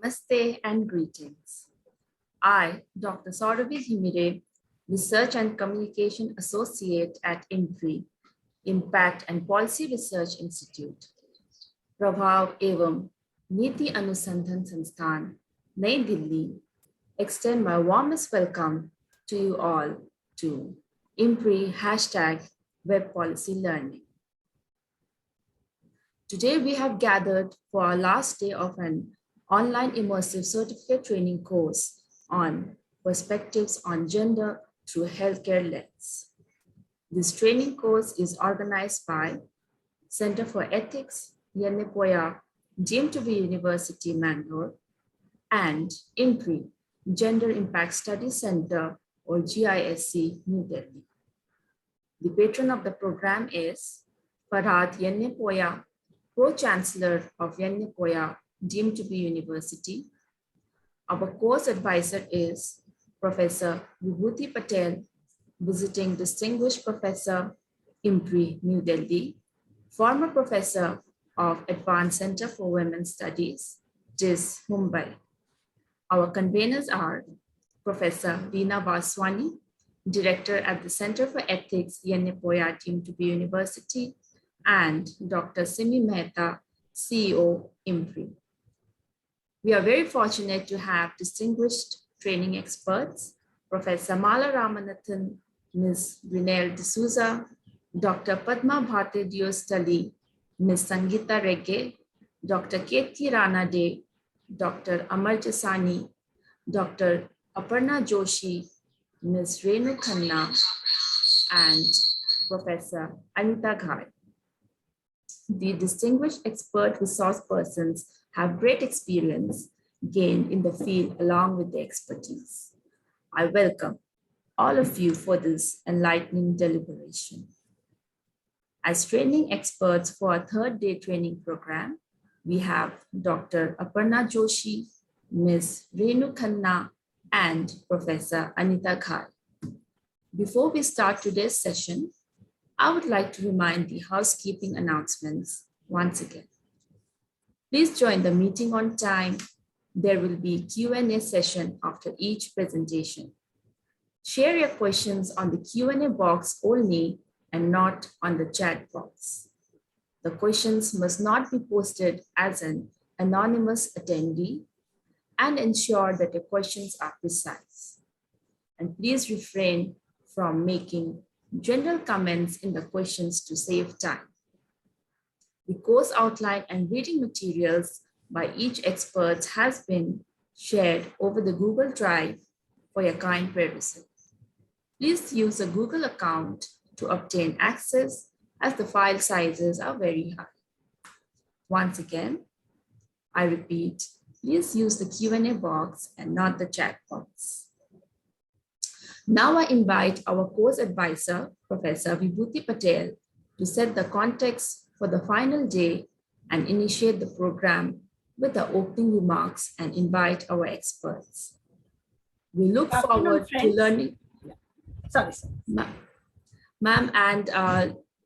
Namaste and greetings. I, Dr. Saurabhi Himire, Research and Communication Associate at IMPRI, Impact and Policy Research Institute, प्रभाव एवं नीति अनुसंधान संस्थान नई Delhi, extend my warmest welcome to you all to IMPRI #Web Policy Learning. Today we have gathered for our last day of an online immersive certificate training course on perspectives on gender through healthcare lens. This training course is organized by Center for Ethics, Yenepoya, deemed to be University, Mangalore, and IMPRI, Gender Impact Studies Center, or GISC, New Delhi. The patron of the program is Farhaad Yenepoya, Pro-Chancellor of Yenepoya, deemed to be University. Our course advisor is Professor Vibhuti Patel, visiting distinguished professor, IMPRI, New Delhi, former professor of Advanced Center for Women's Studies, GISC, Mumbai. Our conveners are Professor Veena Vaswani, Director at the Center for Ethics, Yenepoya, deemed to be University, and Dr. Simi Mehta, CEO, IMPRI. We are very fortunate to have distinguished training experts, Professor Mala Ramanathan, Ms. Brinelle D'Souza, Dr. Padma Bhate Diostali, Ms. Sangeeta Regge, Dr. Kethi Ranade, Dr. Amar Jasani, Dr. Aparna Joshi, Ms. Renu Khanna, and Professor Anita Ghai. The distinguished expert resource persons have great experience gained in the field along with the expertise. I welcome all of you for this enlightening deliberation. As training experts for our third day training program, we have Dr. Aparna Joshi, Ms. Renu Khanna, and Professor Anita Ghai. Before we start today's session, I would like to remind the housekeeping announcements once again. Please join the meeting on time. There will be a Q&A session after each presentation. Share your questions on the Q&A box only and not on the chat box. The questions must not be posted as an anonymous attendee, and ensure that your questions are precise. And please refrain from making general comments in the questions to save time. The course outline and reading materials by each expert has been shared over the Google Drive for your kind perusal. Please use a Google account to obtain access, as the file sizes are very high. Once again, I repeat, please use the Q&A box and not the chat box. Now I invite our course advisor, Professor Vibhuti Patel, to set the context for the final day and initiate the program with the opening remarks and invite our experts. We look forward to learning. Sorry, Ma'am, and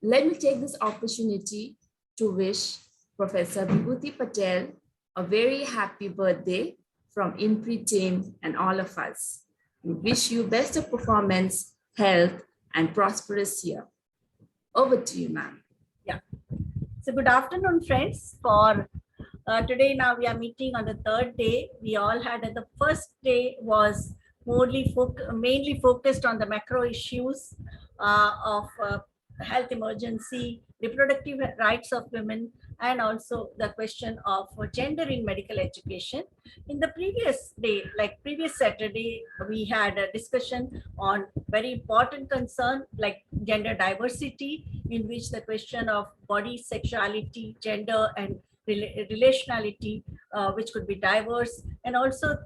let me take this opportunity to wish Professor Vibhuti Patel a very happy birthday from IMPRI team and all of us. We wish you best of performance, health, and prosperous year. Over to you, ma'am. Yeah. So good afternoon, friends. For today, now we are meeting on the third day. We all had the first day was mainly focused on the macro issues of health emergency, reproductive rights of women, and also the question of gender in medical education. In the previous day, like previous Saturday, we had a discussion on very important concern like gender diversity, in which the question of body, sexuality, gender, and relationality, which could be diverse. And also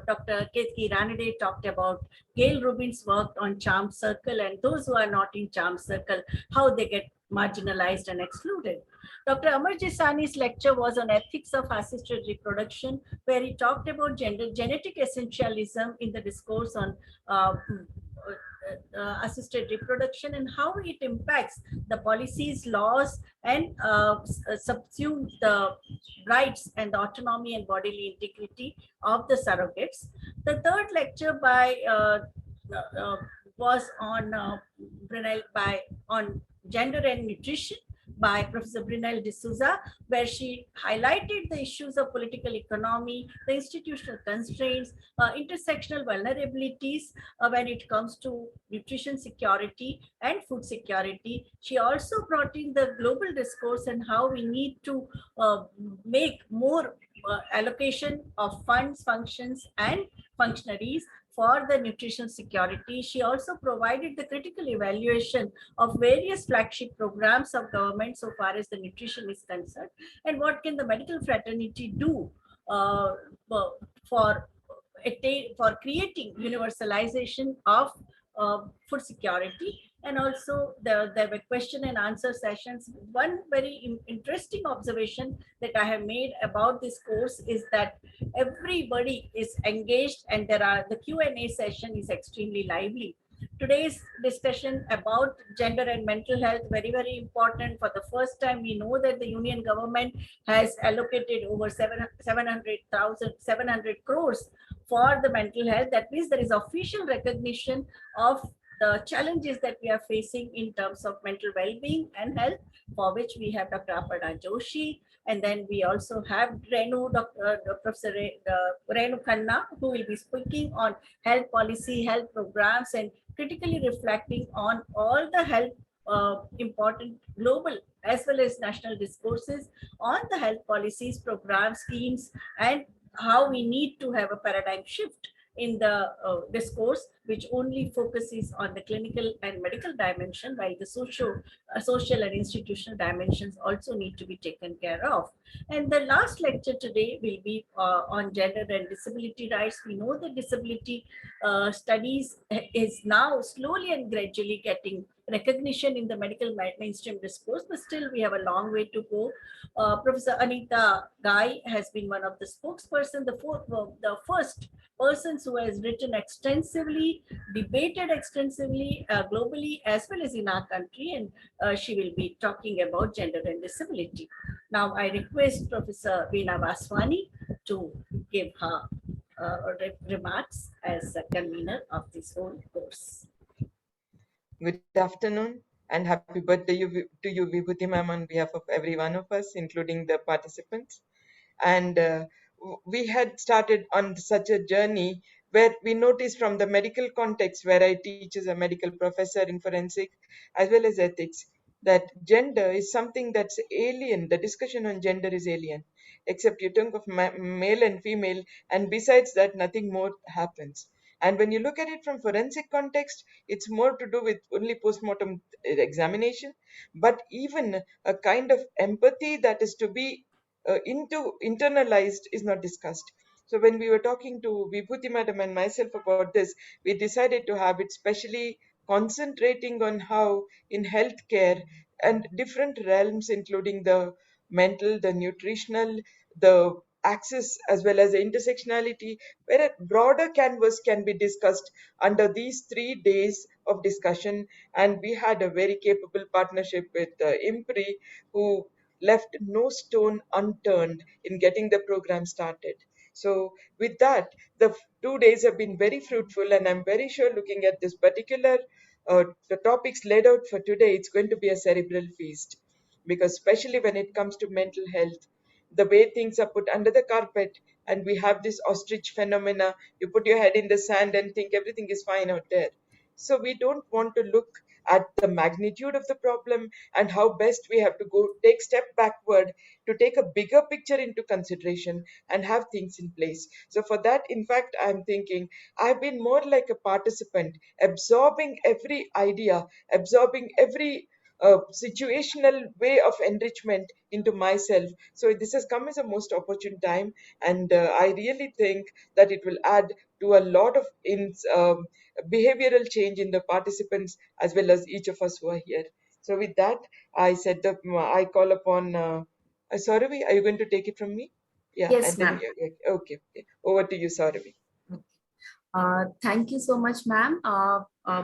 Dr. Kethi Ranade talked about Gail Rubin's work on charm circle, and those who are not in charm circle, how they get marginalized and excluded. Dr. Amar Jasani's lecture was on ethics of assisted reproduction, where he talked about genetic essentialism in the discourse on assisted reproduction and how it impacts the policies, laws, and subsumes the rights and the autonomy and bodily integrity of the surrogates. The third lecture by was on on gender and nutrition by Professor Brunel D'Souza, where she highlighted the issues of political economy, the institutional constraints, intersectional vulnerabilities when it comes to nutrition security and food security. She also brought in the global discourse and how we need to make more allocation of funds, functions, and functionaries for the nutrition security. She also provided the critical evaluation of various flagship programs of government so far as the nutrition is concerned, and what can the medical fraternity do uh, for for creating universalization of food security. And also there were question and answer sessions. One very interesting observation that I have made about this course is that everybody is engaged, and the Q&A session is extremely lively. Today's discussion about gender and mental health, very, very important. For the first time, we know that the union government has allocated over 700 crores for the mental health. That means there is official recognition of the challenges that we are facing in terms of mental well-being and health, for which we have Dr. Aparna Joshi, and then we also have Professor Renu Khanna, who will be speaking on health policy, health programs, and critically reflecting on all the health important global as well as national discourses on the health policies, programs, schemes, and how we need to have a paradigm shift in the discourse, which only focuses on the clinical and medical dimension, while the social and institutional dimensions also need to be taken care of. And the last lecture today will be on gender and disability rights. We know that disability studies is now slowly and gradually getting recognition in the medical mainstream discourse, but still we have a long way to go. Professor Anita Gai has been one of the spokesperson, the first persons who has written extensively, debated extensively globally as well as in our country, and she will be talking about gender and disability. Now I request Professor Veena Vaswani to give her remarks as a convener of this whole course. Good afternoon and happy birthday to you, Vibhuti ma'am, on behalf of every one of us, including the participants. And we had started on such a journey where we noticed from the medical context, where I teach as a medical professor in forensic as well as ethics, that gender is something that's alien. The discussion on gender is alien, except you think of male and female, and besides that, nothing more happens. And when you look at it from forensic context, it's more to do with only postmortem examination, but even a kind of empathy that is to be internalized is not discussed. So when we were talking to Vibhuti madam and myself about this, we decided to have it specially concentrating on how in healthcare and different realms, including the mental, the nutritional, the access as well as the intersectionality, where a broader canvas can be discussed under these 3 days of discussion. And we had a very capable partnership with IMPRI, who left no stone unturned in getting the program started. So, with that, the 2 days have been very fruitful, and I'm very sure looking at this particular the topics laid out for today, it's going to be a cerebral feast, because especially when it comes to mental health, the way things are put under the carpet, and we have this ostrich phenomena. You put your head in the sand and think everything is fine out there. So we don't want to look at the magnitude of the problem and how best we have to go take step backward to take a bigger picture into consideration and have things in place. So for that, in fact, I'm thinking I've been more like a participant, absorbing every idea, absorbing every situational way of enrichment into myself. So this has come as a most opportune time, and I really think that it will add to a lot of behavioral change in the participants as well as each of us who are here. So with that, I call upon Sauravi. Are you going to take it from me? Yeah, Yes, and then ma'am. okay. Over to you, Sauravi. Thank you so much, ma'am.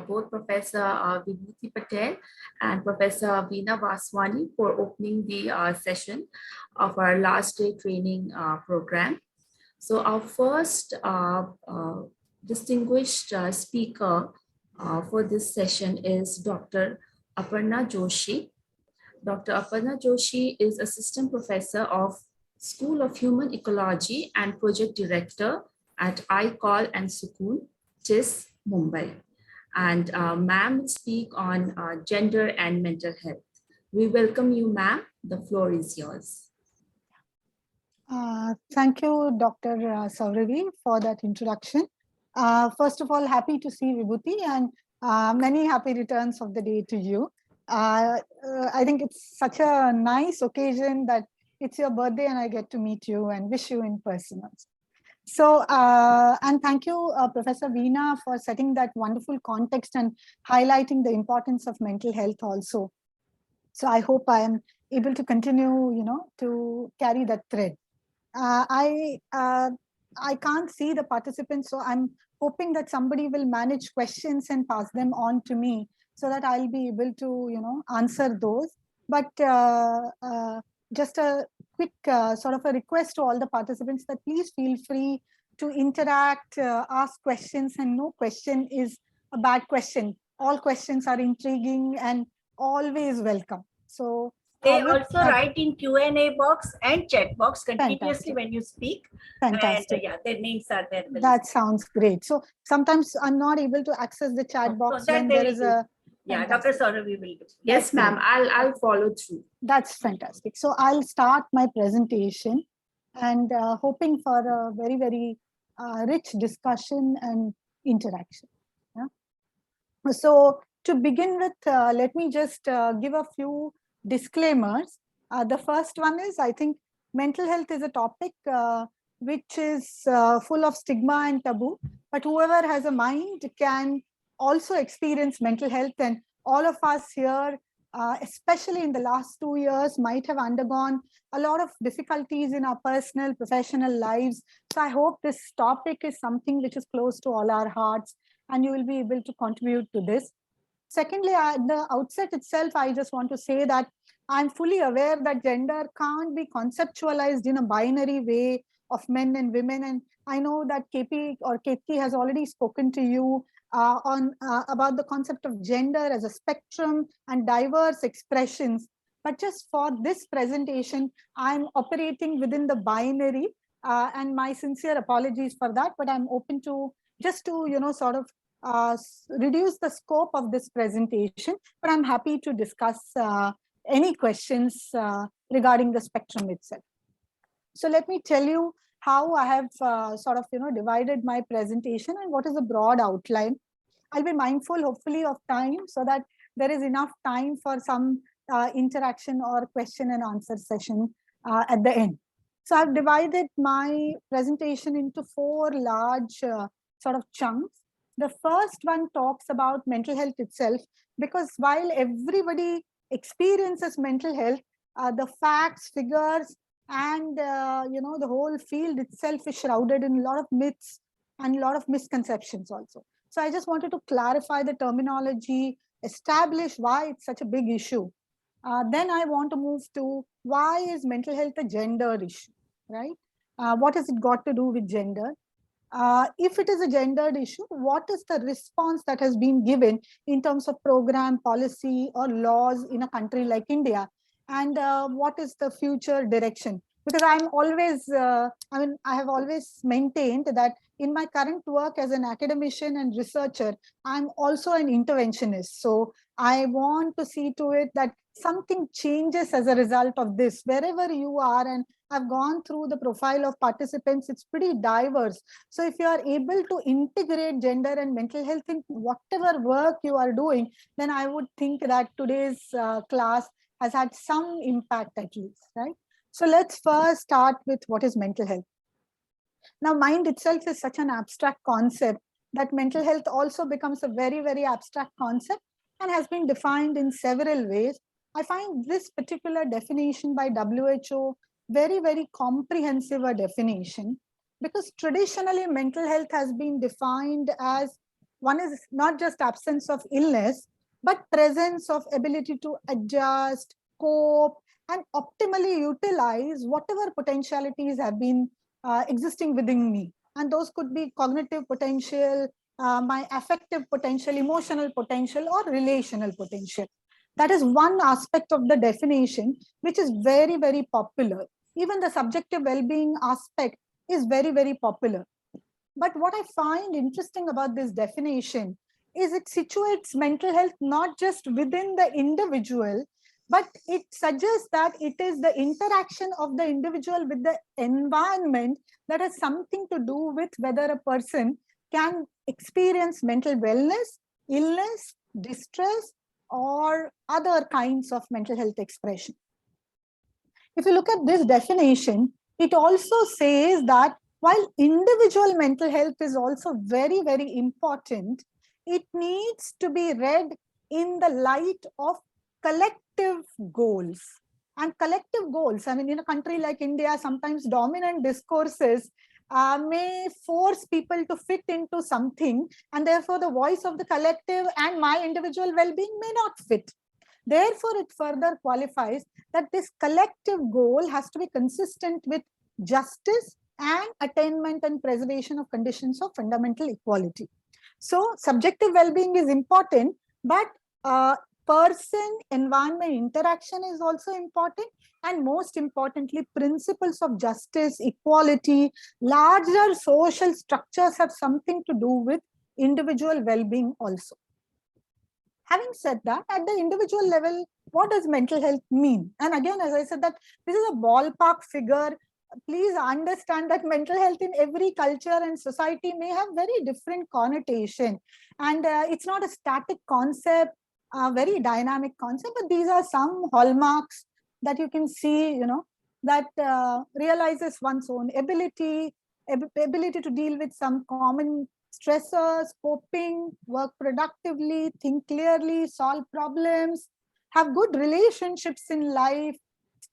both Professor Vibhuti Patel and Professor Veena Vaswani for opening the session of our last day training program. So our first distinguished speaker for this session is Dr. Aparna Joshi. Dr. Aparna Joshi is Assistant Professor of School of Human Ecology and Project Director at iCall and Sukoon, GISC, Mumbai. And ma'am will speak on gender and mental health. We welcome you, ma'am. The floor is yours. Thank you, Dr. Sauravi, for that introduction. First of all, happy to see Vibhuti and many happy returns of the day to you. I think it's such a nice occasion that it's your birthday and I get to meet you and wish you in person also. So, and thank you, Professor Veena, for setting that wonderful context and highlighting the importance of mental health also. So I hope I am able to continue, to carry that thread. I can't see the participants, so I'm hoping that somebody will manage questions and pass them on to me so that I'll be able to, answer those. But just a quick sort of a request to all the participants that please feel free to interact, ask questions, and no question is a bad question. All questions are intriguing and always welcome. So they also write in Q&A box and chat box continuously fantastic. When you speak. Fantastic. And, yeah, their names are there. That sounds great. So sometimes I'm not able to access the chat box when there is a. Yeah, Dr. Sauravi will do. Yes, ma'am. I'll follow through. That's fantastic. So I'll start my presentation and hoping for a very, very rich discussion and interaction. Yeah? So to begin with, let me just give a few disclaimers. The first one is, I think mental health is a topic which is full of stigma and taboo, but whoever has a mind can also experience mental health, and all of us here, especially in the last 2 years, might have undergone a lot of difficulties in our personal, professional lives. So I hope this topic is something which is close to all our hearts and you will be able to contribute to this. Secondly, at the outset itself, I just want to say that I'm fully aware that gender can't be conceptualized in a binary way of men and women. And I know that KP or Ketki has already spoken to you about the concept of gender as a spectrum and diverse expressions. But just for this presentation, I'm operating within the binary, and my sincere apologies for that. But I'm open to just to sort of reduce the scope of this presentation. But I'm happy to discuss any questions regarding the spectrum itself. So let me tell you how I have sort of divided my presentation and what is the broad outline. I'll be mindful hopefully of time so that there is enough time for some interaction or question and answer session at the end. So I've divided my presentation into 4 large sort of chunks. The first one talks about mental health itself, because while everybody experiences mental health, the facts, figures, and the whole field itself is shrouded in a lot of myths and a lot of misconceptions also. So I just wanted to clarify the terminology, establish why it's such a big issue. Then I want to move to why is mental health a gender issue, right? What has it got to do with gender? If it is a gendered issue, what is the response that has been given in terms of program, policy, or laws in a country like India? And what is the future direction? Because I'm always, I have always maintained that in my current work as an academician and researcher, I'm also an interventionist. So I want to see to it that something changes as a result of this, wherever you are. And I've gone through the profile of participants, it's pretty diverse. So if you are able to integrate gender and mental health in whatever work you are doing, then I would think that today's class has had some impact at least, right? So let's first start with what is mental health. Now, mind itself is such an abstract concept that mental health also becomes a very, very abstract concept and has been defined in several ways. I find this particular definition by WHO very, very comprehensive a definition, because traditionally mental health has been defined as one is not just absence of illness, but presence of ability to adjust, cope, and optimally utilize whatever potentialities have been existing within me. And those could be cognitive potential, my affective potential, emotional potential, or relational potential. That is one aspect of the definition, which is very, very popular. Even the subjective well-being aspect is very, very popular. But what I find interesting about this definition is it situates mental health not just within the individual, but it suggests that it is the interaction of the individual with the environment that has something to do with whether a person can experience mental wellness, illness, distress, or other kinds of mental health expression. If you look at this definition, it also says that while individual mental health is also very, very important, it needs to be read in the light of collective goals. And collective goals, I mean, in a country like India, sometimes dominant discourses may force people to fit into something, and therefore the voice of the collective and my individual well-being may not fit. Therefore, it further qualifies that this collective goal has to be consistent with justice and attainment and preservation of conditions of fundamental equality. So subjective well-being is important, but person-environment interaction is also important. And most importantly, principles of justice, equality, larger social structures have something to do with individual well-being also. Having said that, at the individual level, what does mental health mean? And again, as I said, that this is a ballpark figure. Please understand that mental health in every culture and society may have very different connotation. And it's not a static concept, a very dynamic concept, but these are some hallmarks that you can see, that realizes one's own ability to deal with some common stressors, coping, work productively, think clearly, solve problems, have good relationships in life,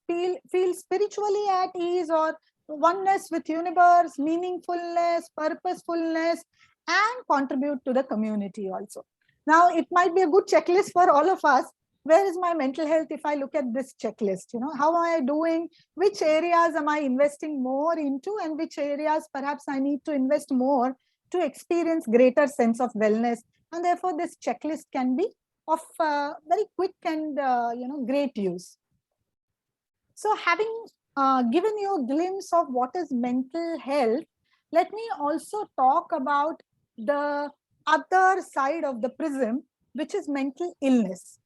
feel spiritually at ease or oneness with universe, meaningfulness, purposefulness, and contribute to the community also. Now, it might be a good checklist for all of us. Where is my mental health if I look at this checklist? How am I doing? Which areas am I investing more into, and which areas perhaps I need to invest more to experience greater sense of wellness? And therefore, this checklist can be of very quick and great use. So having given you a glimpse of what is mental health, let me also talk about the other side of the prism, which is mental illness.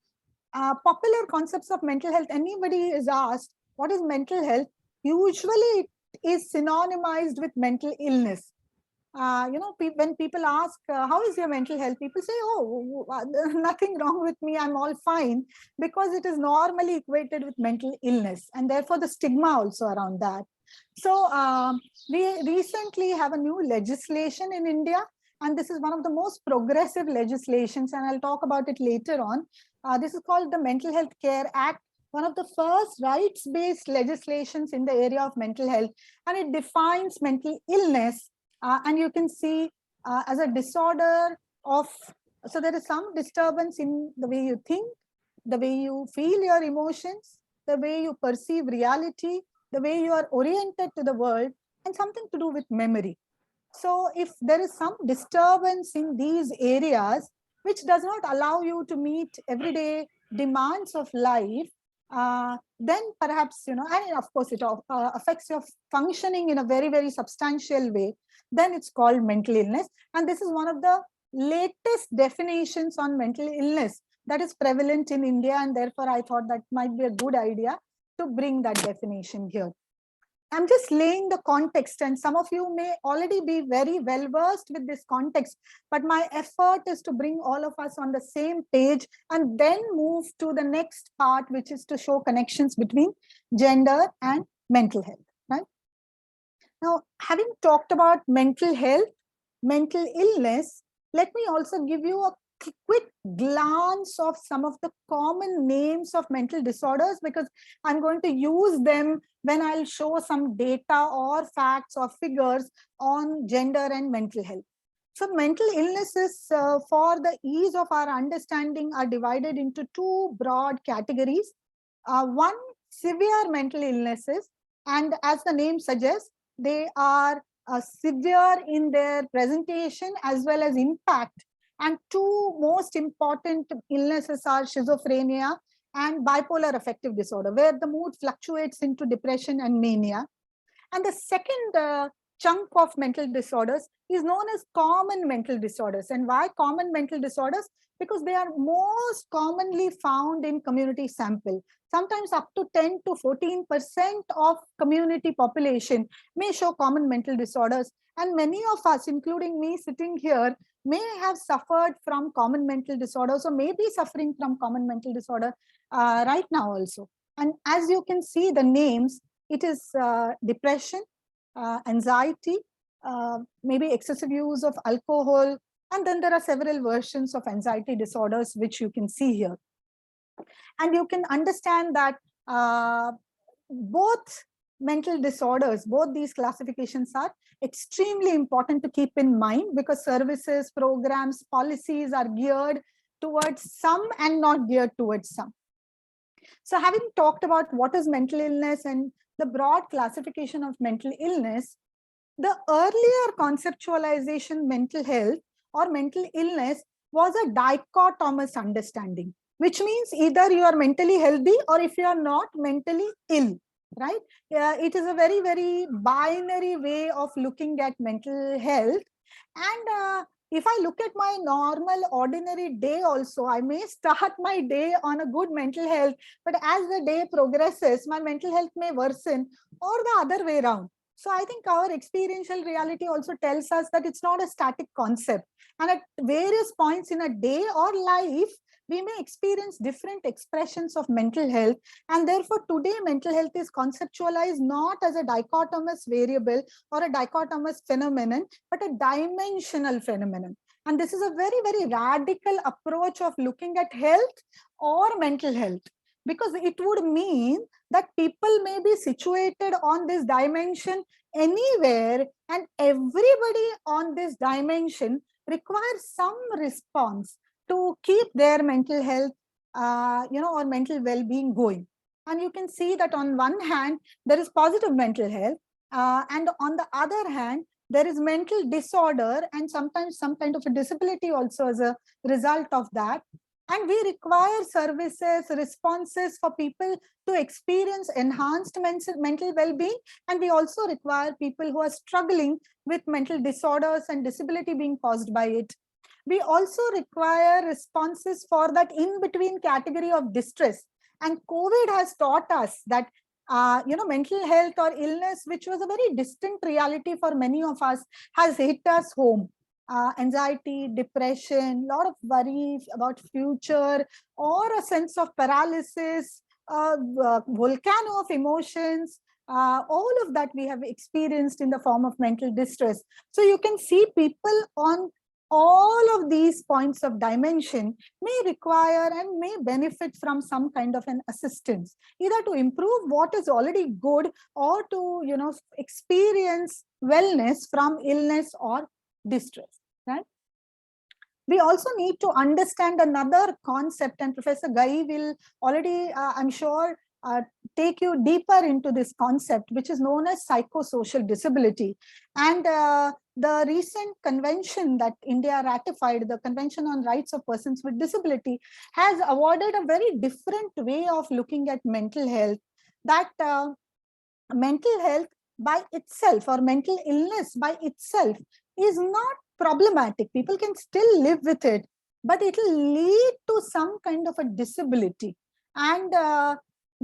Popular concepts of mental health, anybody is asked, what is mental health? Usually it is synonymized with mental illness. When people ask, how is your mental health? People say, oh, nothing wrong with me, I'm all fine, because it is normally equated with mental illness, and therefore the stigma also around that. So we recently have a new legislation in India, and this is one of the most progressive legislations, and I'll talk about it later on. This is called the Mental Health Care Act, one of the first rights-based legislations in the area of mental health, and it defines mental illness. And you can see as a disorder of, so there is some disturbance in the way you think, the way you feel your emotions, the way you perceive reality, the way you are oriented to the world, and something to do with memory. So if there is some disturbance in these areas, which does not allow you to meet everyday demands of life, then perhaps, and of course it affects your functioning in a very, very substantial way, then it's called mental illness. And this is one of the latest definitions on mental illness that is prevalent in India, and therefore I thought that might be a good idea to bring that definition here. I'm just laying the context, and some of you may already be very well versed with this context, but my effort is to bring all of us on the same page and then move to the next part, which is to show connections between gender and mental health, right? Now, having talked about mental health, mental illness, let me also give you a quick glance of some of the common names of mental disorders, because I'm going to use them when I'll show some data or facts or figures on gender and mental health. So mental illnesses, for the ease of our understanding, are divided into two broad categories. One, severe mental illnesses, and as the name suggests, they are severe in their presentation as well as impact. And two most important illnesses are schizophrenia and bipolar affective disorder, where the mood fluctuates into depression and mania. And the second chunk of mental disorders is known as common mental disorders. And why common mental disorders? Because they are most commonly found in community sample. Sometimes up to 10 to 14% of community population may show common mental disorders. And many of us, including me sitting here, may have suffered from common mental disorders or may be suffering from common mental disorder right now also. And as you can see the names, it is depression, anxiety, maybe excessive use of alcohol, and then there are several versions of anxiety disorders, which you can see here. And you can understand that both mental disorders, both these classifications are extremely important to keep in mind, because services, programs, policies are geared towards some and not geared towards some. So having talked about what is mental illness and the broad classification of mental illness, the earlier conceptualization mental health or mental illness was a dichotomous understanding, which means either you are mentally healthy or if you are not, mentally ill, right? It is a very, very binary way of looking at mental health. And if I look at my normal ordinary day also, I may start my day on a good mental health, but as the day progresses, my mental health may worsen, or the other way around. So I think our experiential reality also tells us that it's not a static concept. And at various points in a day or life, we may experience different expressions of mental health. And therefore, today, mental health is conceptualized not as a dichotomous variable or a dichotomous phenomenon, but a dimensional phenomenon. And this is a very, very radical approach of looking at health or mental health, because it would mean that people may be situated on this dimension anywhere, and everybody on this dimension requires some response to keep their mental health, or mental well-being going. And you can see that on one hand, there is positive mental health, and on the other hand, there is mental disorder and sometimes some kind of a disability also as a result of that. And we require services, responses for people to experience enhanced mental well-being. And we also require people who are struggling with mental disorders and disability being caused by it. We also require responses for that in-between category of distress. And COVID has taught us that mental health or illness, which was a very distant reality for many of us, has hit us home. Anxiety, depression, a lot of worries about future, or a sense of paralysis, volcano of emotions, all of that we have experienced in the form of mental distress. So you can see people on all of these points of dimension may require and may benefit from some kind of an assistance, either to improve what is already good or to, experience wellness from illness or distress, right? We also need to understand another concept, and Professor Gai will already, I'm sure, take you deeper into this concept, which is known as psychosocial disability. And the recent convention that India ratified, the Convention on Rights of Persons with Disability, has awarded a very different way of looking at mental health, that mental health by itself or mental illness by itself is not problematic. People can still live with it, but it will lead to some kind of a disability. And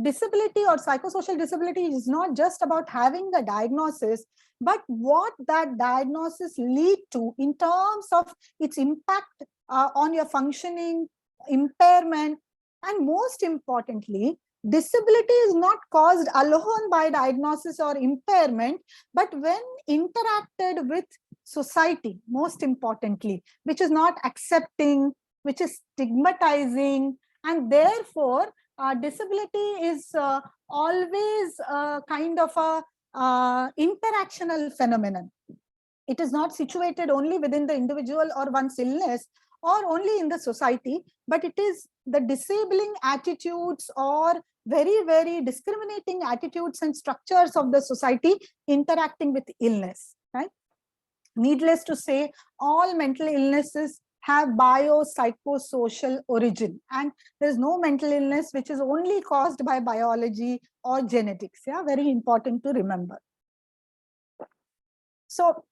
disability or psychosocial disability is not just about having a diagnosis, but what that diagnosis lead to in terms of its impact on your functioning, impairment, and most importantly, disability is not caused alone by diagnosis or impairment, but when interacted with society, most importantly, which is not accepting, which is stigmatizing, and therefore disability is always a kind of a interactional phenomenon. It is not situated only within the individual or one's illness or only in the society, but it is the disabling attitudes or very, very discriminating attitudes and structures of the society interacting with illness, right? Needless to say, all mental illnesses have biopsychosocial origin, and there is no mental illness which is only caused by biology or genetics. Yeah, very important to remember. So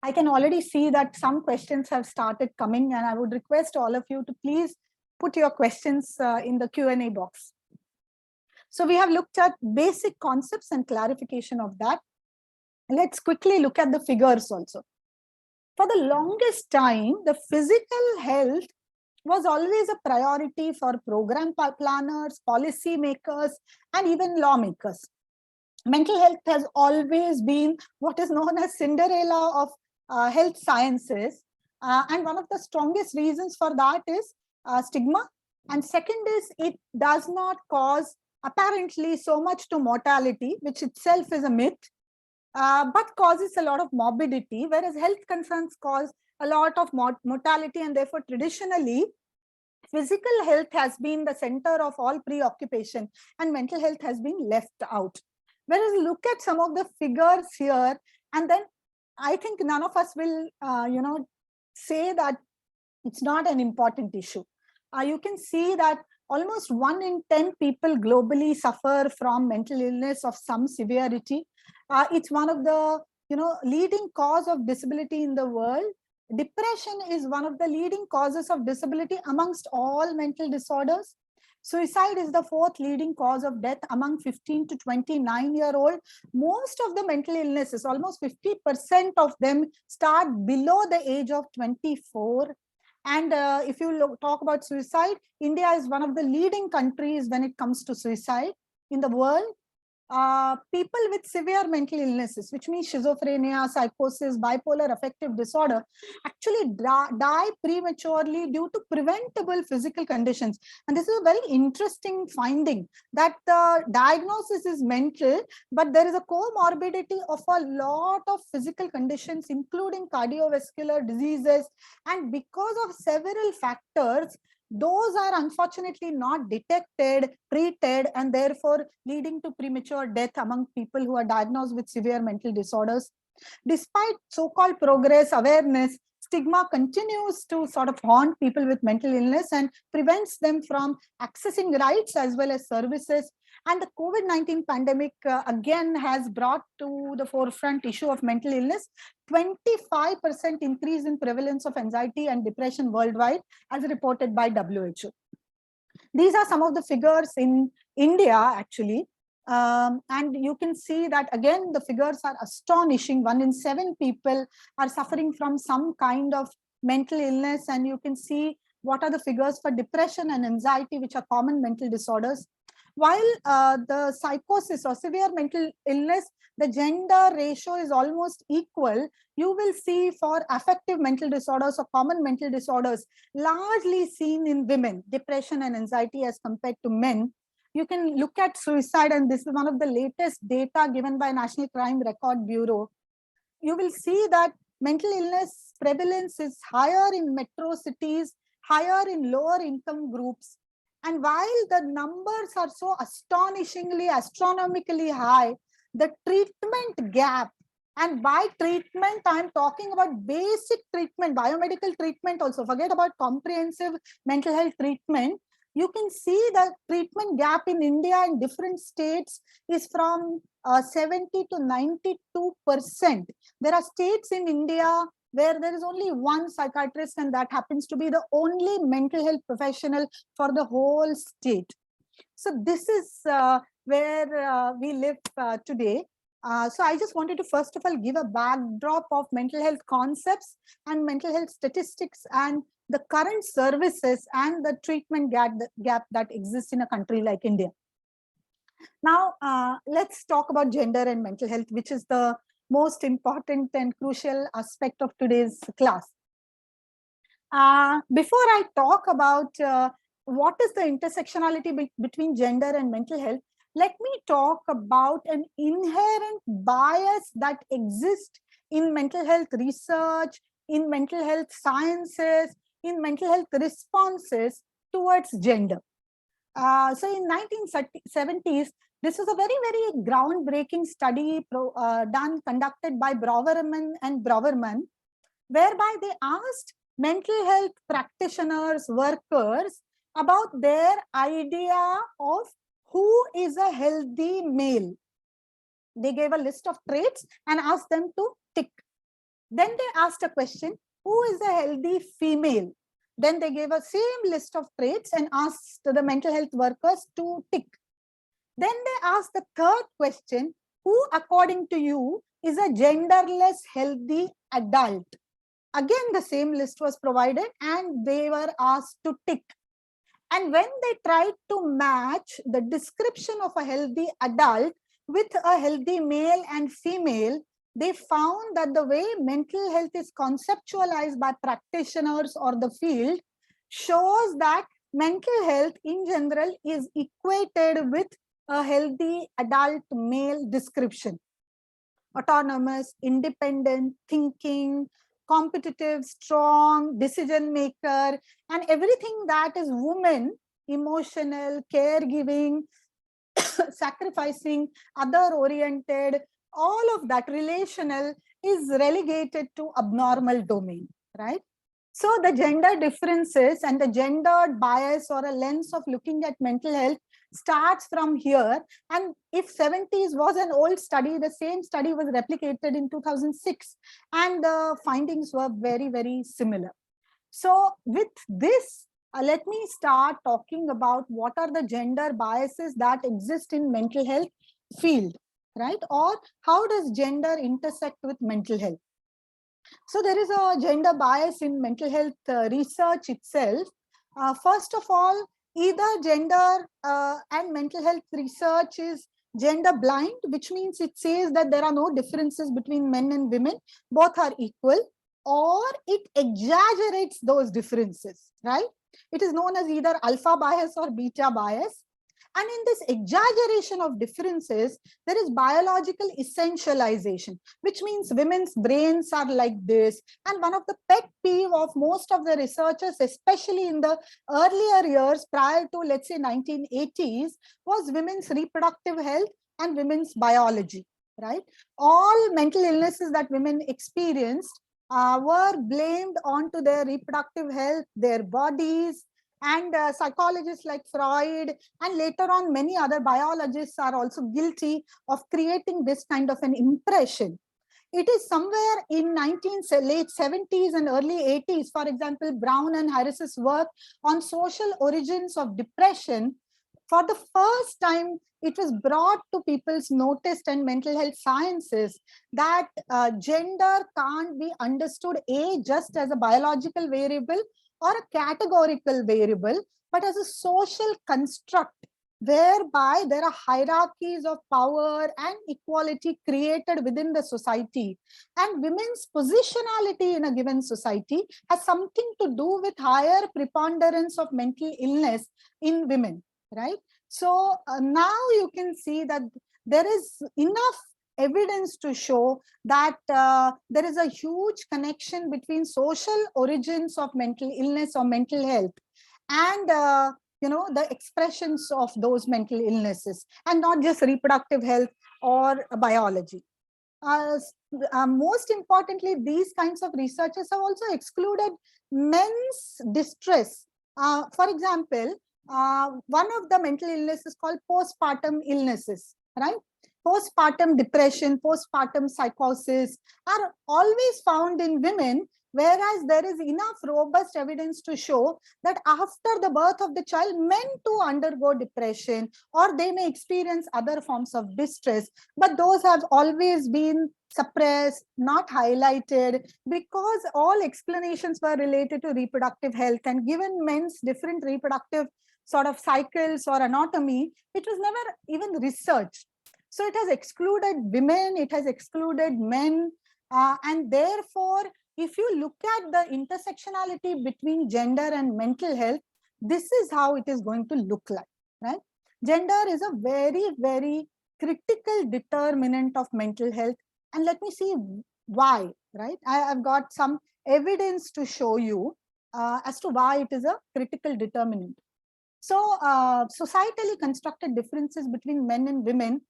I can already see that some questions have started coming, and I would request all of you to please put your questions in the Q&A box. So we have looked at basic concepts and clarification of that. Let's quickly look at the figures also. For the longest time, the physical health was always a priority for program planners, policy makers, and even lawmakers. Mental health has always been what is known as Cinderella of health sciences. And one of the strongest reasons for that is stigma. And second is it does not cause apparently so much to mortality, which itself is a myth, but causes a lot of morbidity, whereas health concerns cause a lot of mortality, and therefore traditionally physical health has been the center of all preoccupation and mental health has been left out. Whereas look at some of the figures here, and then I think none of us will say that it's not an important issue. You can see that almost 1 in 10 people globally suffer from mental illness of some severity. It's one of the leading cause of disability in the world. Depression is one of the leading causes of disability amongst all mental disorders. Suicide is the 4th leading cause of death among 15 to 29-year-old. Most of the mental illnesses, almost 50% of them, start below the age of 24. And if you talk about suicide, India is one of the leading countries when it comes to suicide in the world. People with severe mental illnesses, which means schizophrenia, psychosis, bipolar affective disorder, actually die prematurely due to preventable physical conditions. And this is a very interesting finding, that the diagnosis is mental, but there is a comorbidity of a lot of physical conditions, including cardiovascular diseases. And because of several factors, those are unfortunately not detected, treated, and therefore leading to premature death among people who are diagnosed with severe mental disorders. Despite so-called progress, awareness, stigma continues to sort of haunt people with mental illness and prevents them from accessing rights as well as services. And the COVID-19 pandemic again has brought to the forefront issue of mental illness. 25% increase in prevalence of anxiety and depression worldwide, as reported by WHO. These are some of the figures in India, actually. And you can see that, again, the figures are astonishing. 1 in 7 people are suffering from some kind of mental illness. And you can see what are the figures for depression and anxiety, which are common mental disorders. While the psychosis or severe mental illness, the gender ratio is almost equal, you will see for affective mental disorders or common mental disorders, largely seen in women, depression and anxiety as compared to men. You can look at suicide, and this is one of the latest data given by National Crime Record Bureau. You will see that mental illness prevalence is higher in metro cities, higher in lower income groups. And while the numbers are so astonishingly, astronomically high, the treatment gap, and by treatment, I'm talking about basic treatment, biomedical treatment also, forget about comprehensive mental health treatment. You can see the treatment gap in India in different states is from 70 to 92%. There are states in India where there is only one psychiatrist, and that happens to be the only mental health professional for the whole state. So this is where we live today. So I just wanted to first of all give a backdrop of mental health concepts and mental health statistics and the current services and the treatment gap that exists in a country like India. Now, let's talk about gender and mental health, which is the most important and crucial aspect of today's class. Before I talk about what is the intersectionality between gender and mental health, let me talk about an inherent bias that exists in mental health research, in mental health sciences, in mental health responses towards gender. So in 1970s, this was a very, very groundbreaking study conducted by Browerman and Browerman, whereby they asked mental health practitioners, workers, about their idea of who is a healthy male. They gave a list of traits and asked them to tick. Then they asked a question, who is a healthy female? Then they gave a same list of traits and asked the mental health workers to tick. Then they asked the third question, who according to you is a genderless healthy adult? Again, the same list was provided and they were asked to tick. And when they tried to match the description of a healthy adult with a healthy male and female, they found that the way mental health is conceptualized by practitioners or the field shows that mental health in general is equated with a healthy adult male description. Autonomous, independent, thinking, competitive, strong, decision maker, and everything that is woman, emotional, caregiving, sacrificing, other oriented, all of that relational is relegated to abnormal domain, right? So the gender differences and the gendered bias or a lens of looking at mental health starts from here. And if 70s was an old study, the same study was replicated in 2006 and the findings were very, very similar. So with this, let me start talking about what are the gender biases that exist in mental health field, right? Or how does gender intersect with mental health? So there is a gender bias in mental health research itself. First of all, either gender and mental health research is gender blind, which means it says that there are no differences between men and women, both are equal, or it exaggerates those differences, right? It is known as either alpha bias or beta bias. And in this exaggeration of differences, there is biological essentialization, which means women's brains are like this. And one of the pet peeve of most of the researchers, especially in the earlier years prior to, let's say, 1980s, was women's reproductive health and women's biology, right? All mental illnesses that women experienced were blamed onto their reproductive health, their bodies, and psychologists like Freud and later on many other biologists are also guilty of creating this kind of an impression. It is somewhere in late 70s and early 80s, for example, Brown and Harris's work on social origins of depression. For the first time, it was brought to people's notice and mental health sciences that gender can't be understood just as a biological variable or a categorical variable, but as a social construct whereby there are hierarchies of power and equality created within the society. And women's positionality in a given society has something to do with higher preponderance of mental illness in women, right? So now you can see that there is enough evidence to show that there is a huge connection between social origins of mental illness or mental health and the expressions of those mental illnesses, and not just reproductive health or biology. Most importantly, these kinds of researchers have also excluded men's distress. For example, one of the mental illnesses called postpartum illnesses, right? Postpartum depression, postpartum psychosis are always found in women, whereas there is enough robust evidence to show that after the birth of the child, men too undergo depression or they may experience other forms of distress, but those have always been suppressed, not highlighted, because all explanations were related to reproductive health, and given men's different reproductive sort of cycles or anatomy, it was never even researched. So it has excluded women, it has excluded men, and therefore, if you look at the intersectionality between gender and mental health, this is how it is going to look like, right? Gender is a very, very critical determinant of mental health. And let me see Why, right? I've got some evidence to show you as to why it is a critical determinant. So societally constructed differences between men and women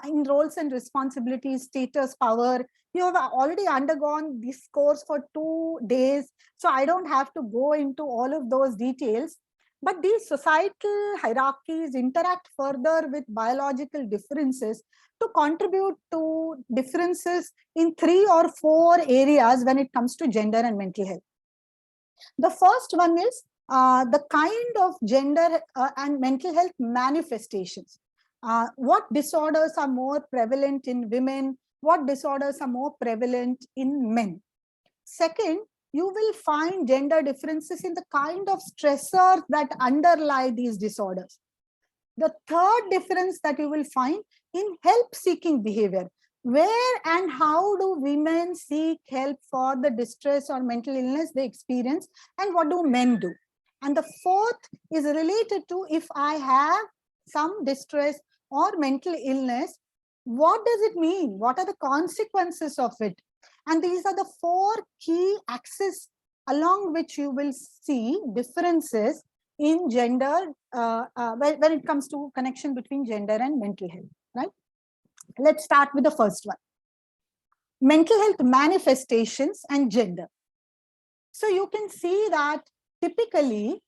in roles and responsibilities, status, power. You have already undergone this course for 2 days, so I don't have to go into all of those details. But these societal hierarchies interact further with biological differences to contribute to differences in 3 or 4 areas when it comes to gender and mental health. The first one is the kind of gender and mental health manifestations. What disorders are more prevalent in women? What disorders are more prevalent in men? Second, you will find gender differences in the kind of stressors that underlie these disorders. The third difference that you will find in help-seeking behavior. Where and how do women seek help for the distress or mental illness they experience, and what do men do? And the fourth is related to, if I have some distress or mental illness, what does it mean? What are the consequences of it? And these are the 4 key axes along which you will see differences in gender when it comes to connection between gender and mental health, right? Let's start with the first one. Mental health manifestations and gender. So you can see that typically,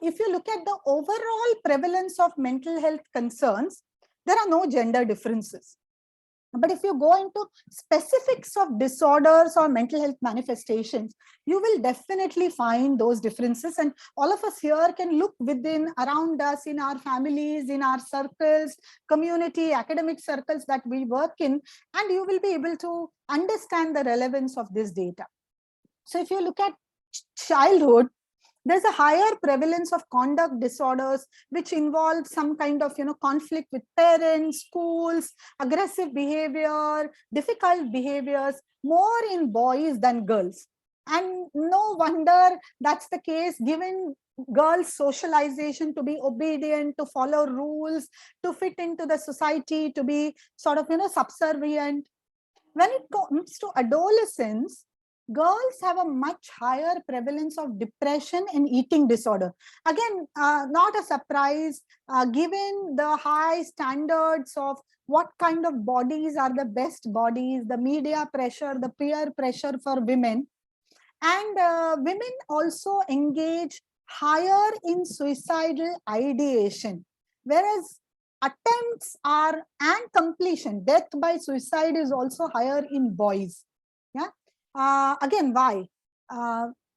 if you look at the overall prevalence of mental health concerns, there are no gender differences. But if you go into specifics of disorders or mental health manifestations, you will definitely find those differences. And all of us here can look within, around us, in our families, in our circles, community, academic circles that we work in, and you will be able to understand the relevance of this data. So if you look at childhood, there's a higher prevalence of conduct disorders, which involve some kind of conflict with parents, schools, aggressive behavior, difficult behaviors, more in boys than girls. And no wonder that's the case, given girls' socialization to be obedient, to follow rules, to fit into the society, to be sort of subservient. When it comes to adolescence, girls have a much higher prevalence of depression and eating disorder. Again, not a surprise, given the high standards of what kind of bodies are the best bodies, the media pressure, the peer pressure for women. And women also engage higher in suicidal ideation, whereas attempts are and completion, death by suicide, is also higher in boys. Yeah. Again, why?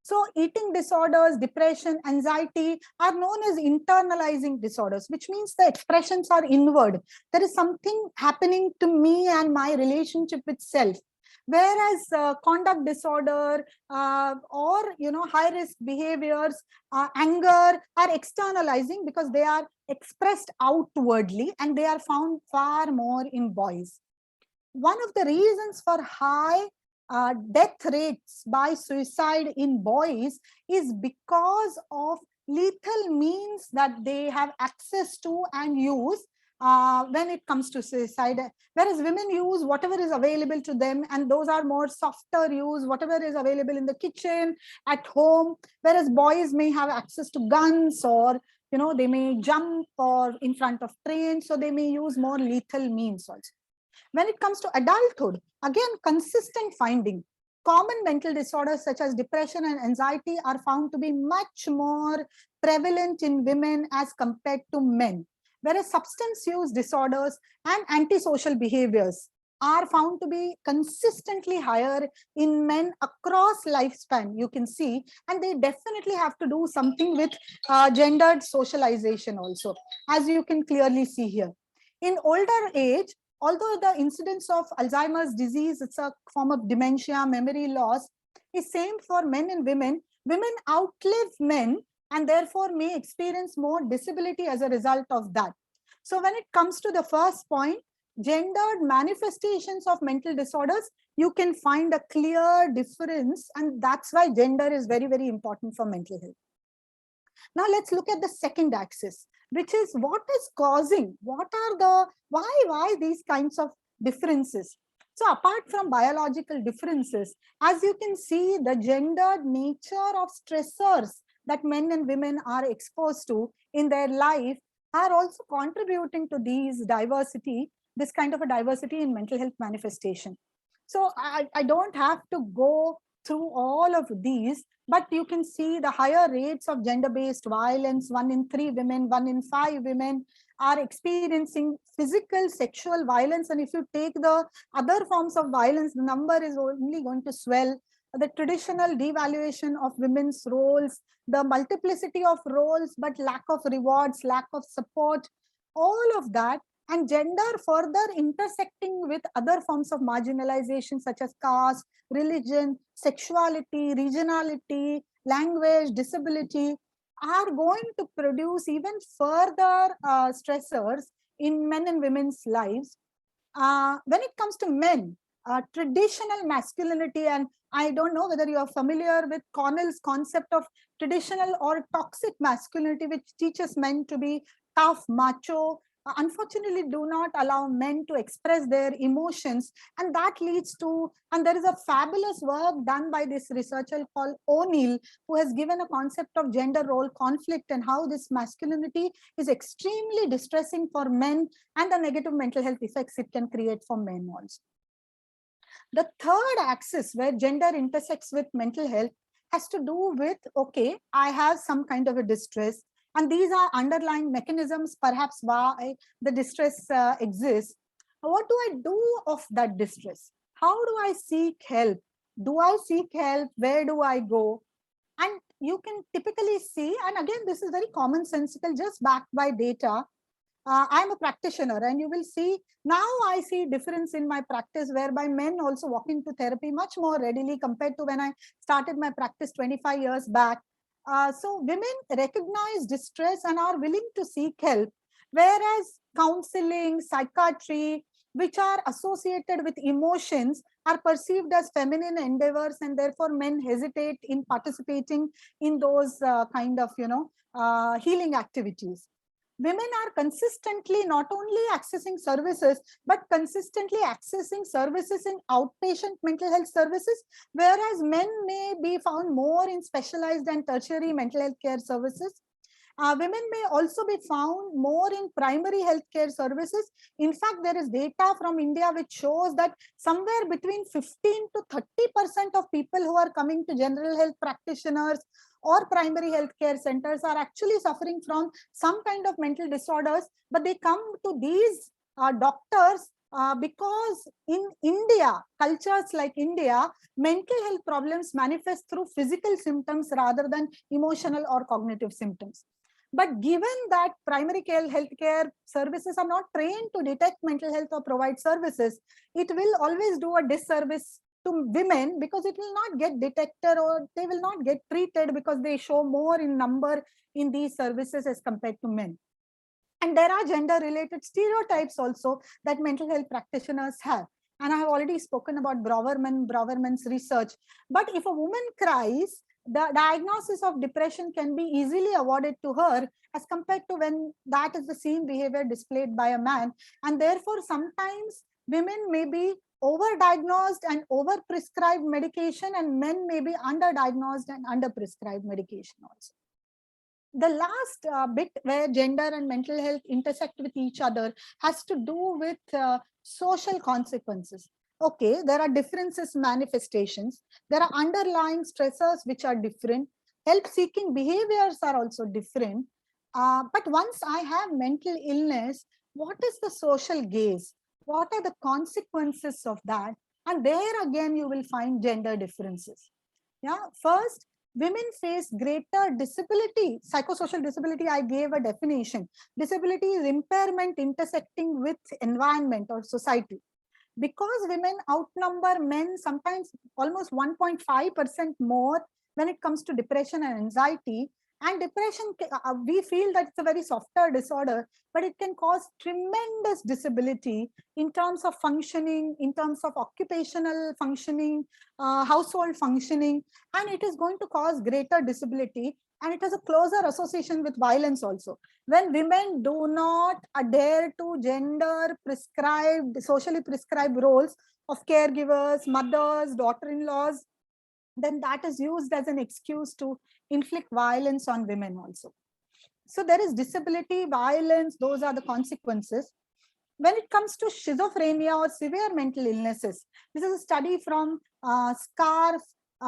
So eating disorders, depression, anxiety are known as internalizing disorders, which means the expressions are inward. There is something happening to me and my relationship with self. Whereas conduct disorder or high risk behaviors, anger, are externalizing because they are expressed outwardly, and they are found far more in boys. One of the reasons for high death rates by suicide in boys is because of lethal means that they have access to and use when it comes to suicide, whereas women use whatever is available to them, and those are more softer use, whatever is available in the kitchen, at home, whereas boys may have access to guns, or they may jump or in front of trains, so they may use more lethal means also. When it comes to adulthood, again, consistent finding. Common mental disorders such as depression and anxiety are found to be much more prevalent in women as compared to men, whereas substance use disorders and antisocial behaviors are found to be consistently higher in men across lifespan, you can see, and they definitely have to do something with gendered socialization also, as you can clearly see here. In older age, although the incidence of Alzheimer's disease, it's a form of dementia, memory loss, is same for men and women. Women outlive men and therefore may experience more disability as a result of that. So when it comes to the first point, gendered manifestations of mental disorders, you can find a clear difference, and that's why gender is very, very important for mental health. Now let's look at the second axis, which is what is causing, why these kinds of differences. So apart from biological differences, as you can see, the gendered nature of stressors that men and women are exposed to in their life are also contributing to these diversity, this kind of a diversity in mental health manifestation. So I don't have to go through all of these, but you can see the higher rates of gender-based violence. 1 in 3 women, 1 in 5 women are experiencing physical sexual violence. And if you take the other forms of violence, the number is only going to swell. The traditional devaluation of women's roles, the multiplicity of roles, but lack of rewards, lack of support, all of that, and gender further intersecting with other forms of marginalization such as caste, religion, sexuality, regionality, language, disability, are going to produce even further stressors in men and women's lives. When it comes to men, traditional masculinity, and I don't know whether you are familiar with Connell's concept of traditional or toxic masculinity, which teaches men to be tough, macho, unfortunately do not allow men to express their emotions, and that leads to, and there is a fabulous work done by this researcher called O'Neill, who has given a concept of gender role conflict and how this masculinity is extremely distressing for men and the negative mental health effects it can create for men also. The third axis where gender intersects with mental health has to do with, okay, I have some kind of a distress, and these are underlying mechanisms perhaps why the distress exists. What do I do of that distress? How do I seek help? Do I seek help? Where do I go? And you can typically see, and again, this is very commonsensical, just backed by data. I'm a practitioner, and you will see now I see difference in my practice whereby men also walk into therapy much more readily compared to when I started my practice 25 years back. So women recognize distress and are willing to seek help, whereas counseling, psychiatry, which are associated with emotions, are perceived as feminine endeavors, and therefore men hesitate in participating in those kind of healing activities. Women are consistently not only accessing services, but consistently accessing services in outpatient mental health services, whereas men may be found more in specialized and tertiary mental health care services. Women may also be found more in primary healthcare services. In fact, there is data from India which shows that somewhere between 15 to 30% of people who are coming to general health practitioners or primary healthcare centers are actually suffering from some kind of mental disorders, but they come to these doctors because in India, cultures like India, mental health problems manifest through physical symptoms rather than emotional or cognitive symptoms. But given that primary care healthcare services are not trained to detect mental health or provide services, it will always do a disservice to women because it will not get detected or they will not get treated because they show more in number in these services as compared to men. And there are gender related stereotypes also that mental health practitioners have. And I have already spoken about Browerman's research. But if a woman cries, the diagnosis of depression can be easily awarded to her as compared to when that is the same behavior displayed by a man. And therefore, sometimes women may be overdiagnosed and overprescribed medication, and men may be underdiagnosed and underprescribed medication also. The last bit where gender and mental health intersect with each other has to do with social consequences. Okay, there are differences, manifestations. There are underlying stressors which are different. Help-seeking behaviors are also different. But once I have mental illness, what is the social gaze? What are the consequences of that? And there again, you will find gender differences. Yeah, first, women face greater disability. Psychosocial disability, I gave a definition. Disability is impairment intersecting with environment or society. Because women outnumber men sometimes almost 1.5% more when it comes to depression and anxiety. And depression, we feel that it's a very softer disorder, but it can cause tremendous disability in terms of functioning, in terms of occupational functioning, household functioning, and it is going to cause greater disability. And it has a closer association with violence also. When women do not adhere to gender prescribed, socially prescribed roles of caregivers, mothers, daughter-in-laws, then that is used as an excuse to inflict violence on women also. So there is disability, violence, those are the consequences. When it comes to schizophrenia or severe mental illnesses, this is a study from SCARF,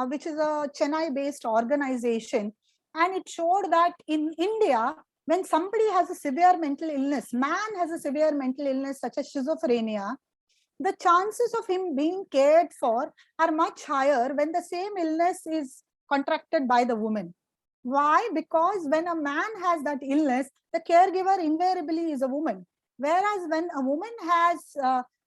which is a Chennai-based organization. And it showed that in India, when somebody has a severe mental illness, man has a severe mental illness such as schizophrenia, the chances of him being cared for are much higher when the same illness is contracted by the woman. Why? Because when a man has that illness, the caregiver invariably is a woman. Whereas when a woman has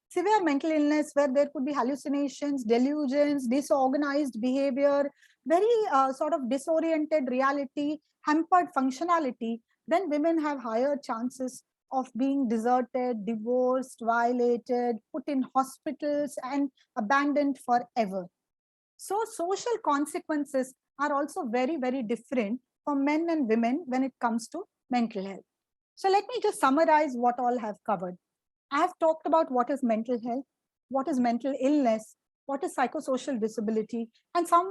severe mental illness where there could be hallucinations, delusions, disorganized behavior, very sort of disoriented reality, hampered functionality, then women have higher chances of being deserted, divorced, violated, put in hospitals and abandoned forever. So social consequences are also very, very different for men and women when it comes to mental health. So let me just summarize what all have covered. I have talked about what is mental health, what is mental illness, what is psychosocial disability, and some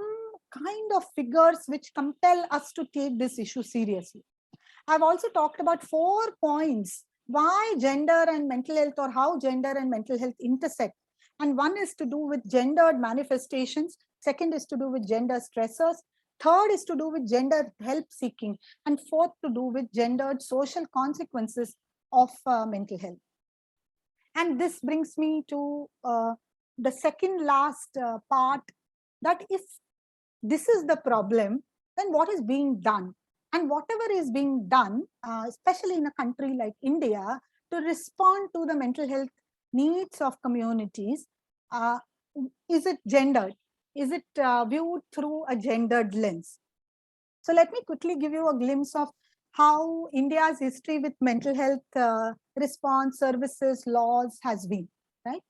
kind of figures which compel us to take this issue seriously. I've also talked about 4 points why gender and mental health, or how gender and mental health intersect. And one is to do with gendered manifestations. Second is to do with gender stressors. Third is to do with gender help seeking. And fourth to do with gendered social consequences of mental health. And this brings me to the second last part, that if this is the problem, then what is being done? And whatever is being done, especially in a country like India, to respond to the mental health needs of communities, is it gendered? Is it viewed through a gendered lens? So let me quickly give you a glimpse of how India's history with mental health response services laws has been, right?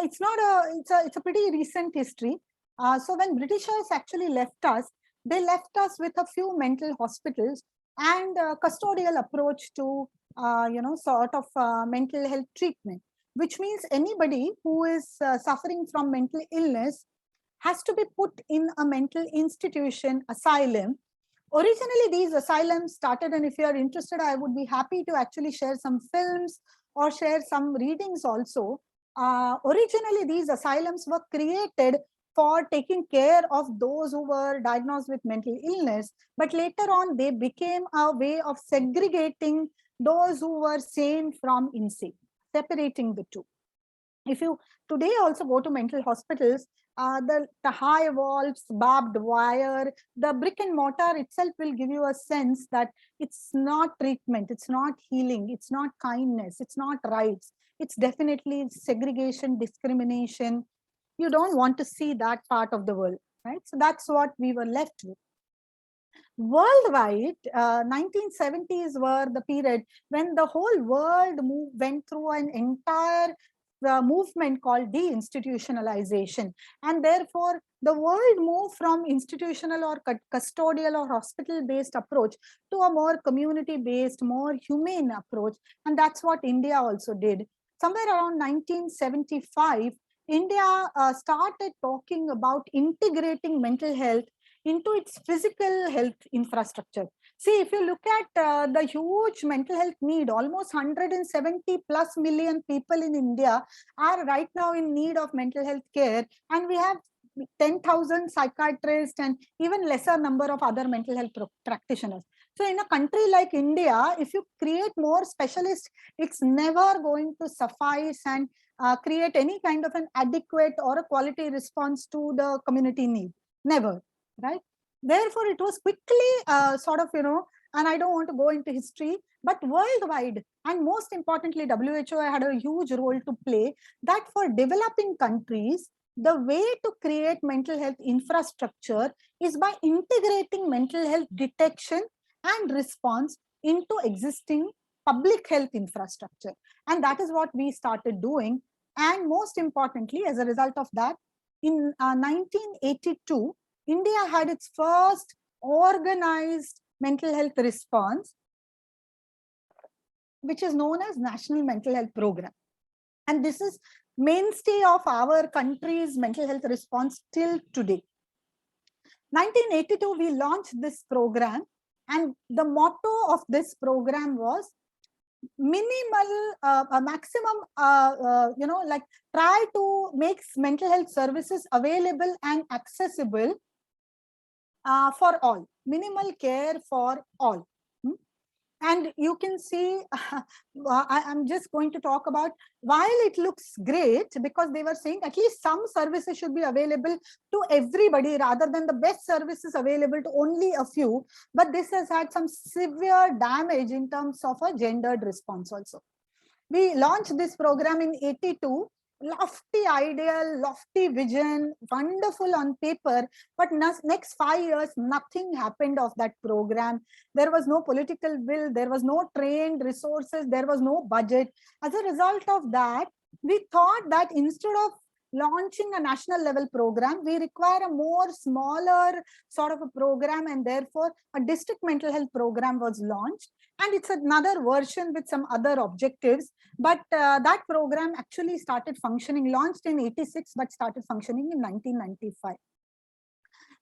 It's a pretty recent history. So when Britishers actually left us, they left us with a few mental hospitals and a custodial approach to, mental health treatment, which means anybody who is suffering from mental illness has to be put in a mental institution, asylum. Originally, these asylums started, and if you are interested, I would be happy to actually share some films or share some readings also. Originally, these asylums were created for taking care of those who were diagnosed with mental illness, but later on they became a way of segregating those who were sane from insane, separating the two. If you today also go to mental hospitals, the high walls, barbed wire, the brick and mortar itself will give you a sense that it's not treatment, it's not healing, it's not kindness, it's not rights. It's definitely segregation, discrimination. You don't want to see that part of the world, right? So that's what we were left with. Worldwide, 1970s were the period when the whole world went through an entire movement called deinstitutionalization. And therefore, the world moved from institutional or custodial or hospital-based approach to a more community-based, more humane approach. And that's what India also did. Somewhere around 1975, India started talking about integrating mental health into its physical health infrastructure. See, if you look at the huge mental health need, almost 170 plus million people in India are right now in need of mental health care. And we have 10,000 psychiatrists and even lesser number of other mental health practitioners. So in a country like India, if you create more specialists, it's never going to suffice and create any kind of an adequate or a quality response to the community need. Never, right? Therefore, it was quickly and I don't want to go into history, but worldwide, and most importantly, WHO had a huge role to play, that for developing countries, the way to create mental health infrastructure is by integrating mental health detection and response into existing public health infrastructure. And that is what we started doing. And most importantly, as a result of that, in 1982, India had its first organized mental health response, which is known as National Mental Health Program. And this is mainstay of our country's mental health response till today. 1982, we launched this program, and the motto of this program was minimal, maximum, like try to make mental health services available and accessible for all, minimal care for all. And you can see, I'm just going to talk about, while it looks great, because they were saying at least some services should be available to everybody rather than the best services available to only a few. But this has had some severe damage in terms of a gendered response also. We launched this program in 82. Lofty ideal, lofty vision, wonderful on paper, but next 5 years, nothing happened of that program. There was no political will, there was no trained resources, there was no budget. As a result of that, we thought that instead of launching a national level program, we require a more smaller sort of a program, and therefore a district mental health program was launched. And it's another version with some other objectives. But that program actually started functioning, launched in 86, but started functioning in 1995.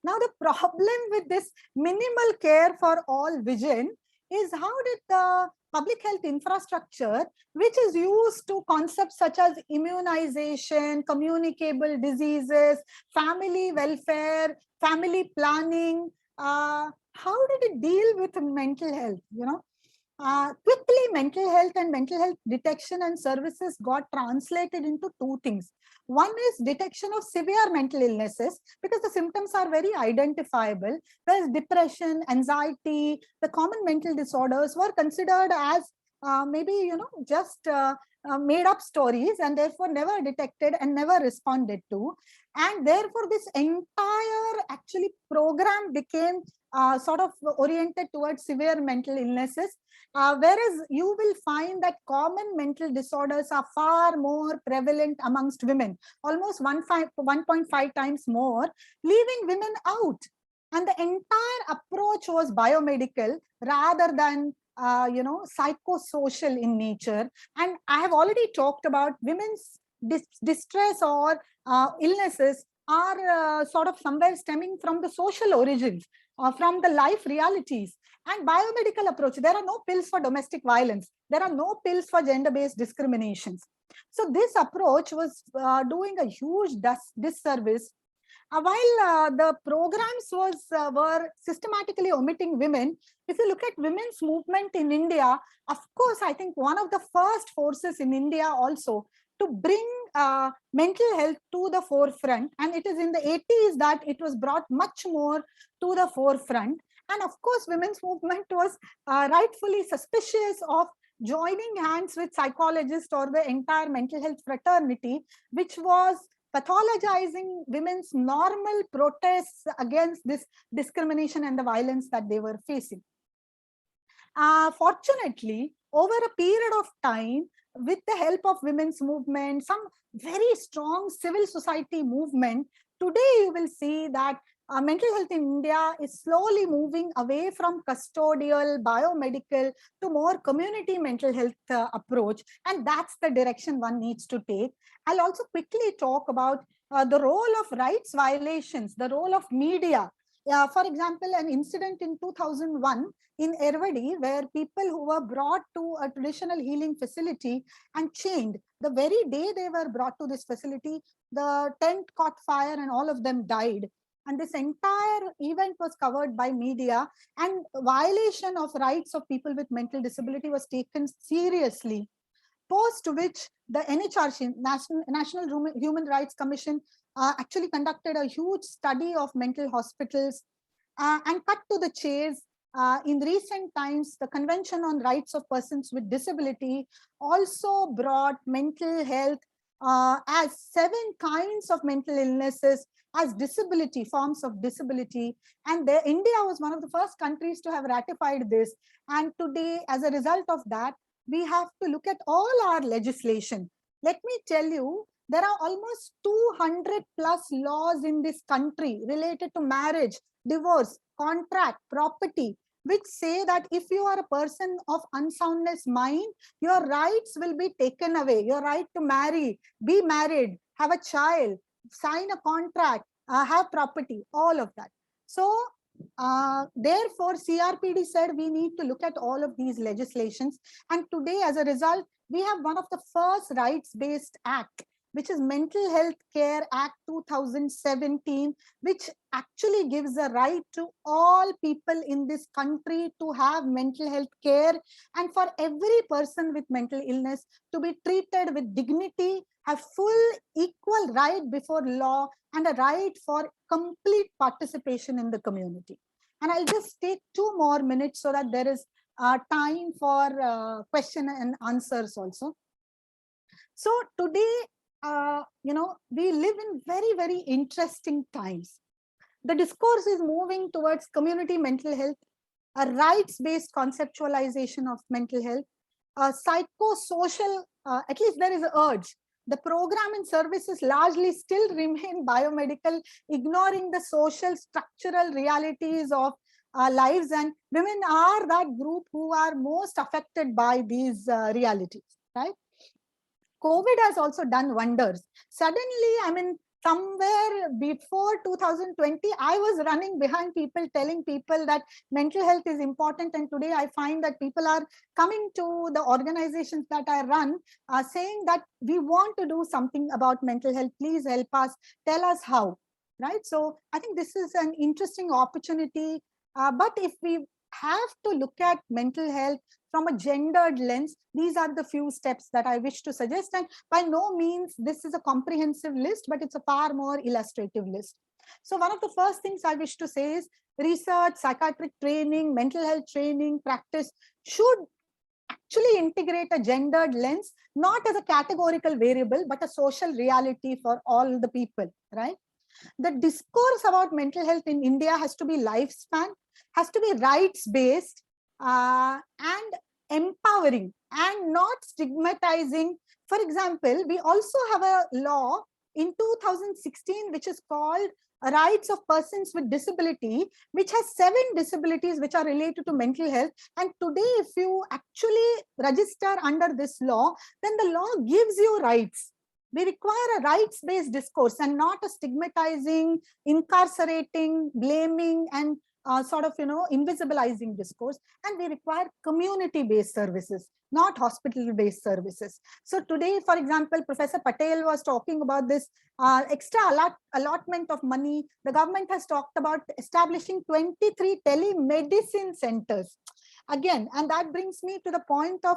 Now, the problem with this minimal care for all vision is how did the public health infrastructure, which is used to concepts such as immunization, communicable diseases, family welfare, family planning, how did it deal with mental health? Quickly, mental health and mental health detection and services got translated into two things. One is detection of severe mental illnesses, because the symptoms are very identifiable, whereas depression, anxiety, the common mental disorders were considered as maybe, just made up stories, and therefore never detected and never responded to. And therefore, this entire actually program became sort of oriented towards severe mental illnesses, whereas you will find that common mental disorders are far more prevalent amongst women, almost 1.5 times more, leaving women out. And the entire approach was biomedical rather than psychosocial in nature. And I have already talked about women's distress or illnesses are sort of somewhere stemming from the social origins, from the life realities. And biomedical approach, there are no pills for domestic violence. There are no pills for gender-based discriminations. So this approach was doing a huge disservice. While the programs were systematically omitting women, if you look at women's movement in India, of course, I think one of the first forces in India also to bring mental health to the forefront. And it is in the 80s that it was brought much more to the forefront. And of course, women's movement was rightfully suspicious of joining hands with psychologists or the entire mental health fraternity, which was pathologizing women's normal protests against this discrimination and the violence that they were facing. Fortunately, over a period of time, with the help of women's movement, some very strong civil society movement, today you will see that mental health in India is slowly moving away from custodial, biomedical to more community mental health approach. And that's the direction one needs to take. I'll also quickly talk about the role of rights violations, the role of media. For example, an incident in 2001 in Ervadi, where people who were brought to a traditional healing facility and chained, the very day they were brought to this facility, the tent caught fire and all of them died. And this entire event was covered by media, and violation of rights of people with mental disability was taken seriously. Post which the NHRC, National Human Rights Commission, actually conducted a huge study of mental hospitals and cut to the chase. In recent times, the Convention on Rights of Persons with Disability also brought mental health as 7 kinds of mental illnesses as disability, forms of disability. And India was one of the first countries to have ratified this. And today, as a result of that, we have to look at all our legislation. Let me tell you, there are almost 200 plus laws in this country related to marriage, divorce, contract, property. which say that if you are a person of unsoundness mind, your rights will be taken away. Your right to marry, be married, have a child, sign a contract, have property, all of that. So therefore, CRPD said we need to look at all of these legislations. And today, as a result, we have one of the first rights-based act, which is Mental Health Care Act 2017, which actually gives a right to all people in this country to have mental health care, and for every person with mental illness to be treated with dignity, have full equal right before law, and a right for complete participation in the community. And I'll just take 2 more minutes so that there is time for question and answers also. So today, we live in very, very interesting times. The discourse is moving towards community mental health, a rights-based conceptualization of mental health, a psychosocial, at least there is an urge. The program and services largely still remain biomedical, ignoring the social structural realities of our lives, and women are that group who are most affected by these realities, right? COVID has also done wonders. Suddenly, I mean, somewhere before 2020, I was running behind people, telling people that mental health is important. And today I find that people are coming to the organizations that I run, saying that we want to do something about mental health. Please help us, tell us how, right? So I think this is an interesting opportunity. But if we have to look at mental health from a gendered lens, these are the few steps that I wish to suggest. And by no means this is a comprehensive list, but it's a far more illustrative list. So one of the first things I wish to say is research, psychiatric training, mental health training, practice should actually integrate a gendered lens, not as a categorical variable, but a social reality for all the people, right? The discourse about mental health in India has to be lifespan, has to be rights-based, and empowering, and not stigmatizing. For example, we also have a law in 2016 which is called Rights of Persons with Disability, which has 7 disabilities which are related to mental health. And today, if you actually register under this law, then the law gives you rights. We require a rights-based discourse and not a stigmatizing, incarcerating, blaming, and invisibilizing discourse. And we require community-based services, not hospital-based services. So today, for example, Professor Patel was talking about this extra allotment of money. The government has talked about establishing 23 telemedicine centers. Again, and that brings me to the point of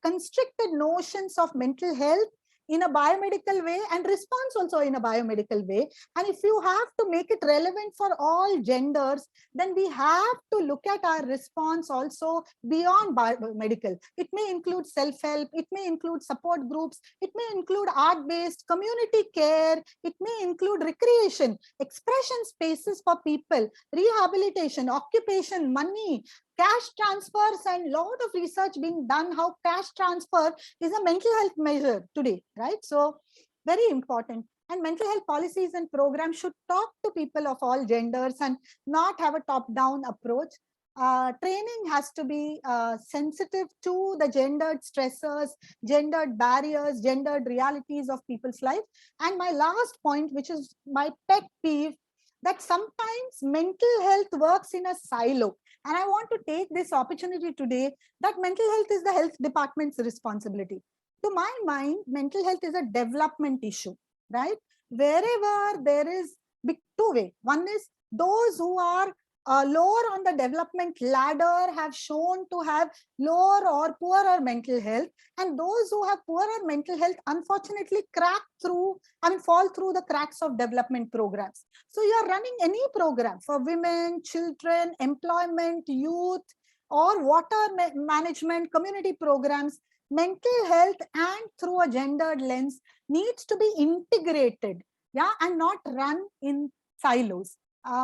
constricted notions of mental health in a biomedical way and response also in a biomedical way. And if you have to make it relevant for all genders, then we have to look at our response also beyond biomedical. It may include self-help, it may include support groups, it may include art-based community care, it may include recreation, expression spaces for people, rehabilitation, occupation, money, cash transfers, and a lot of research being done how cash transfer is a mental health measure today, right? So very important. And mental health policies and programs should talk to people of all genders and not have a top-down approach. Training has to be sensitive to the gendered stressors, gendered barriers, gendered realities of people's life. And my last point, which is my pet peeve, that sometimes mental health works in a silo. And I want to take this opportunity today that mental health is the health department's responsibility. To my mind, mental health is a development issue, right? Wherever there is big 2 ways. One is those who are lower on the development ladder have shown to have lower or poorer mental health, and those who have poorer mental health unfortunately fall through the cracks of development programs. So you are running any program for women, children, employment, youth, or water management, community programs. Mental health and through a gendered lens needs to be integrated, yeah, and not run in silos.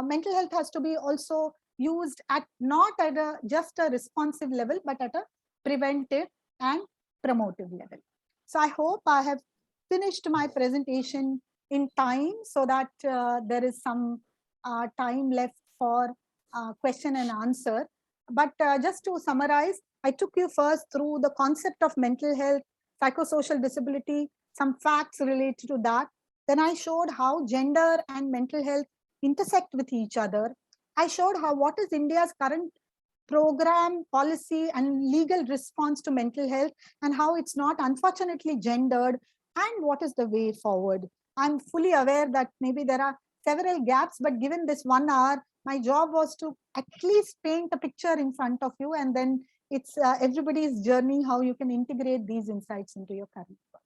Mental health has to be also used at not at just a responsive level, but at a preventive and promotive level. So I hope I have finished my presentation in time so that there is some time left for question and answer. But just to summarize, I took you first through the concept of mental health, psychosocial disability, some facts related to that. Then I showed how gender and mental health intersect with each other. I showed how what is India's current program, policy, and legal response to mental health, and how it's not unfortunately gendered, and what is the way forward. I'm fully aware that maybe there are several gaps, but given this 1 hour, my job was to at least paint a picture in front of you, and then it's everybody's journey how you can integrate these insights into your current work.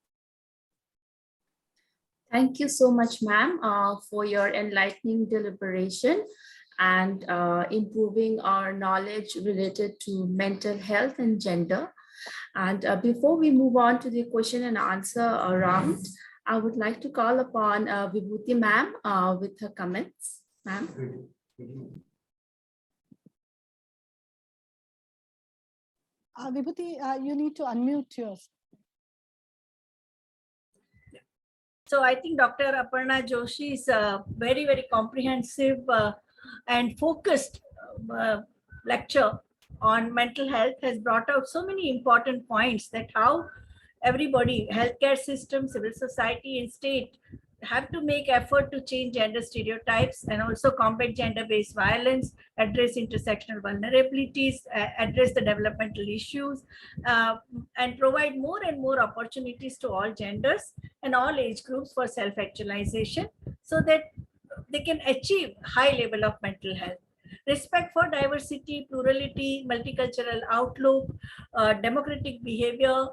Thank you so much, ma'am, for your enlightening deliberation and improving our knowledge related to mental health and gender. And before we move on to the question and answer round, I would like to call upon Vibhuti ma'am with her comments. Ma'am. Vibhuti, you need to unmute yours. So I think Dr. Aparna Joshi's very, very comprehensive and focused lecture on mental health has brought out so many important points that how everybody, healthcare system, civil society and state have to make effort to change gender stereotypes and also combat gender-based violence, address intersectional vulnerabilities, address the developmental issues, and provide more and more opportunities to all genders and all age groups for self-actualization so that they can achieve high level of mental health. Respect for diversity, plurality, multicultural outlook, democratic behavior.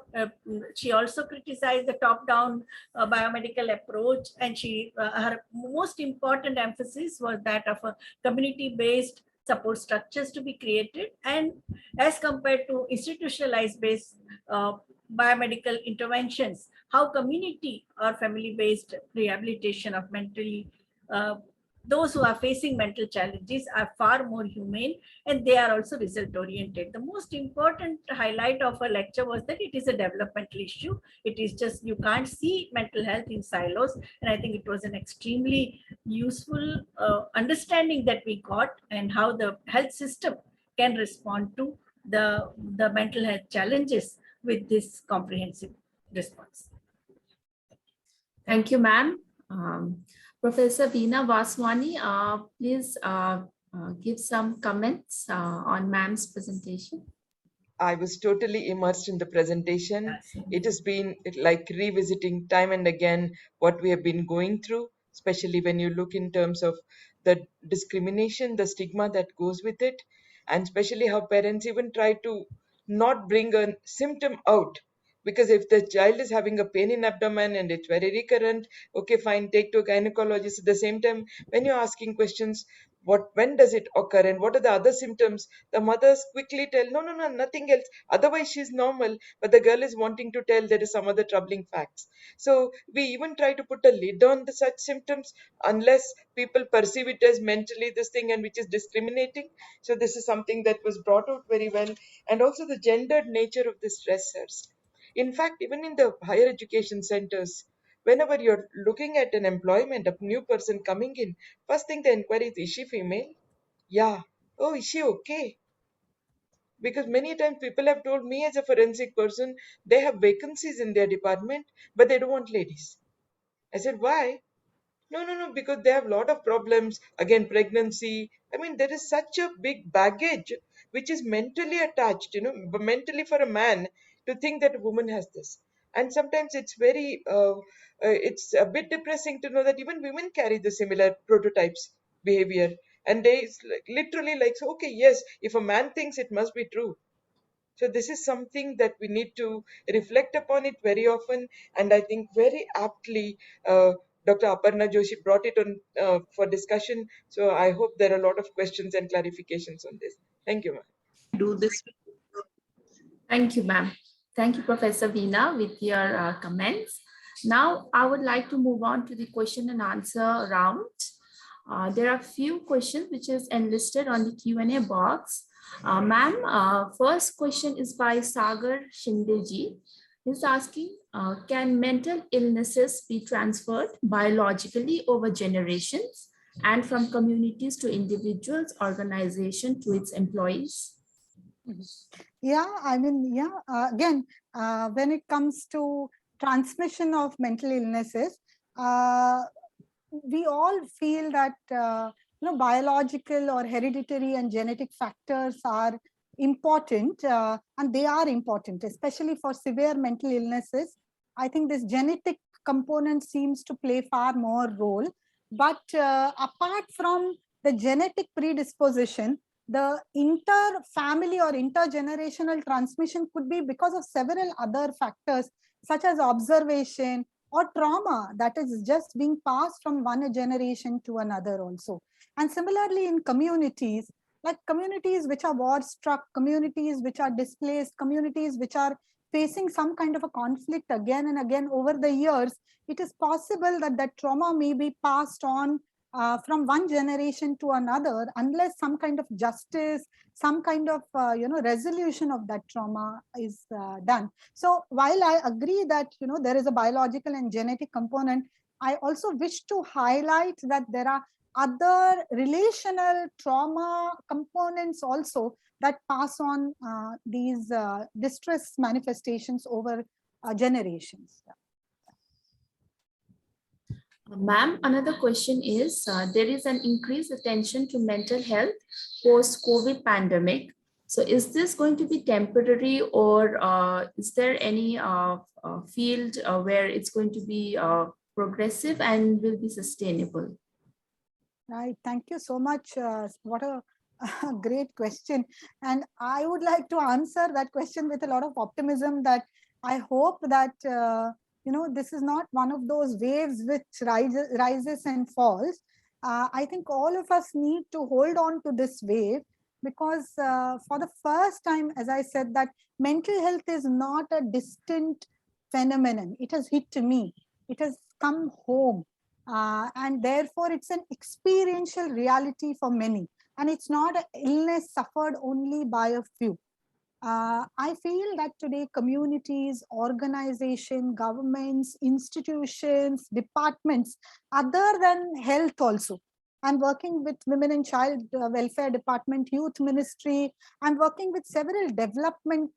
She also criticized the top-down biomedical approach, and her most important emphasis was that of a community-based support structures to be created, and as compared to institutionalized based biomedical interventions, how community or family-based rehabilitation of mentally those who are facing mental challenges are far more humane, and they are also result oriented. The most important highlight of a lecture was that it is a developmental issue. It is just, you can't see mental health in silos. And I think it was an extremely useful understanding that we got, and how the health system can respond to the mental health challenges with this comprehensive response. Thank you, ma'am. Professor Veena Vaswani, please give some comments on ma'am's presentation. I was totally immersed in the presentation. It has been like revisiting time and again what we have been going through, especially when you look in terms of the discrimination, the stigma that goes with it, and especially how parents even try to not bring a symptom out. Because if the child is having a pain in abdomen and it's very recurrent, okay, fine, take to a gynecologist. At the same time, when you're asking questions, when does it occur and what are the other symptoms, the mothers quickly tell, no, nothing else, otherwise she's normal, but the girl is wanting to tell there is some other troubling facts. So we even try to put a lid on the such symptoms unless people perceive it as mentally this thing, and which is discriminating. So this is something that was brought out very well. And also the gendered nature of the stressors. In fact, even in the higher education centers, whenever you're looking at an employment, a new person coming in, first thing they inquire is she female? Yeah. Oh, is she okay? Because many times people have told me as a forensic person, they have vacancies in their department, but they don't want ladies. I said, why? No, because they have a lot of problems. Again, pregnancy. I mean, there is such a big baggage which is mentally attached, but mentally for a man to think that a woman has this. And sometimes it's a bit depressing to know that even women carry the similar prototypes behavior. And they literally like, so, okay, yes, if a man thinks, it must be true. So this is something that we need to reflect upon it very often, and I think very aptly Dr. Aparna Joshi brought it on for discussion. So I hope there are a lot of questions and clarifications on this. Thank you, ma'am. Do this. Thank you, ma'am. Thank you, Professor Veena, with your comments. Now, I would like to move on to the question and answer round. There are a few questions which is enlisted on the Q&A box. Ma'am, first question is by Sagar Shindeji. He's asking, can mental illnesses be transferred biologically over generations and from communities to individuals, organization to its employees? Yeah, I mean, yeah, again, when it comes to transmission of mental illnesses, uh, we all feel that, biological or hereditary and genetic factors are important, and they are important, especially for severe mental illnesses. I think this genetic component seems to play far more role. But apart from the genetic predisposition, the inter-family or intergenerational transmission could be because of several other factors, such as observation or trauma that is just being passed from one generation to another also. And similarly in communities, like communities which are war-struck, communities which are displaced, communities which are facing some kind of a conflict again and again over the years, it is possible that that trauma may be passed on from one generation to another, unless some kind of justice, some kind of resolution of that trauma is done. So while I agree that there is a biological and genetic component, I also wish to highlight that there are other relational trauma components also that pass on these distress manifestations over generations. Ma'am, another question is, there is an increased attention to mental health post-COVID pandemic. So is this going to be temporary, or is there any field where it's going to be progressive and will be sustainable? Right. Thank you so much. What a great question. And I would like to answer that question with a lot of optimism that I hope that, this is not one of those waves which rises and falls. I think all of us need to hold on to this wave, because for the first time, as I said, that mental health is not a distant phenomenon. It has hit me. It has come home. And therefore, it's an experiential reality for many. And it's not an illness suffered only by a few. I feel that today communities, organizations, governments, institutions, departments, other than health also. I'm working with Women and Child Welfare Department, Youth Ministry. I'm working with several development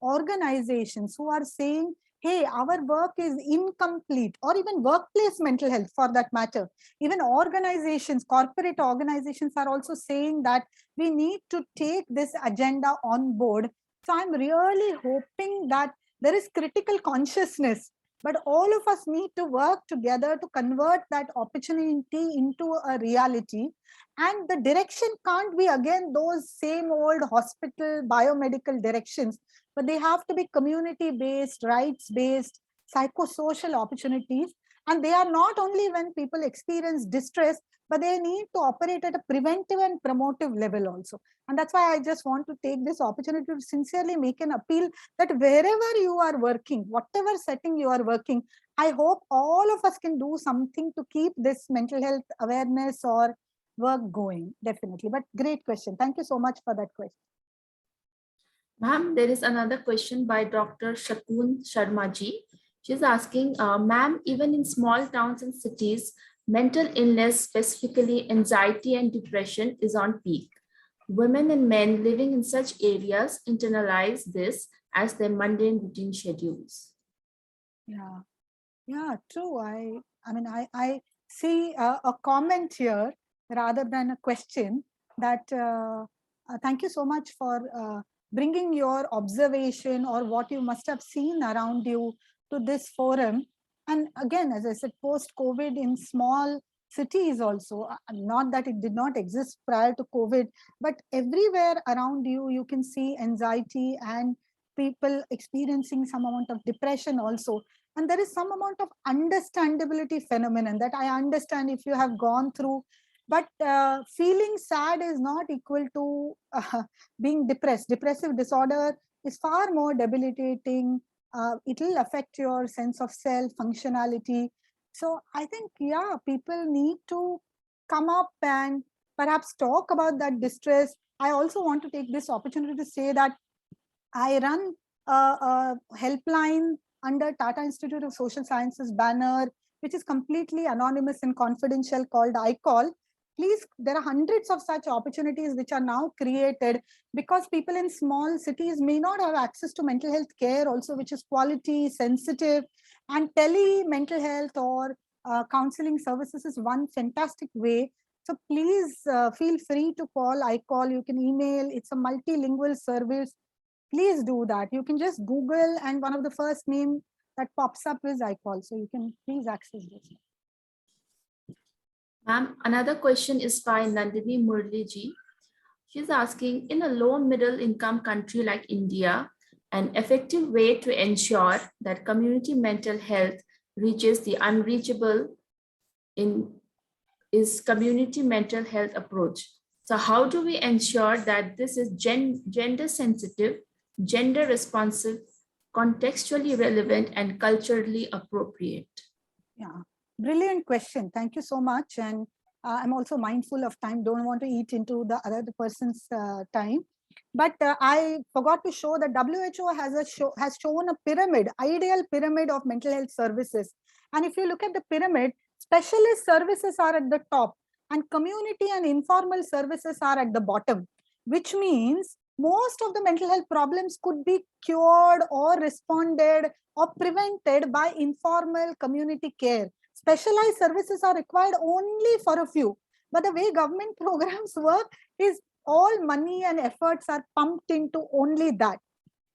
organizations who are saying, hey, our work is incomplete, or even workplace mental health for that matter. Even organizations, corporate organizations are also saying that we need to take this agenda on board. So I'm really hoping that there is critical consciousness, but all of us need to work together to convert that opportunity into a reality. And the direction can't be again those same old hospital biomedical directions, but they have to be community-based, rights-based, psychosocial opportunities. And they are not only when people experience distress, but they need to operate at a preventive and promotive level also. And that's why I just want to take this opportunity to sincerely make an appeal that wherever you are working, whatever setting you are working, I hope all of us can do something to keep this mental health awareness or work going, definitely. But great question. Thank you so much for that question. Ma'am, there is another question by Dr. Shakun Sharma ji. She's asking, ma'am, even in small towns and cities, mental illness, specifically anxiety and depression, is on peak. Women and men living in such areas internalize this as their mundane routine schedules. Yeah, true. I see a comment here rather than a question that thank you so much for bringing your observation or what you must have seen around you to this forum. And again, as I said, post-COVID in small cities also, not that it did not exist prior to COVID, but everywhere around you, you can see anxiety and people experiencing some amount of depression also. And there is some amount of understandability phenomenon that I understand if you have gone through, but feeling sad is not equal to being depressed. Depressive disorder is far more debilitating. It will affect your sense of self, functionality. So I think, yeah, people need to come up and perhaps talk about that distress. I also want to take this opportunity to say that I run a helpline under Tata Institute of Social Sciences banner, which is completely anonymous and confidential, called iCall. Please, there are hundreds of such opportunities which are now created because people in small cities may not have access to mental health care also, which is quality, sensitive, and mental health or counseling services is one fantastic way. So please feel free to call, I call, you can email, it's a multilingual service. Please do that. You can just Google and one of the first name that pops up is I call. So you can please access this. Ma'am, another question is by Nandini Murliji. She's asking, in a low middle income country like India, an effective way to ensure that community mental health reaches the unreachable is community mental health approach. So how do we ensure that this is gender sensitive, gender responsive, contextually relevant, and culturally appropriate? Yeah, brilliant question. Thank you so much. And I'm also mindful of time. Don't want to eat into the other person's time. But I forgot to show that WHO has shown a pyramid, ideal pyramid of mental health services. And if you look at the pyramid, specialist services are at the top and community and informal services are at the bottom, which means most of the mental health problems could be cured or responded or prevented by informal community care. Specialized services are required only for a few. But the way government programs work is all money and efforts are pumped into only that.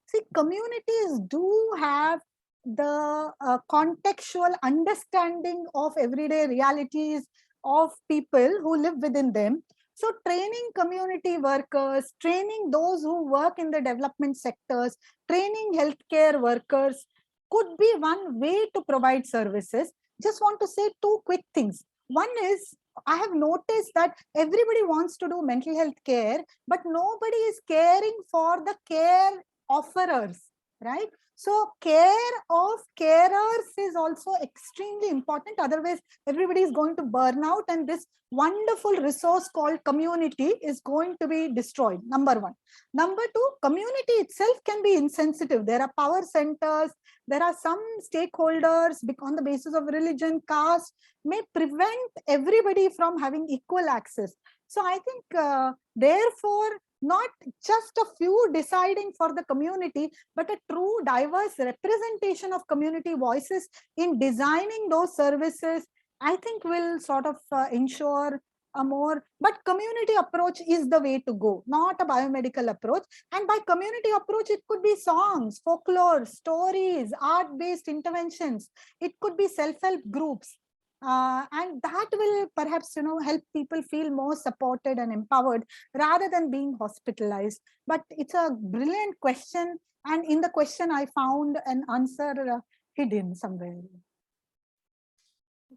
See, communities do have the contextual understanding of everyday realities of people who live within them. So training community workers, training those who work in the development sectors, training healthcare workers could be one way to provide services. Just want to say two quick things. One is, I have noticed that everybody wants to do mental health care, but nobody is caring for the care offerers, right? So care of carers is also extremely important. Otherwise, everybody is going to burn out and this wonderful resource called community is going to be destroyed. Number one. Number two, community itself can be insensitive. There are power centers. There are some stakeholders on the basis of religion, caste, may prevent everybody from having equal access. So I think, therefore, not just a few deciding for the community, but a true diverse representation of community voices in designing those services, I think will sort of ensure a more, but community approach is the way to go, not a biomedical approach. And by community approach, it could be songs, folklore, stories, art-based interventions. It could be self-help groups. And that will perhaps, help people feel more supported and empowered rather than being hospitalized. But it's a brilliant question. And in the question, I found an answer hidden somewhere.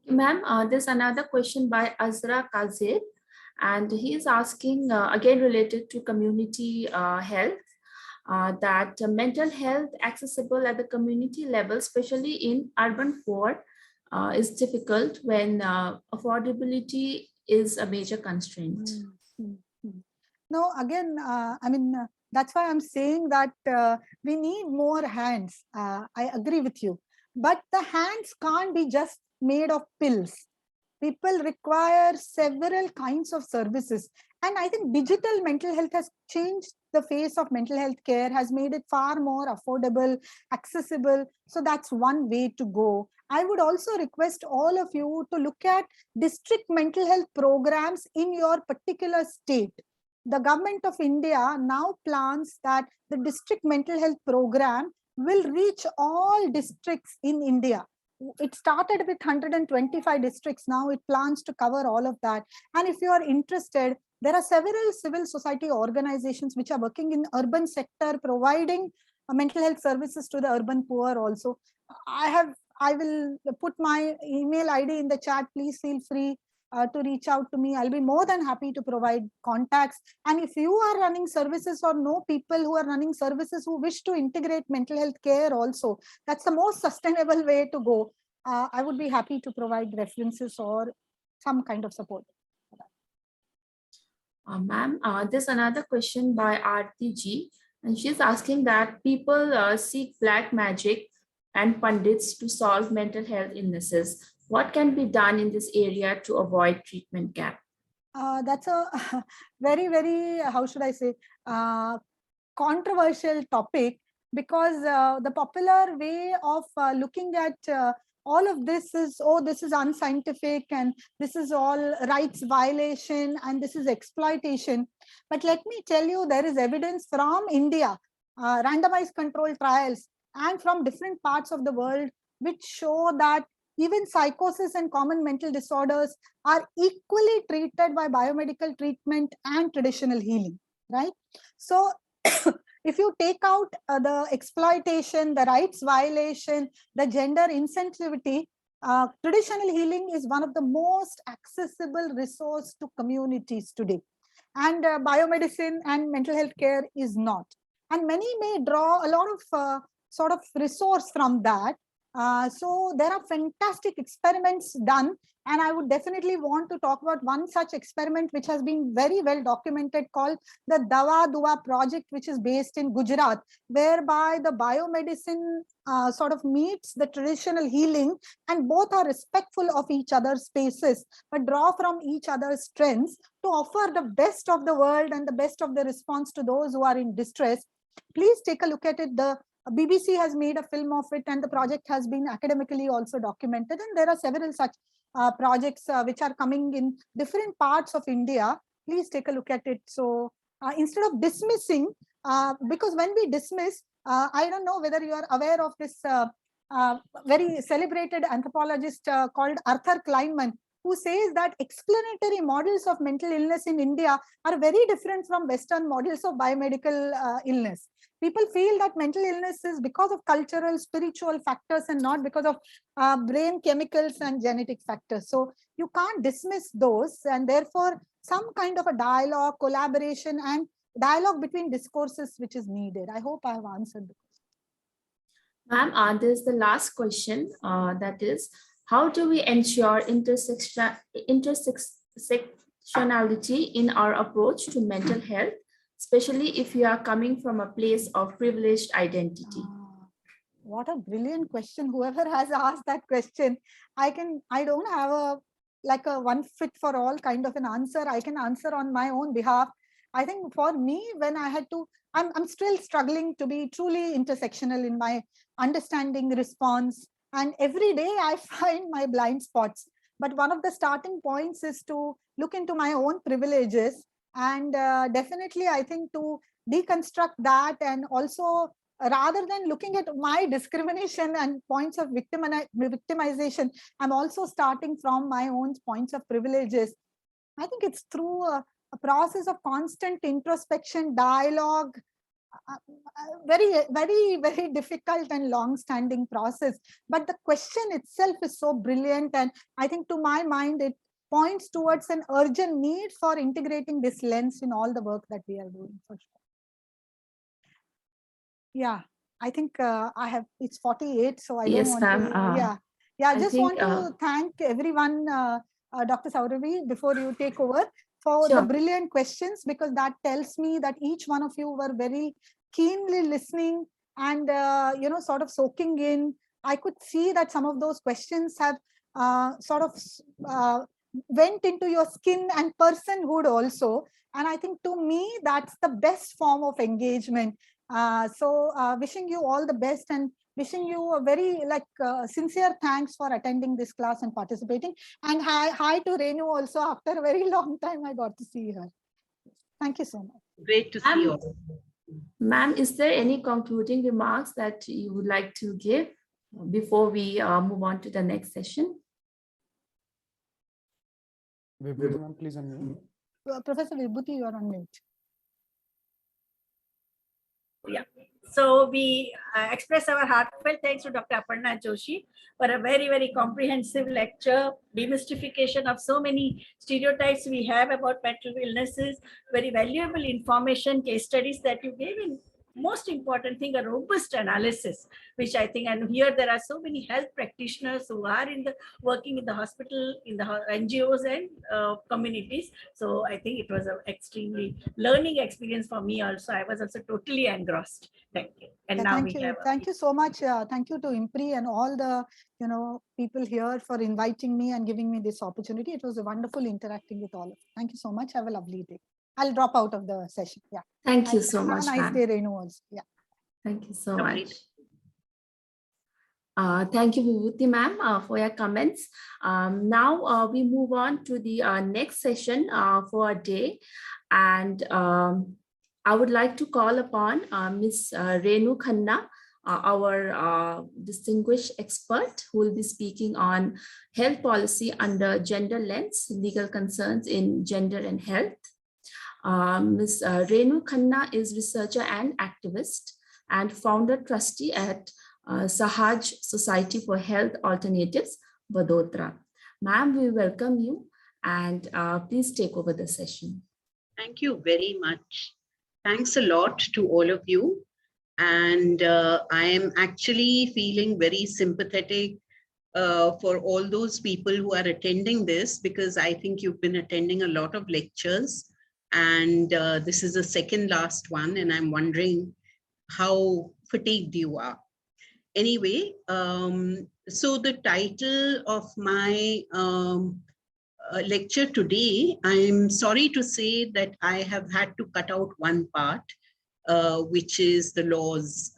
Ma'am, there's another question by Azra Kazir, and he is asking, again related to community health, that mental health accessible at the community level, especially in urban poor, is difficult when affordability is a major constraint. No, again, that's why I'm saying that we need more hands. I agree with you. But the hands can't be just made of pills. People require several kinds of services. And I think digital mental health has changed the face of mental health care, has made it far more affordable, accessible. So that's one way to go. I would also request all of you to look at district mental health programs in your particular state. The government of India now plans that the district mental health program will reach all districts in India. It started with 125 districts. Now it plans to cover all of that. And if you are interested, there are several civil society organizations which are working in urban sector, providing mental health services to the urban poor also. I will put my email ID in the chat. Please feel free to reach out to me. I'll be more than happy to provide contacts. And if you are running services or know people who are running services who wish to integrate mental health care also, that's the most sustainable way to go. I would be happy to provide references or some kind of support. Ma'am, there's another question by Aarti Ji, and she's asking that people seek black magic and pundits to solve mental health illnesses. What can be done in this area to avoid treatment gap? That's a very, very, how should I say, controversial topic, because the popular way of looking at all of this is, oh, this is unscientific and this is all rights violation and this is exploitation. But let me tell you, there is evidence from India, randomized control trials, and from different parts of the world, which show that even psychosis and common mental disorders are equally treated by biomedical treatment and traditional healing, right? So if you take out the exploitation, the rights violation, the gender insensitivity, traditional healing is one of the most accessible resource to communities today. And biomedicine and mental health care is not. And many may draw a lot of sort of resource from that. So there are fantastic experiments done. And I would definitely want to talk about one such experiment which has been very well documented, called the Dawa Dua project, which is based in Gujarat, whereby the biomedicine sort of meets the traditional healing, and both are respectful of each other's spaces, but draw from each other's strengths to offer the best of the world and the best of the response to those who are in distress. Please take a look at it. The BBC has made a film of it, and the project has been academically also documented. And there are several such projects which are coming in different parts of India. Please take a look at it. So instead of dismissing, because when we dismiss, I don't know whether you are aware of this very celebrated anthropologist called Arthur Kleinman, who says that explanatory models of mental illness in India are very different from Western models of biomedical illness. People feel that mental illness is because of cultural, spiritual factors and not because of brain chemicals and genetic factors. So you can't dismiss those, and therefore some kind of a dialogue, collaboration, and dialogue between discourses which is needed. I hope I have answered the question. Ma'am, there's the last question, that is, how do we ensure intersectionality in our approach to mental health, especially if you are coming from a place of privileged identity? What a brilliant question. Whoever has asked that question, I don't have a one fit for all kind of an answer. I can answer on my own behalf. I think for me, when I had to, I'm still struggling to be truly intersectional in my understanding, response, and every day I find my blind spots. But one of the starting points is to look into my own privileges, and definitely I think to deconstruct that, and also rather than looking at my discrimination and points of victimization, I'm also starting from my own points of privileges. I think it's through a process of constant introspection, dialogue, very, very, very difficult and long-standing process. But the question itself is so brilliant, and I think to my mind, it points towards an urgent need for integrating this lens in all the work that we are doing, for sure. Yeah, I think I have, it's 48, so I Yes, don't want to, I just want to thank everyone, Dr. Sauravi, before you take over, for the brilliant questions, because that tells me that each one of you were very keenly listening and, sort of soaking in. I could see that some of those questions have sort of went into your skin and personhood also. And I think to me, that's the best form of engagement. So wishing you all the best, and wishing you a very sincere thanks for attending this class and participating. And hi to Renu also. After a very long time, I got to see her. Thank you so much. Great to see you all. Ma'am, is there any concluding remarks that you would like to give before we move on to the next session? Vibhuti, ma'am, please unmute. Professor Vibhuti, you are on mute. Yeah. So we express our heartfelt thanks to Dr. Aparna Joshi for a very, very comprehensive lecture, demystification of so many stereotypes we have about mental illnesses, very valuable information, case studies that you gave in most important thing, a robust analysis, which I think, and here there are so many health practitioners who are working in the hospital, in the NGOs and communities. So I think it was an extremely learning experience for me also. I was also totally engrossed. Thank you. And Yeah, now thank you. Thank you so much. Thank you to IMPRI and all the people here for inviting me and giving me this opportunity. It was a wonderful interacting with all of you. Thank you so much. Have a lovely day. I'll drop out of the session. Yeah. Thank you so much, Have a nice ma'am. day, Renu also. Yeah. Thank you so Lovely. much. Thank you, Vibhuti ma'am, for your comments. Now we move on to the next session for a day. And I would like to call upon Ms. Renu Khanna, our distinguished expert who will be speaking on health policy under gender lens, legal concerns in gender and health. Ms. Renu Khanna is researcher and activist and founder trustee at Sahaj Society for Health Alternatives, Vadodara. Ma'am, we welcome you and please take over the session. Thank you very much. Thanks a lot to all of you. And I am actually feeling very sympathetic for all those people who are attending this, because I think you've been attending a lot of lectures and this is the second last one, and I'm wondering how fatigued you are. Anyway, so the title of my lecture today, I'm sorry to say that I have had to cut out one part, which is the laws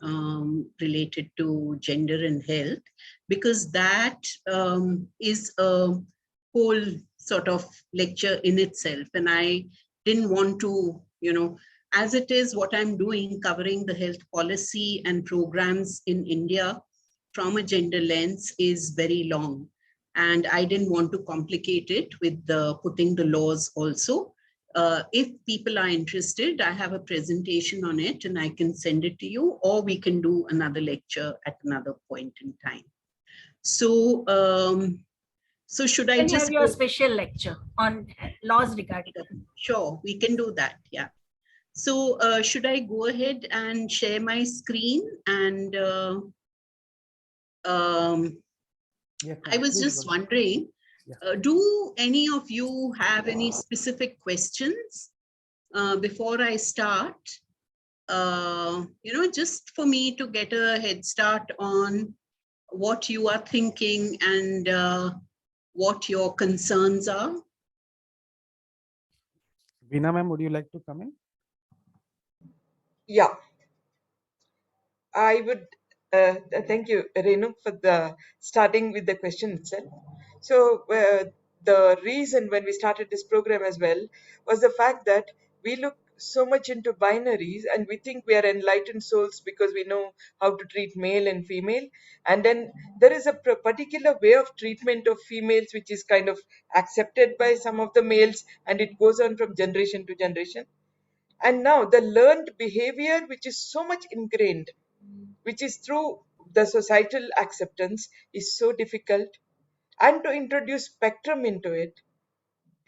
related to gender and health, because that is a whole sort of lecture in itself. And I didn't want to, as it is what I'm doing, covering the health policy and programs in India from a gender lens is very long. And I didn't want to complicate it with putting the laws also. If people are interested, I have a presentation on it and I can send it to you, or we can do another lecture at another point in time. So, so should I just have your special lecture on laws regarding? Sure, we can do that. Yeah. So should I go ahead and share my screen? And I was just wondering, do any of you have any specific questions before I start? Just for me to get a head start on what you are thinking and what your concerns are. Veena ma'am, would you like to come in? Yeah, I would thank you, Renu, for starting with the question itself. So the reason when we started this program as well was the fact that we look so much into binaries and we think we are enlightened souls because we know how to treat male and female, and then there is a particular way of treatment of females which is kind of accepted by some of the males, and it goes on from generation to generation. And now the learned behavior, which is so much ingrained, which is through the societal acceptance, is so difficult. And to introduce spectrum into it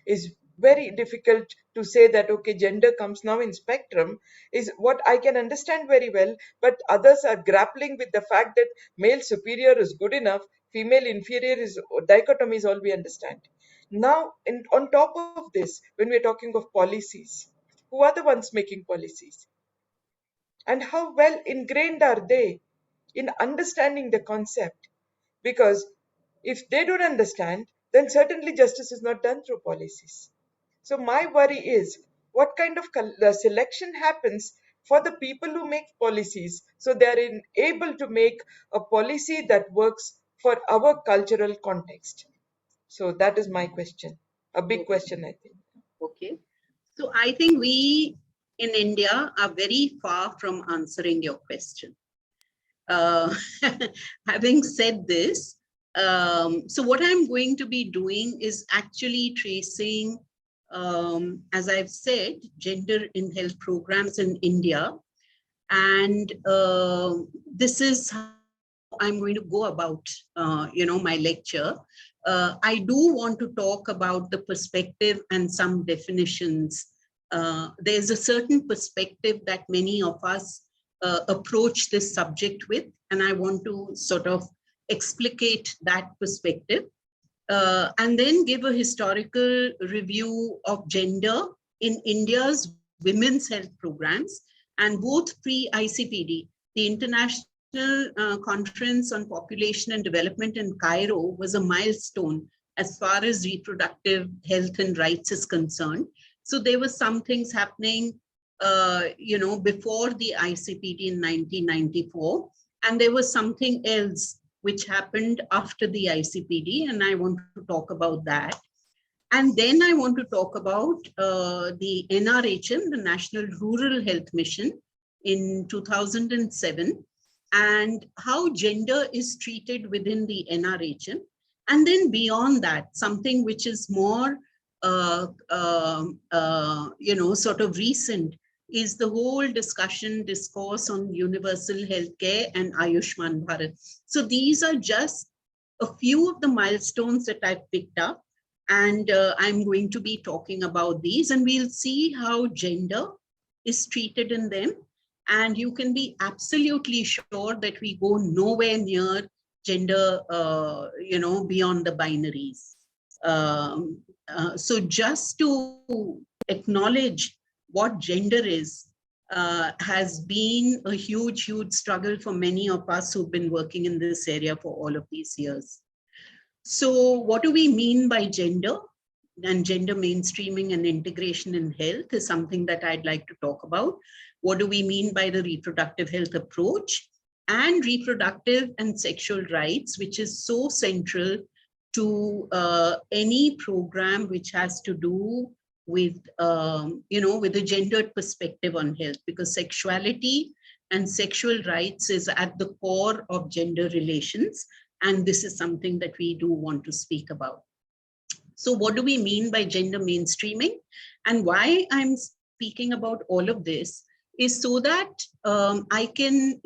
is very difficult. To say that, okay, gender comes now in spectrum is what I can understand very well, but others are grappling with the fact that male superior is good enough, female inferior is dichotomy is all we understand. Now, on top of this, when we're talking of policies, who are the ones making policies? And how well ingrained are they in understanding the concept? Because if they don't understand, then certainly justice is not done through policies. So my worry is what kind of selection happens for the people who make policies, so they are able to make a policy that works for our cultural context. So that is my question, a big question, I think. Okay. So I think we in India are very far from answering your question. Having said this, so what I'm going to be doing is actually tracing, as I've said, gender in health programs in India. And this is how I'm going to go about, my lecture. I do want to talk about the perspective and some definitions. There's a certain perspective that many of us approach this subject with, and I want to sort of explicate that perspective, and then give a historical review of gender in India's women's health programs, and both pre-ICPD, the International Conference on Population and Development in Cairo was a milestone as far as reproductive health and rights is concerned. So there were some things happening, before the ICPD in 1994, and there was something else which happened after the ICPD, and I want to talk about that. And then I want to talk about the NRHM, the National Rural Health Mission in 2007, and how gender is treated within the NRHM. And then beyond that, something which is more, sort of recent, is the whole discourse on universal healthcare and Ayushman Bharat. So these are just a few of the milestones that I've picked up, and I'm going to be talking about these, and we'll see how gender is treated in them. And you can be absolutely sure that we go nowhere near gender, beyond the binaries. So just to acknowledge what gender is, has been a huge, huge struggle for many of us who've been working in this area for all of these years. So what do we mean by gender? And gender mainstreaming and integration in health is something that I'd like to talk about. What do we mean by the reproductive health approach? And reproductive and sexual rights, which is so central to any program which has to do with, with a gendered perspective on health, because sexuality and sexual rights is at the core of gender relations. And this is something that we do want to speak about. So what do we mean by gender mainstreaming? And why I'm speaking about all of this is so that I can,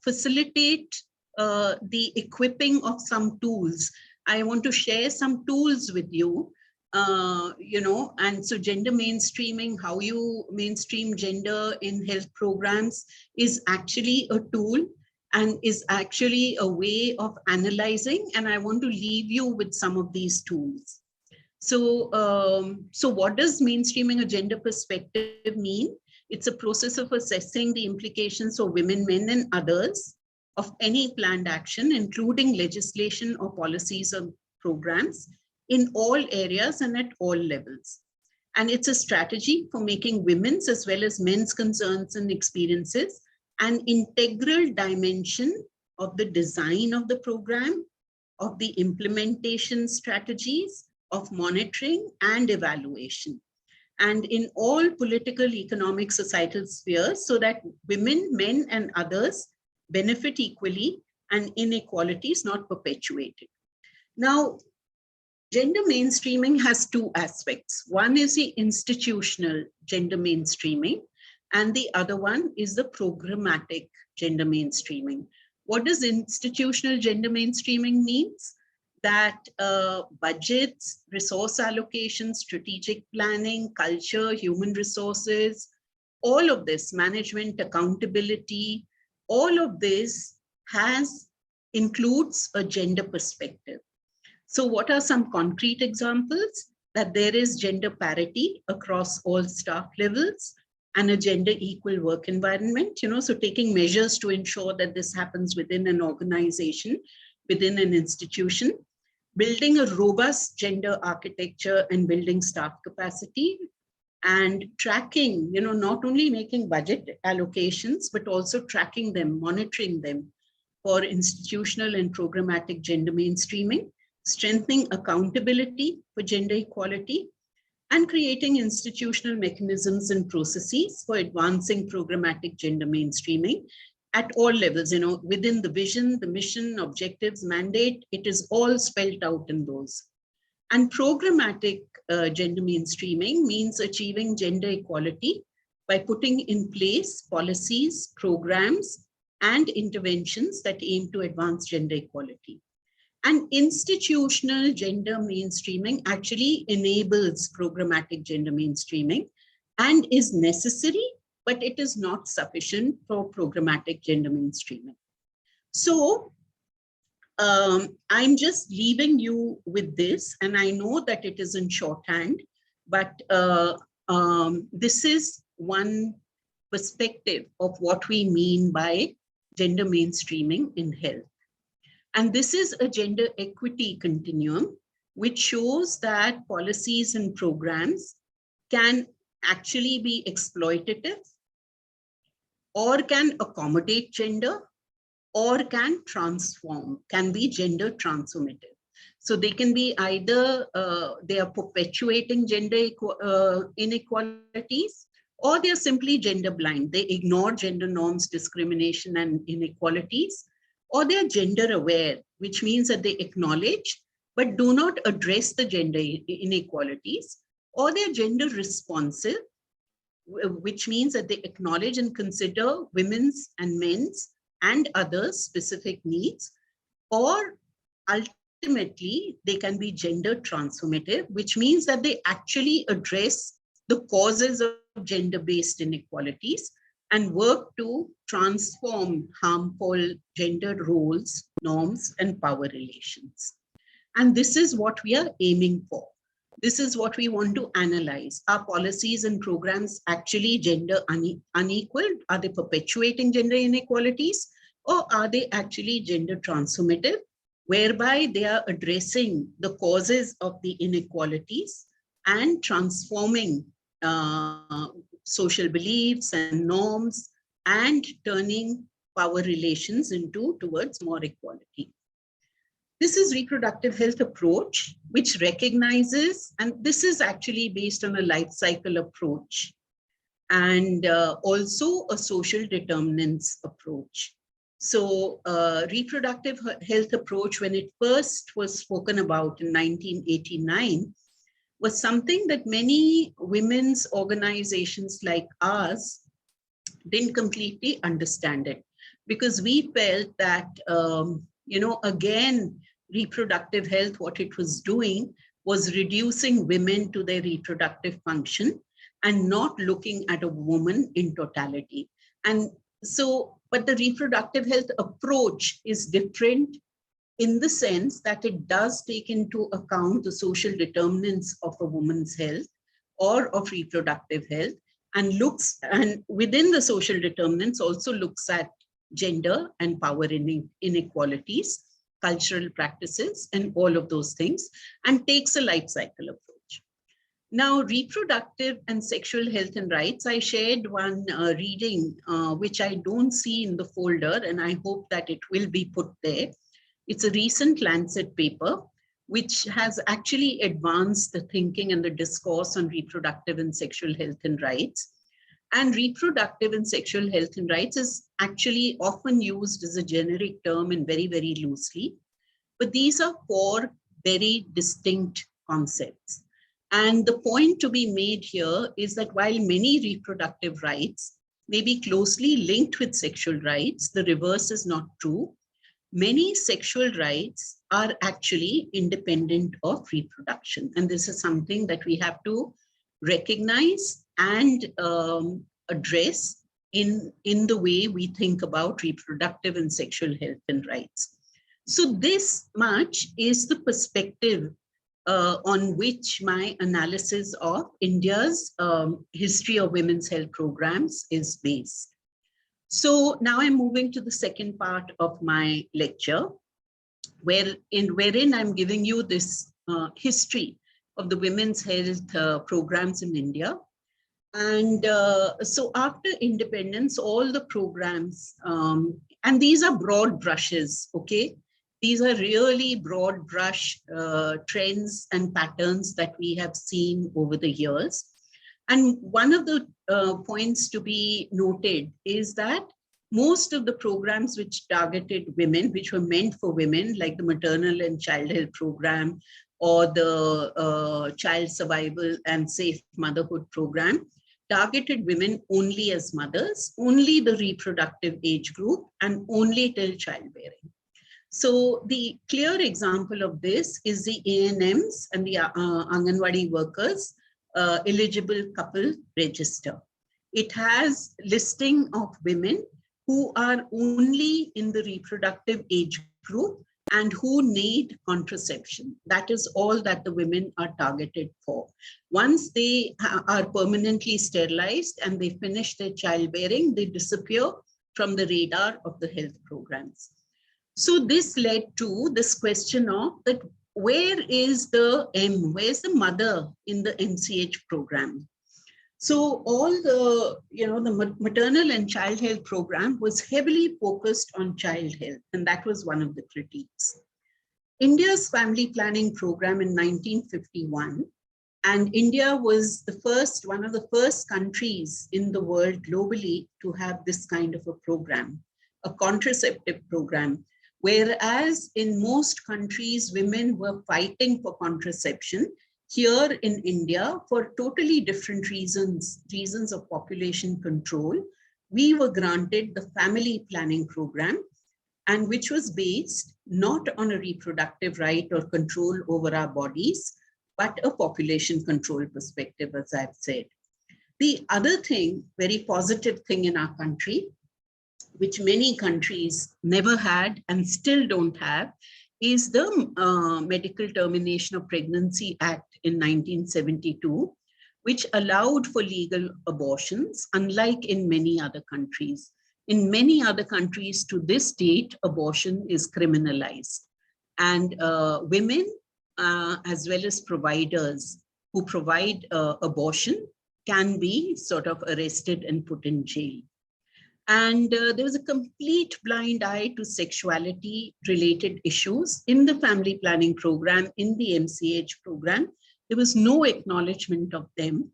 facilitate the equipping of some tools. I want to share some tools with you, and so gender mainstreaming, how you mainstream gender in health programs is actually a tool and is actually a way of analyzing. And I want to leave you with some of these tools. So, so what does mainstreaming a gender perspective mean? It's a process of assessing the implications for women, men, and others of any planned action, including legislation or policies or programs in all areas and at all levels. And it's a strategy for making women's as well as men's concerns and experiences an integral dimension of the design of the program, of the implementation strategies, of monitoring and evaluation, and in all political, economic, societal spheres, so that women, men, and others benefit equally and inequality is not perpetuated. Now, gender mainstreaming has two aspects. One is the institutional gender mainstreaming, and the other one is the programmatic gender mainstreaming. What does institutional gender mainstreaming means? That budgets, resource allocation, strategic planning, culture, human resources, all of this, management, accountability, all of this includes a gender perspective. So what are some concrete examples? That there is gender parity across all staff levels and a gender equal work environment, so taking measures to ensure that this happens within an organization, within an institution. Building a robust gender architecture and building staff capacity, and tracking, not only making budget allocations, but also tracking them, monitoring them for institutional and programmatic gender mainstreaming, strengthening accountability for gender equality, and creating institutional mechanisms and processes for advancing programmatic gender mainstreaming at all levels, within the vision, the mission, objectives, mandate, it is all spelled out in those. And programmatic gender mainstreaming means achieving gender equality by putting in place policies, programs, and interventions that aim to advance gender equality. And institutional gender mainstreaming actually enables programmatic gender mainstreaming and is necessary but it is not sufficient for programmatic gender mainstreaming. So I'm just leaving you with this, and I know that it is in shorthand, but this is one perspective of what we mean by gender mainstreaming in health. And this is a gender equity continuum, which shows that policies and programs can actually be exploitative, or can accommodate gender, or can transform, can be gender transformative. So they can be either, they are perpetuating gender inequalities, or they are simply gender blind. They ignore gender norms, discrimination, and inequalities, or they are gender aware, which means that they acknowledge but do not address the gender inequalities, or they are gender responsive, which means that they acknowledge and consider women's and men's and others' specific needs, or ultimately they can be gender transformative, which means that they actually address the causes of gender-based inequalities and work to transform harmful gender roles, norms, and power relations. And this is what we are aiming for. This is what we want to analyze. Are policies and programs actually gender unequal? Are they perpetuating gender inequalities? Or are they actually gender transformative, whereby they are addressing the causes of the inequalities and transforming social beliefs and norms and turning power relations towards more equality? This is reproductive health approach, which recognizes, and this is actually based on a life cycle approach, and also a social determinants approach. So reproductive health approach, when it first was spoken about in 1989, was something that many women's organizations like ours didn't completely understand it, because we felt that, again, reproductive health, what it was doing was reducing women to their reproductive function and not looking at a woman in totality. And so, but the reproductive health approach is different in the sense that it does take into account the social determinants of a woman's health or of reproductive health, and looks, and within the social determinants also looks at gender and power inequalities, cultural practices, and all of those things, and takes a life cycle approach. Now, reproductive and sexual health and rights, I shared one reading, which I don't see in the folder, and I hope that it will be put there. It's a recent Lancet paper, which has actually advanced the thinking and the discourse on reproductive and sexual health and rights. And reproductive and sexual health and rights is actually often used as a generic term and very, very loosely. But these are four very distinct concepts. And the point to be made here is that while many reproductive rights may be closely linked with sexual rights, the reverse is not true. Many sexual rights are actually independent of reproduction. And this is something that we have to recognize and address in the way we think about reproductive and sexual health and rights. So this much is the perspective on which my analysis of India's history of women's health programs is based. So now I'm moving to the second part of my lecture, wherein I'm giving you this history of the women's health programs in India. And so after independence, all the programs, and these are broad brushes, okay? These are really broad brush trends and patterns that we have seen over the years. And one of the points to be noted is that most of the programs which targeted women, which were meant for women, like the maternal and child health program or the child survival and safe motherhood program, targeted women only as mothers, only the reproductive age group, and only till childbearing. So the clear example of this is the ANMs and the Anganwadi workers eligible couple register. It has listing of women who are only in the reproductive age group and who need contraception. That is all that the women are targeted for. Once they are permanently sterilized and they finish their childbearing, they disappear from the radar of the health programs. So this led to this question of that, where is the M, where's the mother in the MCH program? So all the, the maternal and child health program was heavily focused on child health, and that was one of the critiques. India's family planning program in 1951, and India was one of the first countries in the world globally to have this kind of a program, a contraceptive program. Whereas in most countries, women were fighting for contraception, here in India, for totally different reasons of population control, we were granted the family planning program, and which was based not on a reproductive right or control over our bodies, but a population control perspective, as I've said. The other thing, very positive thing in our country, which many countries never had and still don't have, is the Medical Termination of Pregnancy Act in 1972, which allowed for legal abortions, unlike in many other countries. In many other countries, to this date, abortion is criminalized. And women, as well as providers who provide abortion, can be sort of arrested and put in jail. And there was a complete blind eye to sexuality-related issues in the family planning program, in the MCH program. There was no acknowledgement of them.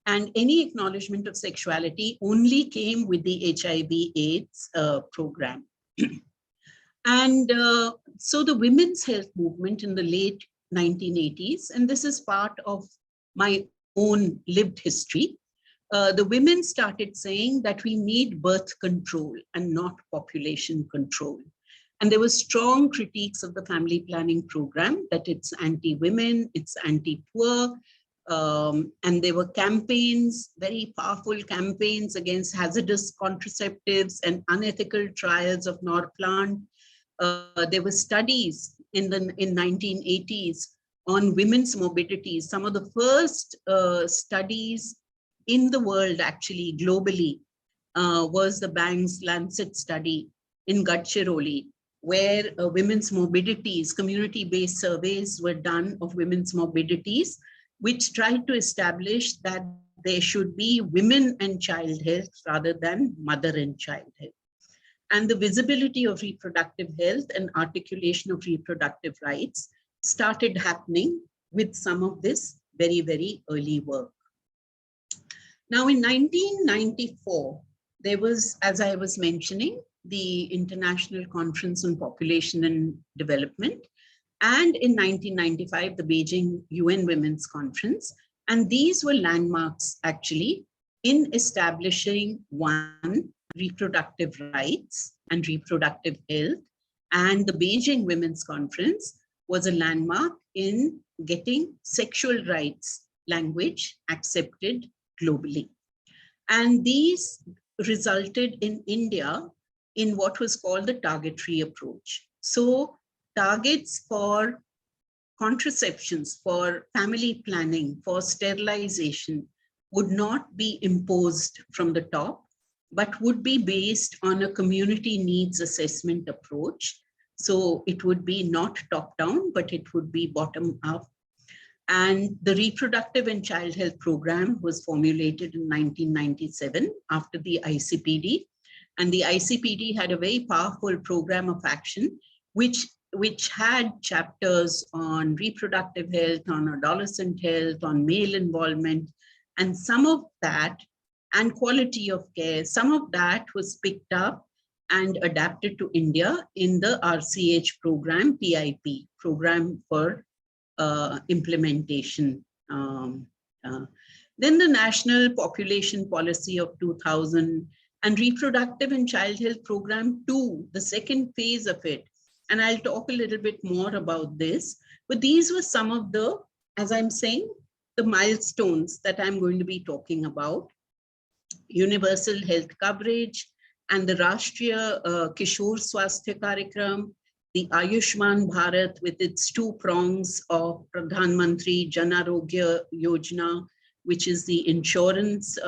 And any acknowledgement of sexuality only came with the HIV/AIDS program. And so the women's health movement in the late 1980s, and this is part of my own lived history, the women started saying that we need birth control and not population control. And there were strong critiques of the family planning program, that it's anti-women, it's anti-poor, and there were campaigns, very powerful campaigns against hazardous contraceptives and unethical trials of Norplant. There were studies in 1980s on women's morbidity. Some of the first studies in the world, actually globally, was the Bangs Lancet study in Gadchiroli, where women's morbidities, community-based surveys were done of women's morbidities, which tried to establish that there should be women and child health rather than mother and child health. And the visibility of reproductive health and articulation of reproductive rights started happening with some of this very, very early work. Now, in 1994, there was, as I was mentioning, the International Conference on Population and Development, and in 1995, the Beijing UN Women's Conference. And these were landmarks, actually, in establishing, one, reproductive rights and reproductive health. And the Beijing Women's Conference was a landmark in getting sexual rights language accepted globally. And these resulted in India in what was called the target-free approach. So targets for contraceptions, for family planning, for sterilization would not be imposed from the top, but would be based on a community needs assessment approach. So it would be not top-down, but it would be bottom-up. And the reproductive and child health program was formulated in 1997 after the ICPD. And the ICPD had a very powerful program of action, which had chapters on reproductive health, on adolescent health, on male involvement, and some of that, and quality of care, some of that was picked up and adapted to India in the RCH program, PIP, Program for Implementation. Then the National Population Policy of 2000 and Reproductive and Child Health Program 2, the second phase of it. And I'll talk a little bit more about this, but these were some of the, as I'm saying, the milestones that I'm going to be talking about. universal health coverage, and the Rashtriya Kishore Swasthya Karyakram, the Ayushman Bharat with its two prongs of Pradhan Mantri Jan Arogya Yojana, which is the insurance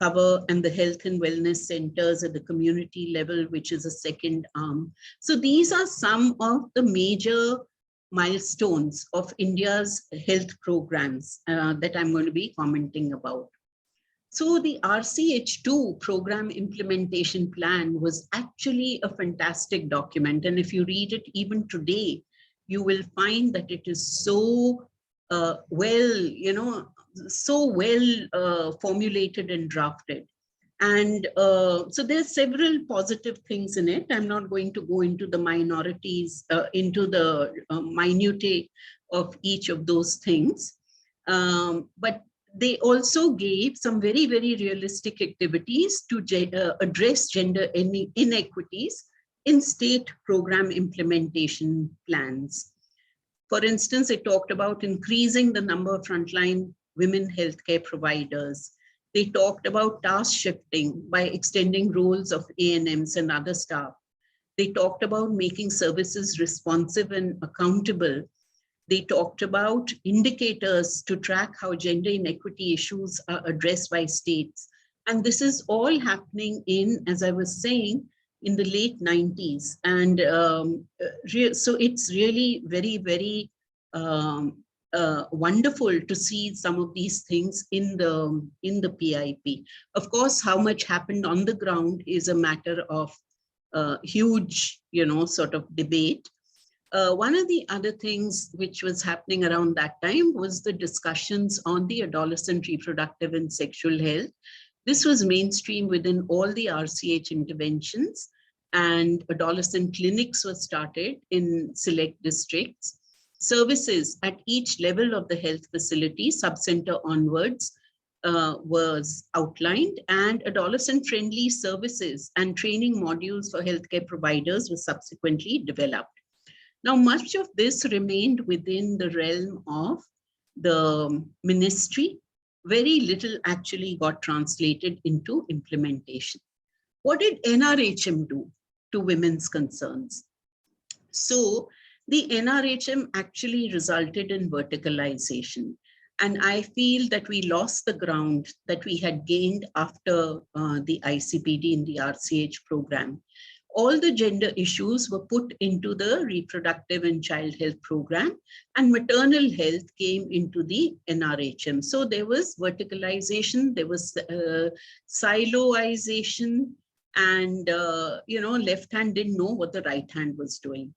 cover, and the health and wellness centers at the community level, which is a second arm. So these are some of the major milestones of India's health programs that I'm going to be commenting about. So the RCH2 program implementation plan was actually a fantastic document. And if you read it even today, you will find that it is so formulated and drafted. And so there's several positive things in it. I'm not going to go into the minorities, into the minutiae of each of those things. But they also gave some very, very realistic activities to address gender inequities in state program implementation plans. For instance, it talked about increasing the number of frontline women healthcare providers. They talked about task shifting by extending roles of ANMs and other staff. They talked about making services responsive and accountable. They talked about indicators to track how gender inequity issues are addressed by states. And this is all happening in, as I was saying, in the late 90s. And so it's really very, very wonderful to see some of these things in the PIP. Of course, how much happened on the ground is a matter of huge, sort of debate. One of the other things which was happening around that time was the discussions on the adolescent reproductive and sexual health. This was mainstream within all the RCH interventions, and adolescent clinics were started in select districts. Services at each level of the health facility, subcenter onwards, was outlined, and adolescent-friendly services and training modules for healthcare providers were subsequently developed. Now, much of this remained within the realm of the ministry. Very little actually got translated into implementation. What did NRHM do to women's concerns? So the NRHM actually resulted in verticalization. And I feel that we lost the ground that we had gained after the ICPD in the RCH program. All the gender issues were put into the reproductive and child health program, and maternal health came into the NRHM. So there was verticalization, there was siloization, and left hand didn't know what the right hand was doing.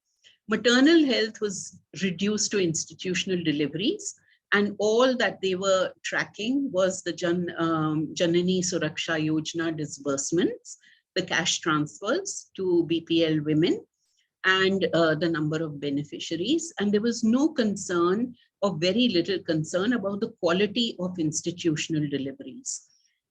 Maternal health was reduced to institutional deliveries, and all that they were tracking was the Janani Suraksha Yojana disbursements, the cash transfers to BPL women, and the number of beneficiaries. And there was no concern, or very little concern, about the quality of institutional deliveries,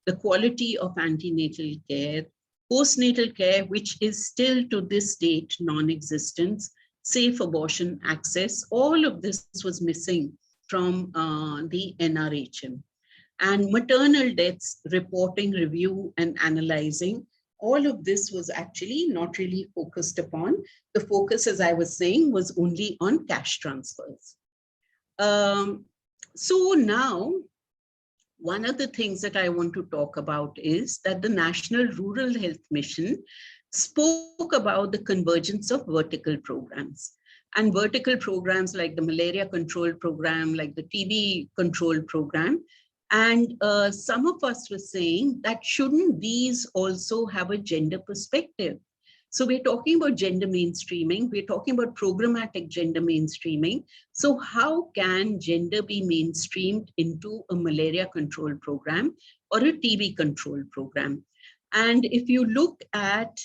the quality of antenatal care, postnatal care, which is still to this date non-existent, safe abortion access. All of this was missing from the NRHM. And maternal deaths reporting, review, and analyzing. All of this was actually not really focused upon. The focus, as I was saying, was only on cash transfers. So now, one of the things that I want to talk about is that the National Rural Health Mission spoke about the convergence of vertical programs. And vertical programs like the malaria control program, like the TB control program. And some of us were saying that shouldn't these also have a gender perspective? So we're talking about gender mainstreaming, we're talking about programmatic gender mainstreaming. So how can gender be mainstreamed into a malaria control program or a TB control program? And if you look at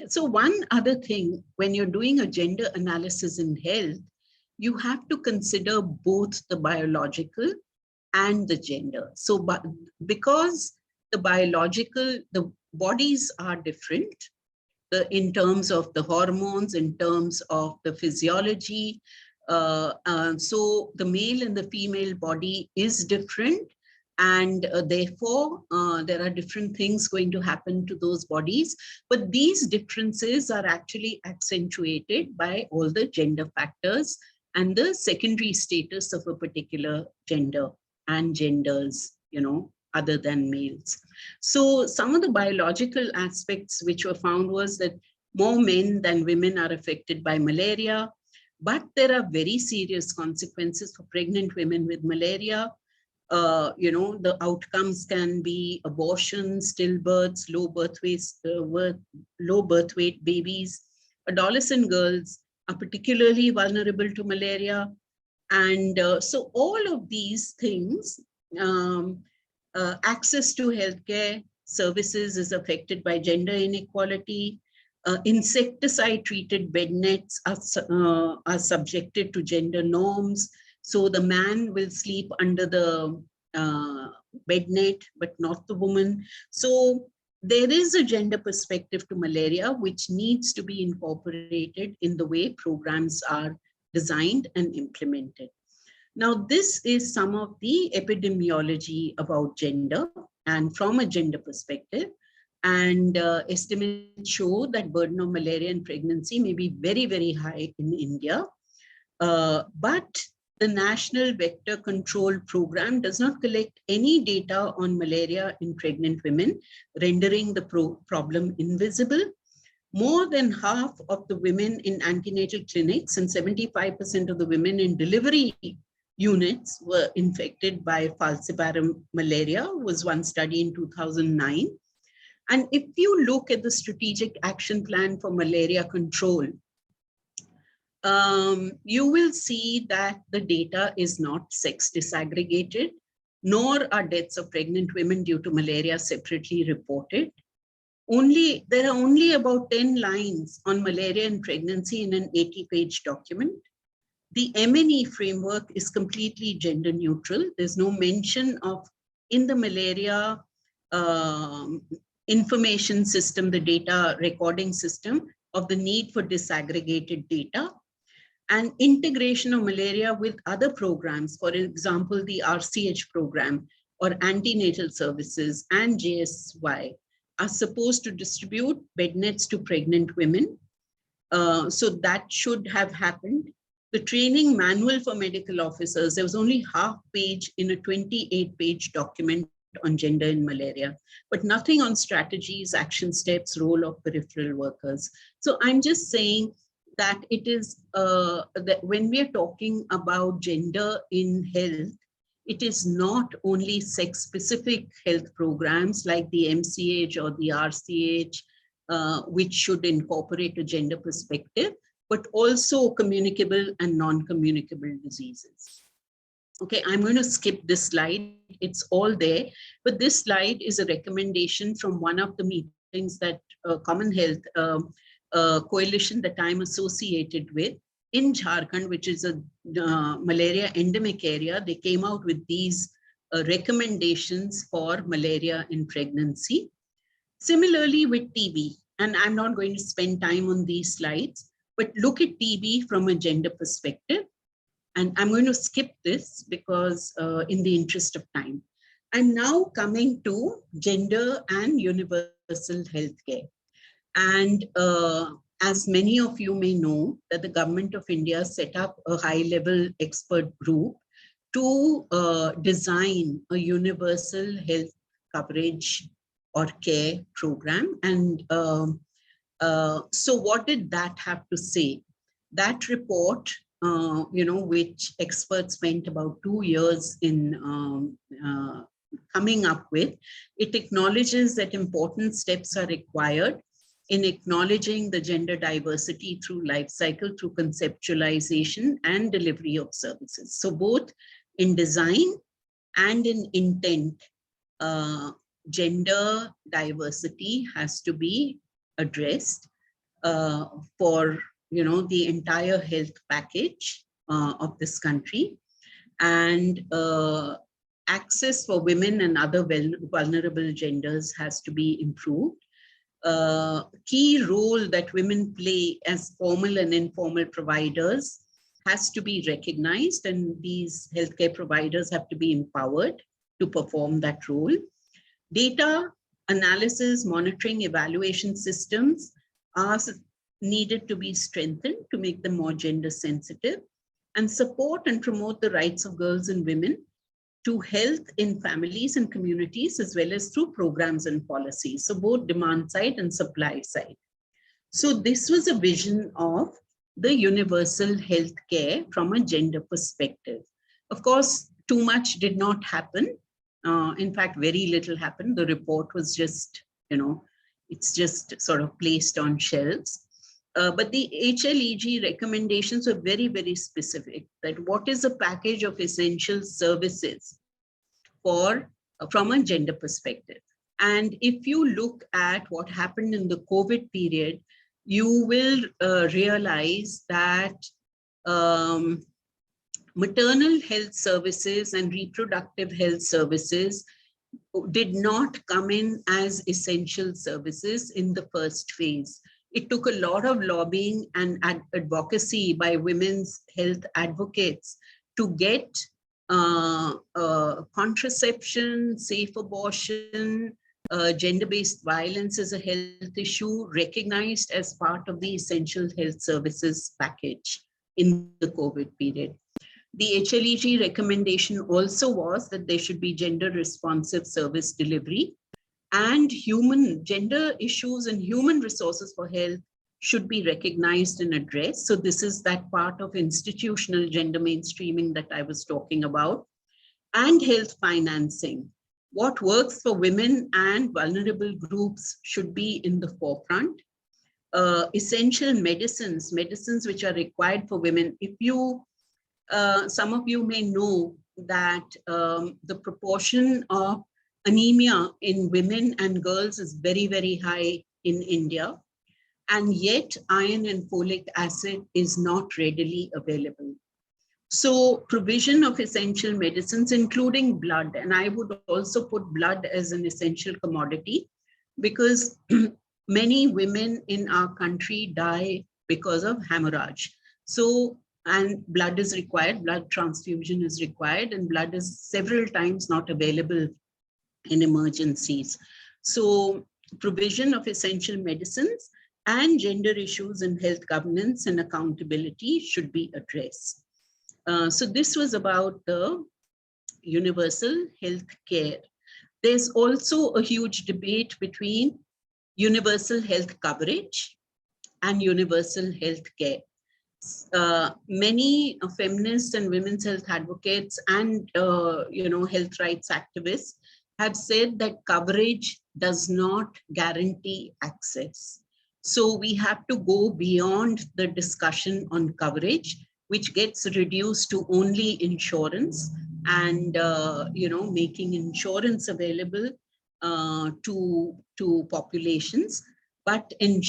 so one other thing, when you're doing a gender analysis in health, you have to consider both the biological and the gender. So because the biological, the bodies are different in terms of the hormones, in terms of the physiology. So the male and the female body is different. And therefore, there are different things going to happen to those bodies. But these differences are actually accentuated by all the gender factors and the secondary status of a particular gender and genders, other than males. So some of the biological aspects which were found was that more men than women are affected by malaria, but there are very serious consequences for pregnant women with malaria. The outcomes can be abortion, stillbirths, low birth weight babies. Adolescent girls are particularly vulnerable to malaria. And so all of these things, access to healthcare services is affected by gender inequality. Insecticide-treated bed nets are subjected to gender norms. So the man will sleep under the bed net, but not the woman. So there is a gender perspective to malaria, which needs to be incorporated in the way programs are designed and implemented. Now, this is some of the epidemiology about gender and from a gender perspective. And estimates show that burden of malaria in pregnancy may be very, very high in India. But the National Vector Control Program does not collect any data on malaria in pregnant women, rendering the problem invisible. More than half of the women in antenatal clinics and 75% of the women in delivery units were infected by falciparum malaria, was one study in 2009. And if you look at the strategic action plan for malaria control, you will see that the data is not sex disaggregated, nor are deaths of pregnant women due to malaria separately reported. There are only about 10 lines on malaria in pregnancy in an 80-page document. The M&E framework is completely gender neutral. There's no mention of, in the malaria information system, the data recording system, of the need for disaggregated data and integration of malaria with other programs, for example, the RCH program or antenatal services and JSY are supposed to distribute bed nets to pregnant women. So that should have happened. The training manual for medical officers, there was only half page in a 28-page document on gender in malaria, but nothing on strategies, action steps, role of peripheral workers. So I'm just saying that it is, that when we are talking about gender in health, it is not only sex-specific health programs like the MCH or the RCH, which should incorporate a gender perspective, but also communicable and non-communicable diseases. Okay, I'm going to skip this slide. It's all there, but this slide is a recommendation from one of the meetings that Common Health Coalition that I'm associated with in Jharkhand, which is a malaria endemic area. They came out with these recommendations for malaria in pregnancy. Similarly with TB, and I'm not going to spend time on these slides, but look at TB from a gender perspective. And I'm going to skip this because in the interest of time. I'm now coming to gender and universal healthcare. And as many of you may know, that the government of India set up a high-level expert group to design a universal health coverage or care program. And so what did that have to say? That report, which experts spent about 2 years in coming up with, it acknowledges that important steps are required in acknowledging the gender diversity through life cycle, through conceptualization and delivery of services. So both in design and in intent, gender diversity has to be addressed for the entire health package of this country. And access for women and other vulnerable genders has to be improved. Key role that women play as formal and informal providers has to be recognized, and these healthcare providers have to be empowered. to perform that role. Data analysis, monitoring, evaluation systems are needed to be strengthened to make them more gender sensitive, and support and promote the rights of girls and women to health in families and communities, as well as through programs and policies. So both demand side and supply side. So this was a vision of the universal health care from a gender perspective. Of course, too much did not happen. In fact, very little happened. The report was just, it's just sort of placed on shelves. But the HLEG recommendations are very, very specific, that what is a package of essential services from a gender perspective. And if you look at what happened in the COVID period, you will realize that maternal health services and reproductive health services did not come in as essential services in the first phase. It took a lot of lobbying and advocacy by women's health advocates to get contraception, safe abortion, gender-based violence as a health issue recognized as part of the essential health services package in the COVID period. The HLEG recommendation also was that there should be gender responsive service delivery, and gender issues and human resources for health should be recognized and addressed. So this is that part of institutional gender mainstreaming that I was talking about. And health financing. What works for women and vulnerable groups should be in the forefront. Essential medicines which are required for women. If you, some of you may know that the proportion of anemia in women and girls is very, very high in India. And yet iron and folic acid is not readily available. So provision of essential medicines, including blood, and I would also put blood as an essential commodity, because many women in our country die because of hemorrhage. So, and blood is required, blood transfusion is required, and blood is several times not available in emergencies. So provision of essential medicines and gender issues in health governance and accountability should be addressed. So this was about the universal health care. There's also a huge debate between universal health coverage and universal health care. Many feminists and women's health advocates and health rights activists have said that coverage does not guarantee access. So we have to go beyond the discussion on coverage, which gets reduced to only insurance and making insurance available to populations, but in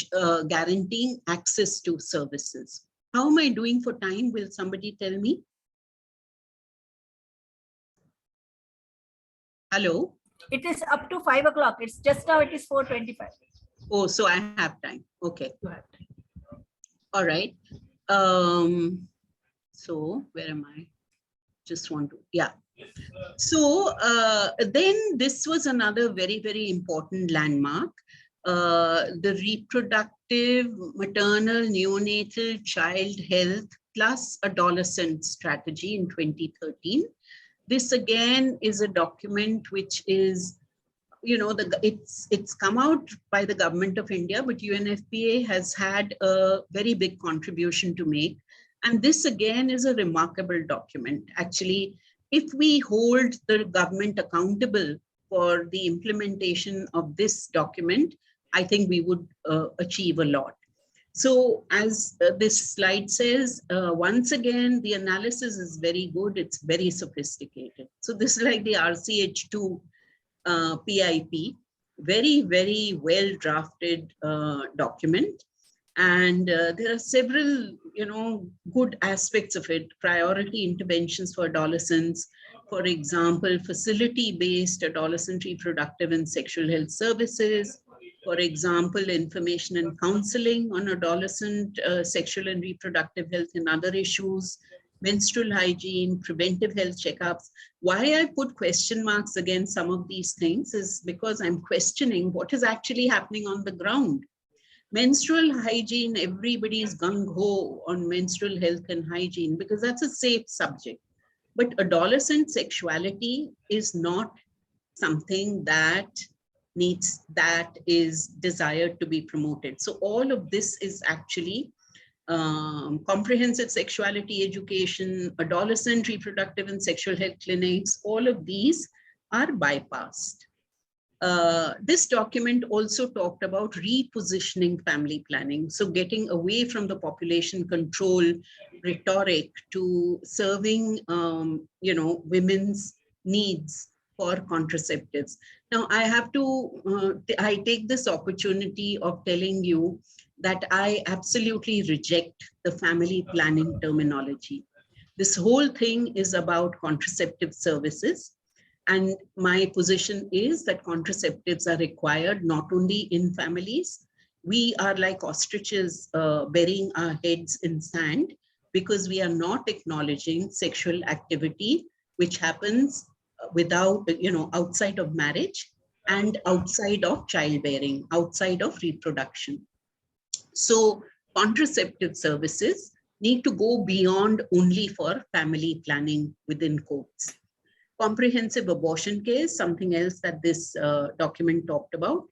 guaranteeing access to services. How am I doing for time? Will somebody tell me? Hello? It is up to 5 o'clock. It's just now, it is 4:25. Oh, so I have time. Okay. You have time. All right. So where am I? Just want to, yeah. So then this was another very, very important landmark. The reproductive, maternal, neonatal, child health plus adolescent strategy in 2013. This again is a document which is, it's come out by the government of India, but UNFPA has had a very big contribution to make. And this again is a remarkable document. Actually, if we hold the government accountable for the implementation of this document, I think we would achieve a lot. So as this slide says, once again, the analysis is very good. It's very sophisticated. So this is like the RCH2 PIP, very, very well drafted document. And there are several, good aspects of it. Priority interventions for adolescents, for example, facility-based adolescent reproductive and sexual health services. For example, information and counseling on adolescent sexual and reproductive health and other issues. menstrual hygiene, preventive health checkups. Why I put question marks against some of these things is because I'm questioning what is actually happening on the ground. Menstrual hygiene, everybody is gung-ho on menstrual health and hygiene because that's a safe subject. But adolescent sexuality is not something that is desired to be promoted. So all of this is actually comprehensive sexuality education, adolescent reproductive and sexual health clinics, all of these are bypassed. This document also talked about repositioning family planning. So getting away from the population control rhetoric to serving, women's needs for contraceptives. Now I have to, I take this opportunity of telling you that I absolutely reject the family planning terminology. This whole thing is about contraceptive services. And my position is that contraceptives are required not only in families. We are like ostriches burying our heads in sand because we are not acknowledging sexual activity, which happens without, outside of marriage and outside of childbearing, outside of reproduction. So contraceptive services need to go beyond only for family planning within quotes. Comprehensive abortion care is something else that this document talked about.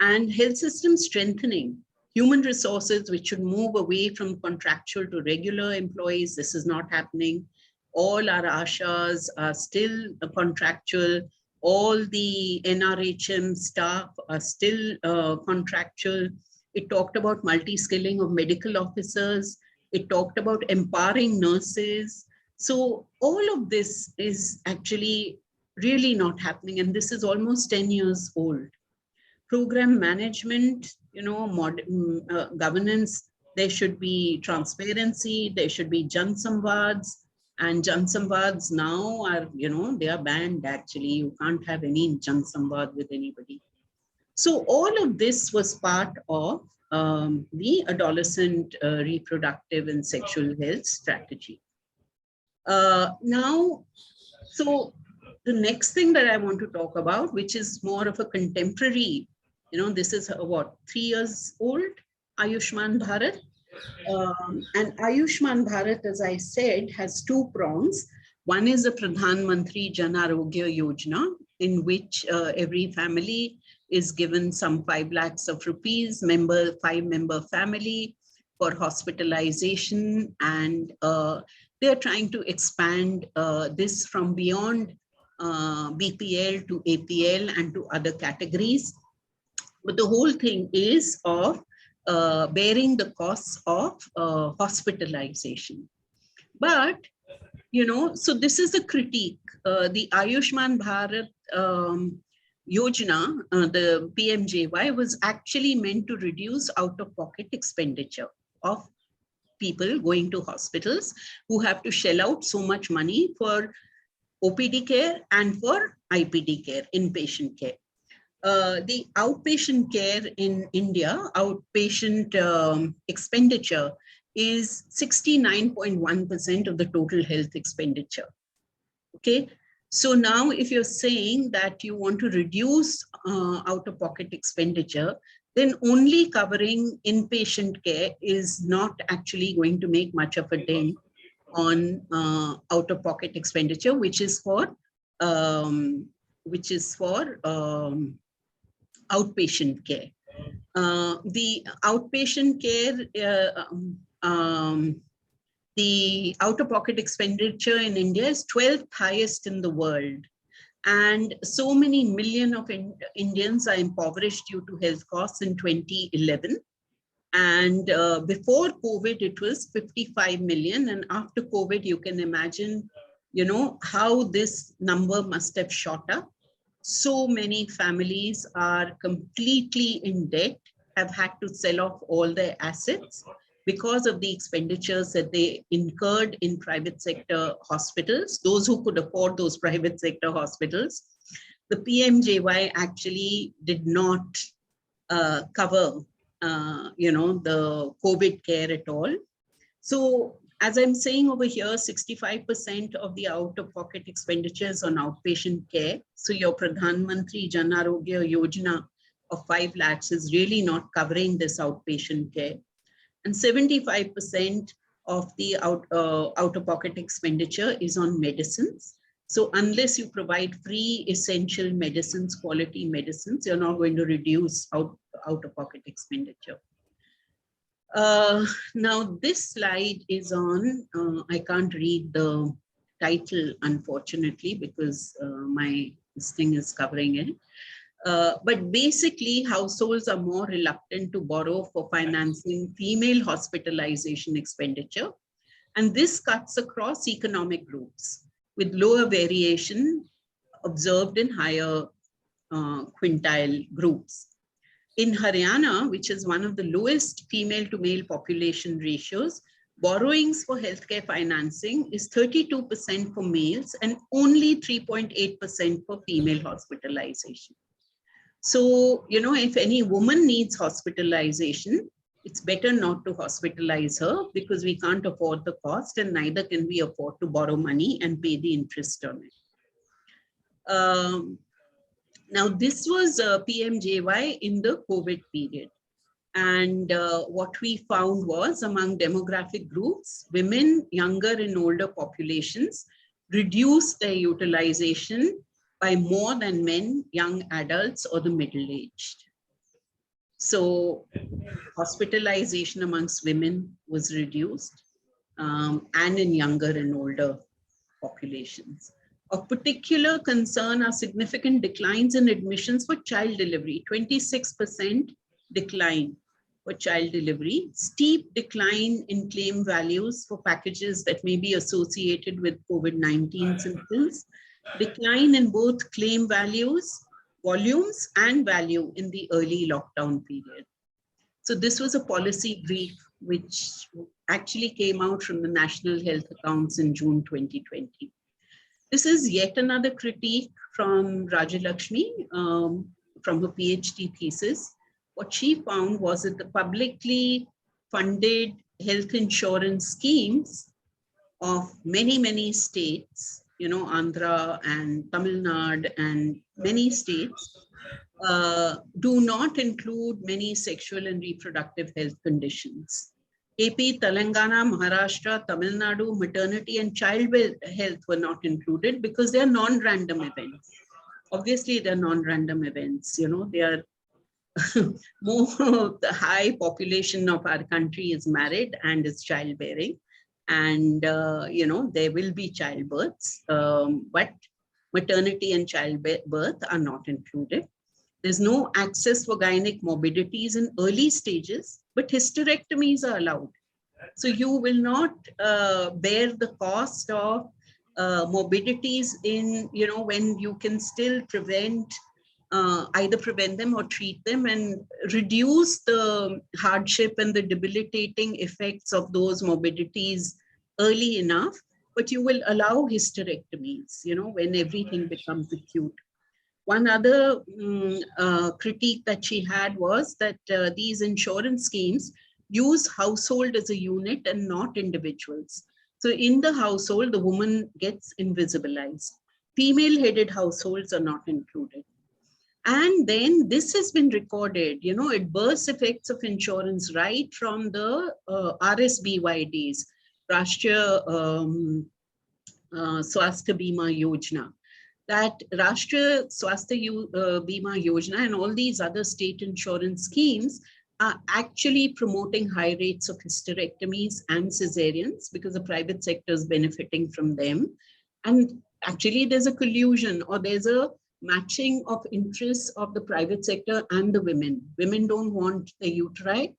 And health system strengthening, human resources, which should move away from contractual to regular employees. This is not happening. All our ASHAs are still contractual. All the NRHM staff are still contractual. It talked about multi-skilling of medical officers. It talked about empowering nurses. So all of this is actually really not happening. And this is almost 10 years old. Program management, governance, there should be transparency, there should be Jan Samvads. And Jan Samvads now are, they are banned actually. You can't have any Jan Samvad with anybody. So all of this was part of the adolescent reproductive and sexual health strategy. Now, so the next thing that I want to talk about, which is more of a contemporary, this is what, 3 years old, Ayushman Bharat. And Ayushman Bharat, as I said, has two prongs. One is the Pradhan Mantri Jan Arogya Yojana, in which every family is given some 5 lakhs of rupees, 5-member family for hospitalization. And they're trying to expand this from beyond BPL to APL and to other categories. But the whole thing is of bearing the costs of hospitalization. But, so this is a critique. The Ayushman Bharat Yojana, the PMJY, was actually meant to reduce out-of-pocket expenditure of people going to hospitals who have to shell out so much money for OPD care and for IPD care, inpatient care. The outpatient care in India, outpatient expenditure is 69.1% of the total health expenditure. Okay, so now if you're saying that you want to reduce out-of-pocket expenditure, then only covering inpatient care is not actually going to make much of a dent on out-of-pocket expenditure, which is for outpatient care. The outpatient care, the out-of-pocket expenditure in India is 12th highest in the world. And so many million of Indians are impoverished due to health costs in 2011. And before COVID, it was 55 million. And after COVID, you can imagine, how this number must have shot up. So many families are completely in debt, have had to sell off all their assets because of the expenditures that they incurred in private sector hospitals, those who could afford those private sector hospitals. The PMJY actually did not cover, the COVID care at all. So As I'm saying over here, 65% of the out-of-pocket expenditures on outpatient care. So your Pradhan Mantri Jan Arogya Yojana of 5 lakhs is really not covering this outpatient care. And 75% of the out-of-pocket expenditure is on medicines. So unless you provide free essential medicines, quality medicines, you're not going to reduce out-of-pocket expenditure. Now this slide is on, I can't read the title unfortunately because this thing is covering it. But basically households are more reluctant to borrow for financing female hospitalization expenditure. And this cuts across economic groups with lower variation observed in higher quintile groups. In Haryana, which is one of the lowest female to male population ratios, borrowings for healthcare financing is 32% for males and only 3.8% for female hospitalization. So, you know, if any woman needs hospitalization, it's better not to hospitalize her because we can't afford the cost and neither can we afford to borrow money and pay the interest on it. Now, this was PMJY in the COVID period. And what we found was among demographic groups, women, younger and older populations reduced their utilization by more than men, young adults or the middle-aged. So hospitalization amongst women was reduced and in younger and older populations. Of particular concern are significant declines in admissions for child delivery, 26% decline for child delivery, steep decline in claim values for packages that may be associated with COVID-19 symptoms, decline in both claim values, volumes and value in the early lockdown period. So this was a policy brief which actually came out from the National Health Accounts in June 2020. This is yet another critique from Rajalakshmi from her PhD thesis. What she found was that the publicly funded health insurance schemes of many, many states, you know, Andhra and Tamil Nadu and many states do not include many sexual and reproductive health conditions. AP, Telangana, Maharashtra, Tamil Nadu, maternity and child health were not included because they are non-random events. Obviously, they're non-random events, you know, they are more the high population of our country is married and is childbearing. And, you know, there will be childbirths, but maternity and childbirth are not included. There's no access for gynec morbidities in early stages, but hysterectomies are allowed. So you will not bear the cost of morbidities in, you know, when you can still prevent, either prevent them or treat them and reduce the hardship and the debilitating effects of those morbidities early enough, but you will allow hysterectomies, you know, when everything becomes acute. One other critique that she had was that these insurance schemes use household as a unit and not individuals. So in the household, the woman gets invisibilized. Female-headed households are not included. And then this has been recorded, you know, adverse effects of insurance right from the RSBY days, Rashtriya Swasthya Bima Yojana. That Rashtriya Swasthya Bima Yojana and all these other state insurance schemes are actually promoting high rates of hysterectomies and cesareans because the private sector is benefiting from them. And actually there's a collusion or there's a matching of interests of the private sector and the women. Women don't want the uteri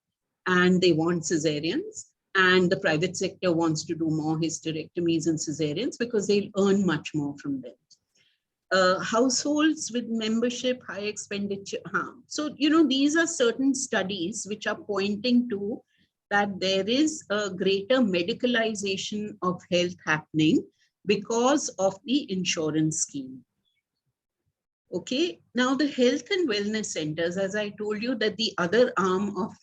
and they want cesareans. And the private sector wants to do more hysterectomies and cesareans because they'll earn much more from them. Households with membership, high expenditure. So, you know, these are certain studies which are pointing to that there is a greater medicalization of health happening because of the insurance scheme. Okay, now the health and wellness centers, as I told you, that the other arm of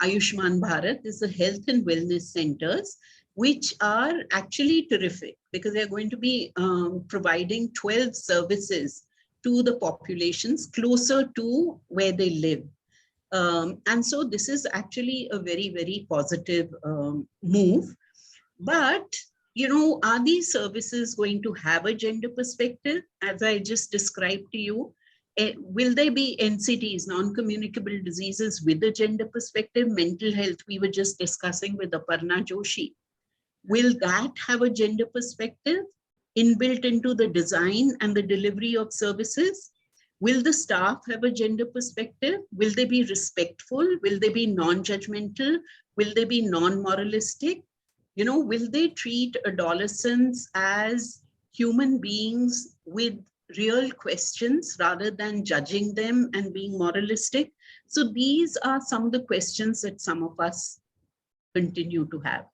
Ayushman Bharat is the health and wellness centers. which are actually terrific because they're going to be providing 12 services to the populations closer to where they live. And so this is actually a very, very positive move. But, you know, are these services going to have a gender perspective? As I just described to you, will there be NCDs, non-communicable diseases, with a gender perspective? Mental health, we were just discussing with Aparna Joshi. Will that have a gender perspective inbuilt into the design and the delivery of services? Will the staff have a gender perspective? Will they be respectful? Will they be non-judgmental? Will they be non-moralistic? You know, will they treat adolescents as human beings with real questions rather than judging them and being moralistic? So these are some of the questions that some of us continue to have.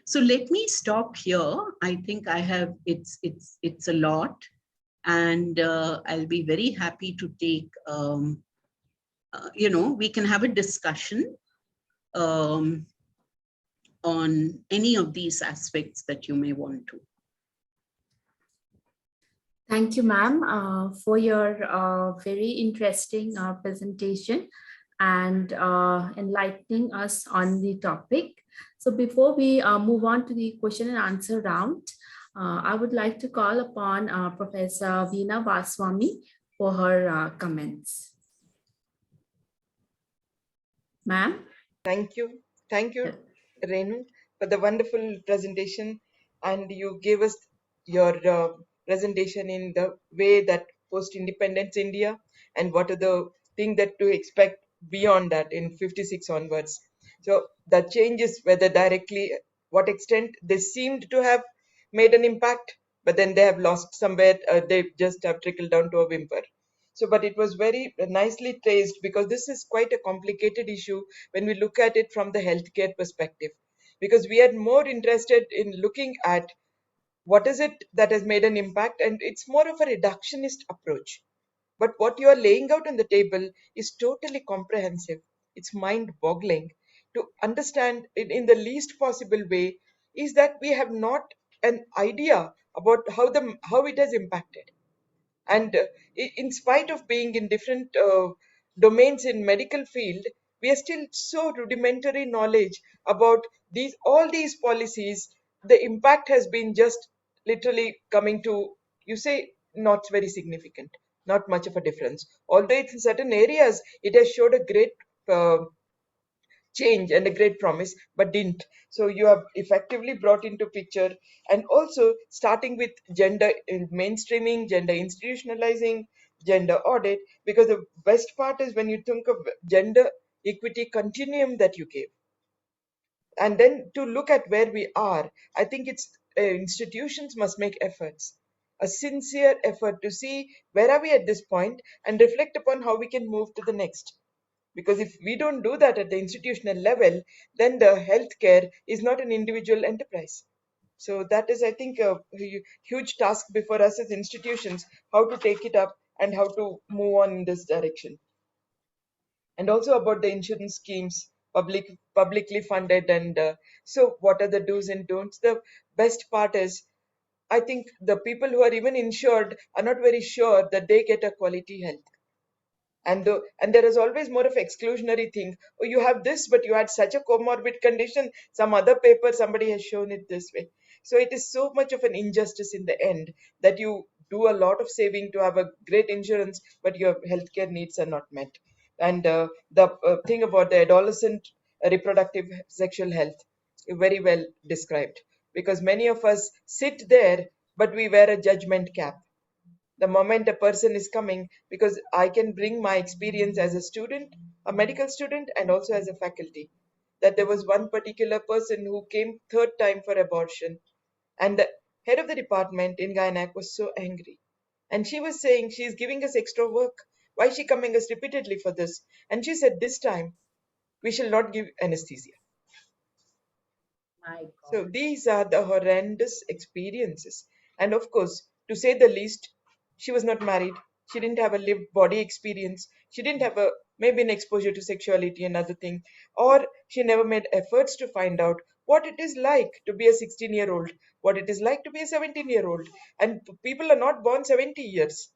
So let me stop here. I think I have, it's a lot, and I'll be very happy to take, you know, we can have a discussion on any of these aspects that you may want to. Thank you, ma'am, for your very interesting presentation and enlightening us on the topic. So before we move on to the question and answer round, I would like to call upon Professor Veena Vaswamy for her comments. Ma'am? Thank you, Renu, for the wonderful presentation, and you gave us your presentation in the way that post-independence India and what are the things that to expect beyond that in 56 onwards. So the changes, whether directly, what extent they seemed to have made an impact, but then they have lost somewhere, they just have trickled down to a whimper. So, but it was very nicely traced because this is quite a complicated issue when we look at it from the healthcare perspective, because we are more interested in looking at what is it that has made an impact, and it's more of a reductionist approach. But what you are laying out on the table is totally comprehensive. It's mind-boggling to understand it in the least possible way is that we have not an idea about how it has impacted. And in spite of being in different domains in medical field, we are still so rudimentary knowledge about all these policies. The impact has been just literally coming to, you say, not very significant, not much of a difference. Although it's in certain areas, it has showed a great change and a great promise, but didn't. So you have effectively brought into picture, and also starting with gender in mainstreaming, gender institutionalizing, gender audit, because the best part is when you think of gender equity continuum that you gave, and then to look at where we are, I think it's institutions must make efforts, a sincere effort to see where are we at this point and reflect upon how we can move to the next. Because if we don't do that at the institutional level, then the healthcare is not an individual enterprise. So that is, I think, a huge task before us as institutions, how to take it up and how to move on in this direction. And also about the insurance schemes, publicly funded, and so what are the do's and don'ts. The best part is, I think the people who are even insured are not very sure that they get a quality health. And there is always more of exclusionary thing. Oh, you have this, but you had such a comorbid condition. Some other paper, somebody has shown it this way. So it is so much of an injustice in the end that you do a lot of saving to have a great insurance, but your healthcare needs are not met. And the thing about the adolescent reproductive sexual health, very well described. Because many of us sit there, but we wear a judgment cap the moment a person is coming, because I can bring my experience as a student, a medical student, and also as a faculty. That there was one particular person who came third time for abortion, and the head of the department in Gynec was so angry. And she was saying, she's giving us extra work. Why is she coming us repeatedly for this? And she said, this time we shall not give anesthesia. My God. So these are the horrendous experiences. And of course, to say the least, she was not married. She didn't have a lived body experience. She didn't have maybe an exposure to sexuality, another thing. Or she never made efforts to find out what it is like to be a 16-year-old, what it is like to be a 17-year-old. And people are not born 70 years.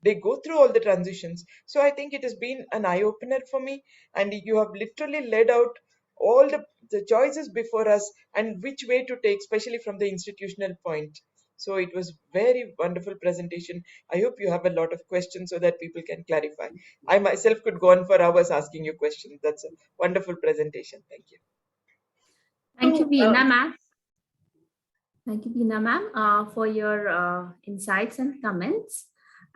They go through all the transitions. So I think it has been an eye-opener for me, and you have literally laid out all the choices before us and which way to take, especially from the institutional point. So it was very wonderful presentation. I hope you have a lot of questions so that people can clarify. I myself could go on for hours asking you questions. That's a wonderful presentation. Thank you. Thank you, Veena ma'am. Thank you, Veena ma'am, for your insights and comments.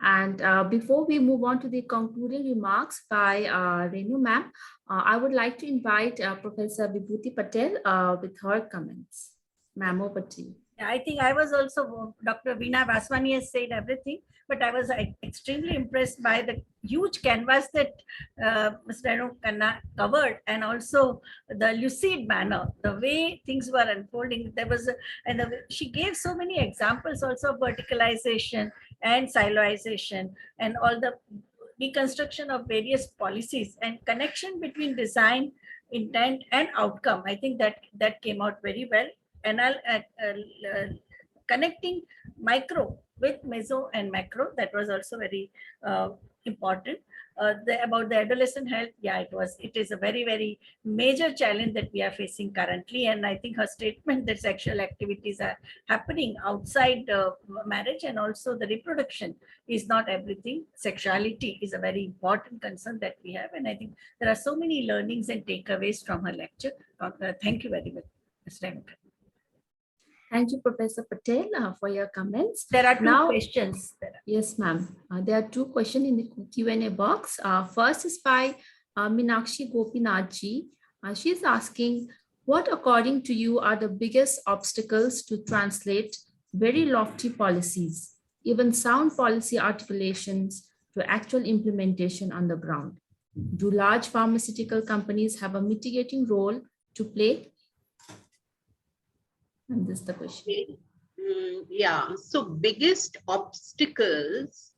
And before we move on to the concluding remarks by Renu ma'am, I would like to invite Professor Vibhuti Patel with her comments. Ma'am, over to you. I think I was also, Dr. Veena Vaswani has said everything, but I was extremely impressed by the huge canvas that Mr. Renu Khanna covered, and also the lucid manner, the way things were unfolding. There was, she gave so many examples also of verticalization and siloization and all the deconstruction of various policies and connection between design, intent, and outcome. I think that came out very well. And connecting micro with meso and macro, that was also very important. About the adolescent health, yeah, it is a very, very major challenge that we are facing currently. And I think her statement that sexual activities are happening outside marriage, and also the reproduction is not everything. Sexuality is a very important concern that we have. And I think there are so many learnings and takeaways from her lecture. Thank you very much, Mr. Emka. Thank you, Professor Patel, for your comments. There are two questions. Yes, ma'am. There are two questions in the Q&A box. First is by Minakshi Gopinathji. She's asking, what according to you are the biggest obstacles to translate very lofty policies, even sound policy articulations, to actual implementation on the ground? Do large pharmaceutical companies have a mitigating role to play? And this is the question. Yeah, so biggest obstacles,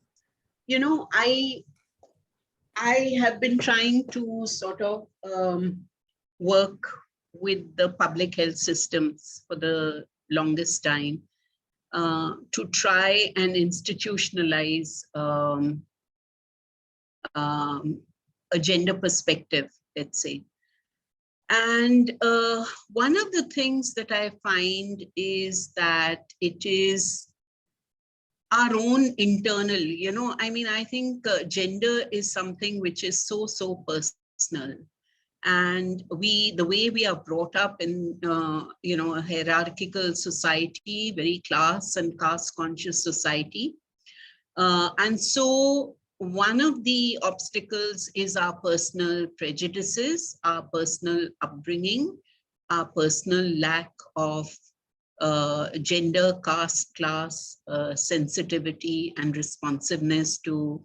you know, I have been trying to sort of work with the public health systems for the longest time to try and institutionalize a gender perspective, let's say. And one of the things that I find is that it is our own internal, you know, I mean, I think gender is something which is so personal. And the way we are brought up in, you know, a hierarchical society, very class and caste conscious society. And so one of the obstacles is our personal prejudices, our personal upbringing, our personal lack of gender, caste, class, sensitivity and responsiveness to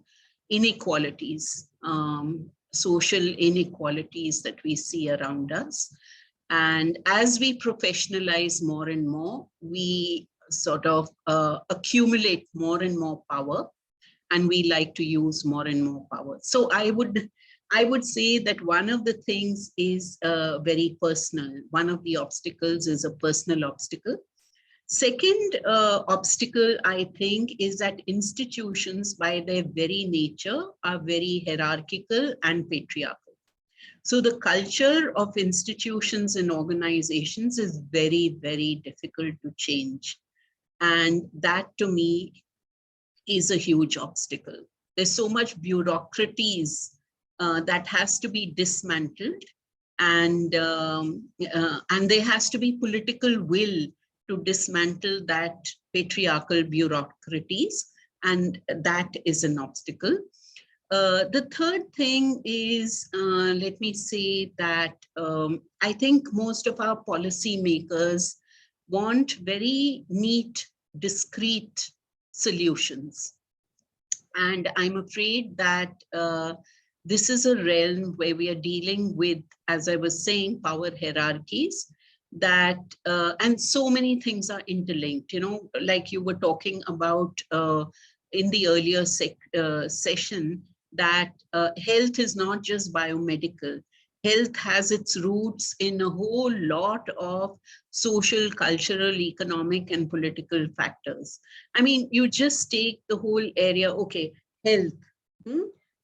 inequalities, social inequalities that we see around us. And as we professionalize more and more, we sort of accumulate more and more power, and we like to use more and more power. So I would say that one of the things is very personal. One of the obstacles is a personal obstacle. Second obstacle, I think, is that institutions by their very nature are very hierarchical and patriarchal. So the culture of institutions and organizations is very, very difficult to change. And that to me is a huge obstacle. There's so much bureaucracies that has to be dismantled, and there has to be political will to dismantle that patriarchal bureaucraties, and that is an obstacle. The third thing is, let me say that I think most of our policymakers want very neat, discrete solutions. And I'm afraid that this is a realm where we are dealing with, as I was saying, power hierarchies, that and so many things are interlinked, you know, like you were talking about in the earlier session, that health is not just biomedical. health has its roots in a whole lot of social, cultural, economic, and political factors. I mean, you just take the whole area, okay, health,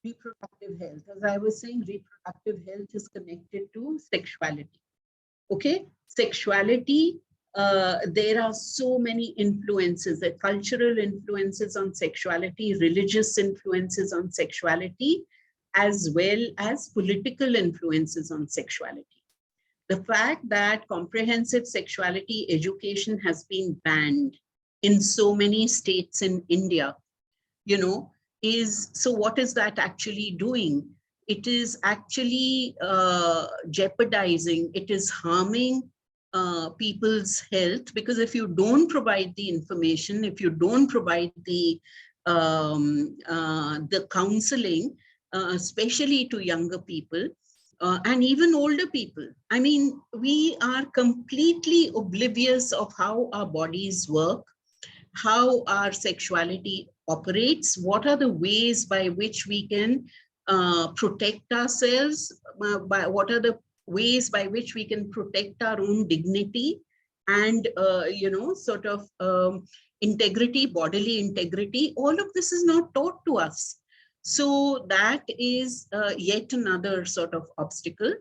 reproductive health. As I was saying, reproductive health is connected to sexuality. Okay, sexuality, there are so many influences, the cultural influences on sexuality, religious influences on sexuality, as well as political influences on sexuality. The fact that comprehensive sexuality education has been banned in so many states in India, is, so what is that actually doing? It is actually jeopardizing, it is harming people's health, because if you don't provide the information, if you don't provide the counseling, especially to younger people, and even older people. I mean, we are completely oblivious of how our bodies work, how our sexuality operates, what are the ways by which we can protect ourselves, what are the ways by which we can protect our own dignity and, sort of integrity, bodily integrity. All of this is not taught to us. So that is yet another sort of obstacle.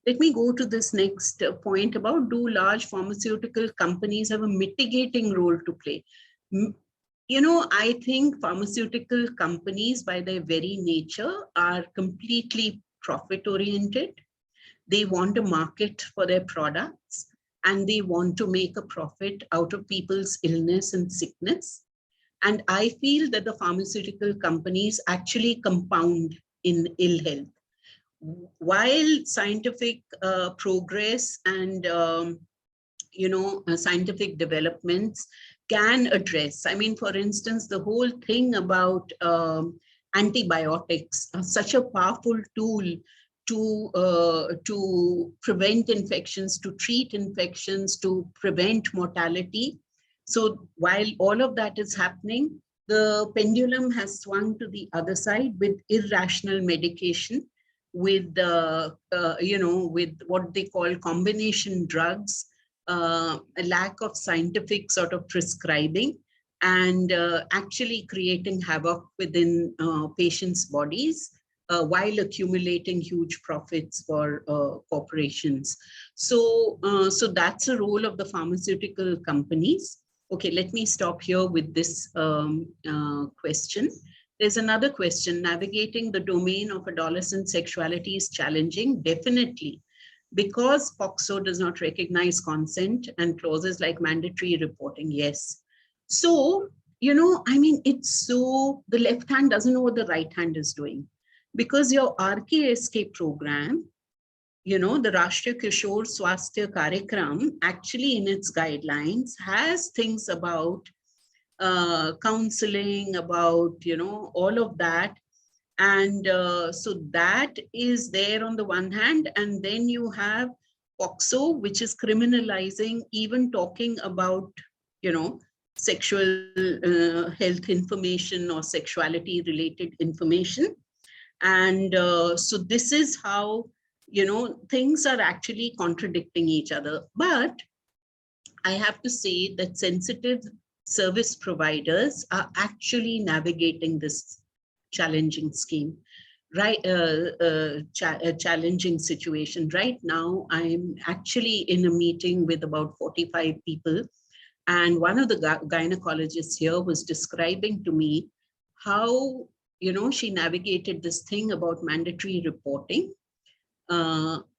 Let me go to this next point about, do large pharmaceutical companies have a mitigating role to play? I think pharmaceutical companies by their very nature are completely profit-oriented. They want a market for their products and they want to make a profit out of people's illness and sickness. And I feel that the pharmaceutical companies actually compound in ill health. While scientific progress and scientific developments can address, I mean, for instance, the whole thing about antibiotics, such a powerful tool to prevent infections, to treat infections, to prevent mortality. So while all of that is happening, the pendulum has swung to the other side with irrational medication, with with what they call combination drugs, a lack of scientific sort of prescribing, and actually creating havoc within patients' bodies while accumulating huge profits for corporations. So that's a role of the pharmaceutical companies. Okay, let me stop here with this question. There's another question. Navigating the domain of adolescent sexuality is challenging, definitely, because POCSO does not recognize consent and clauses like mandatory reporting. Yes. So, I mean, it's so, the left hand doesn't know what the right hand is doing, because your RKSK program, the Rashtriya Kishore Swasthya Karyakram, actually in its guidelines has things about counseling, about, all of that. And so that is there on the one hand. And then you have POCSO, which is criminalizing even talking about, sexual health information or sexuality related information. And so this is how, things are actually contradicting each other. But I have to say that sensitive service providers are actually navigating this challenging scheme, right? Challenging situation. Right now, I'm actually in a meeting with about 45 people. And one of the gynecologists here was describing to me how, she navigated this thing about mandatory reporting.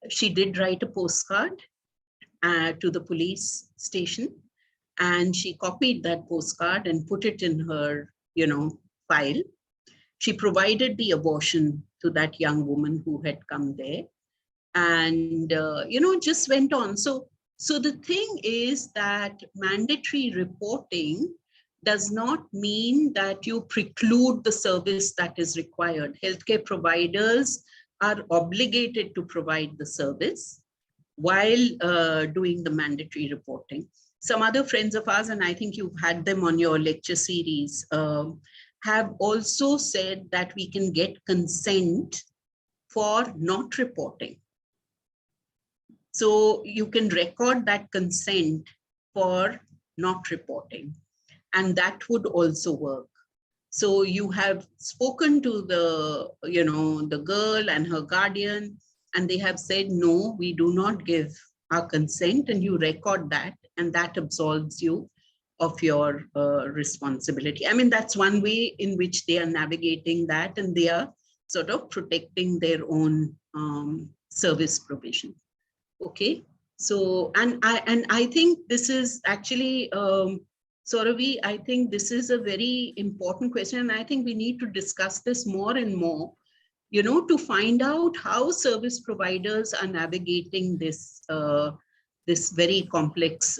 She did write a postcard to the police station, and she copied that postcard and put it in her, file. She provided the abortion to that young woman who had come there, and, just went on. So the thing is that mandatory reporting does not mean that you preclude the service that is required. Healthcare providers are obligated to provide the service while doing the mandatory reporting. Some other friends of ours, and I think you've had them on your lecture series, have also said that we can get consent for not reporting. So you can record that consent for not reporting, and that would also work. So you have spoken to the, the girl and her guardian, and they have said, no, we do not give our consent, and you record that, and that absolves you of your responsibility. I mean, that's one way in which they are navigating that, and they are sort of protecting their own service provision. Okay, so and I think this is actually Sauravi, I think this is a very important question, and I think we need to discuss this more and more, to find out how service providers are navigating this this very complex,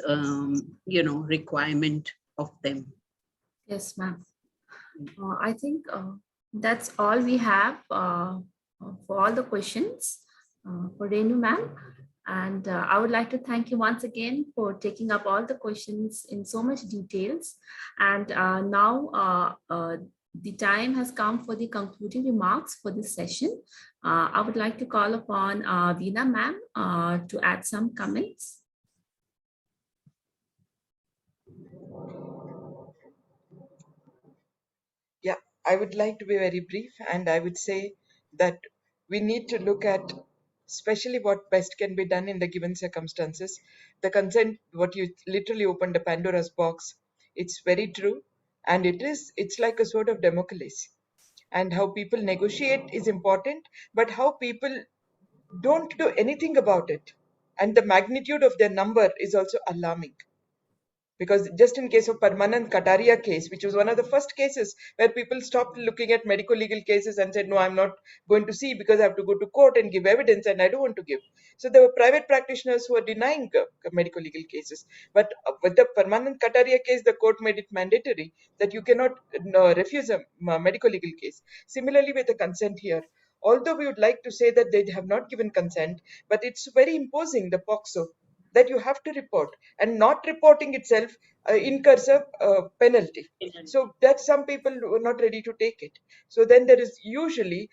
requirement of them. Yes, ma'am. I think that's all we have for all the questions for Renu ma'am. And I would like to thank you once again for taking up all the questions in so much details. And now the time has come for the concluding remarks for this session. I would like to call upon Veena ma'am to add some comments. Yeah, I would like to be very brief, and I would say that we need to look at especially what best can be done in the given circumstances. The consent, what you literally opened a Pandora's box, it's very true, and it's like a sort of Damocles. And how people negotiate is important, but how people don't do anything about it, and the magnitude of their number is also alarming. Because just in case of Permanent Kataria case, which was one of the first cases where people stopped looking at medical legal cases and said, no, I'm not going to see because I have to go to court and give evidence and I don't want to give. So there were private practitioners who were denying medical legal cases. But with the Permanent Kataria case, the court made it mandatory that you cannot refuse a medical legal case. Similarly with the consent here, although we would like to say that they have not given consent, but it's very imposing, the POXO, that you have to report, and not reporting itself incurs a penalty. So that some people were not ready to take it. So then there is usually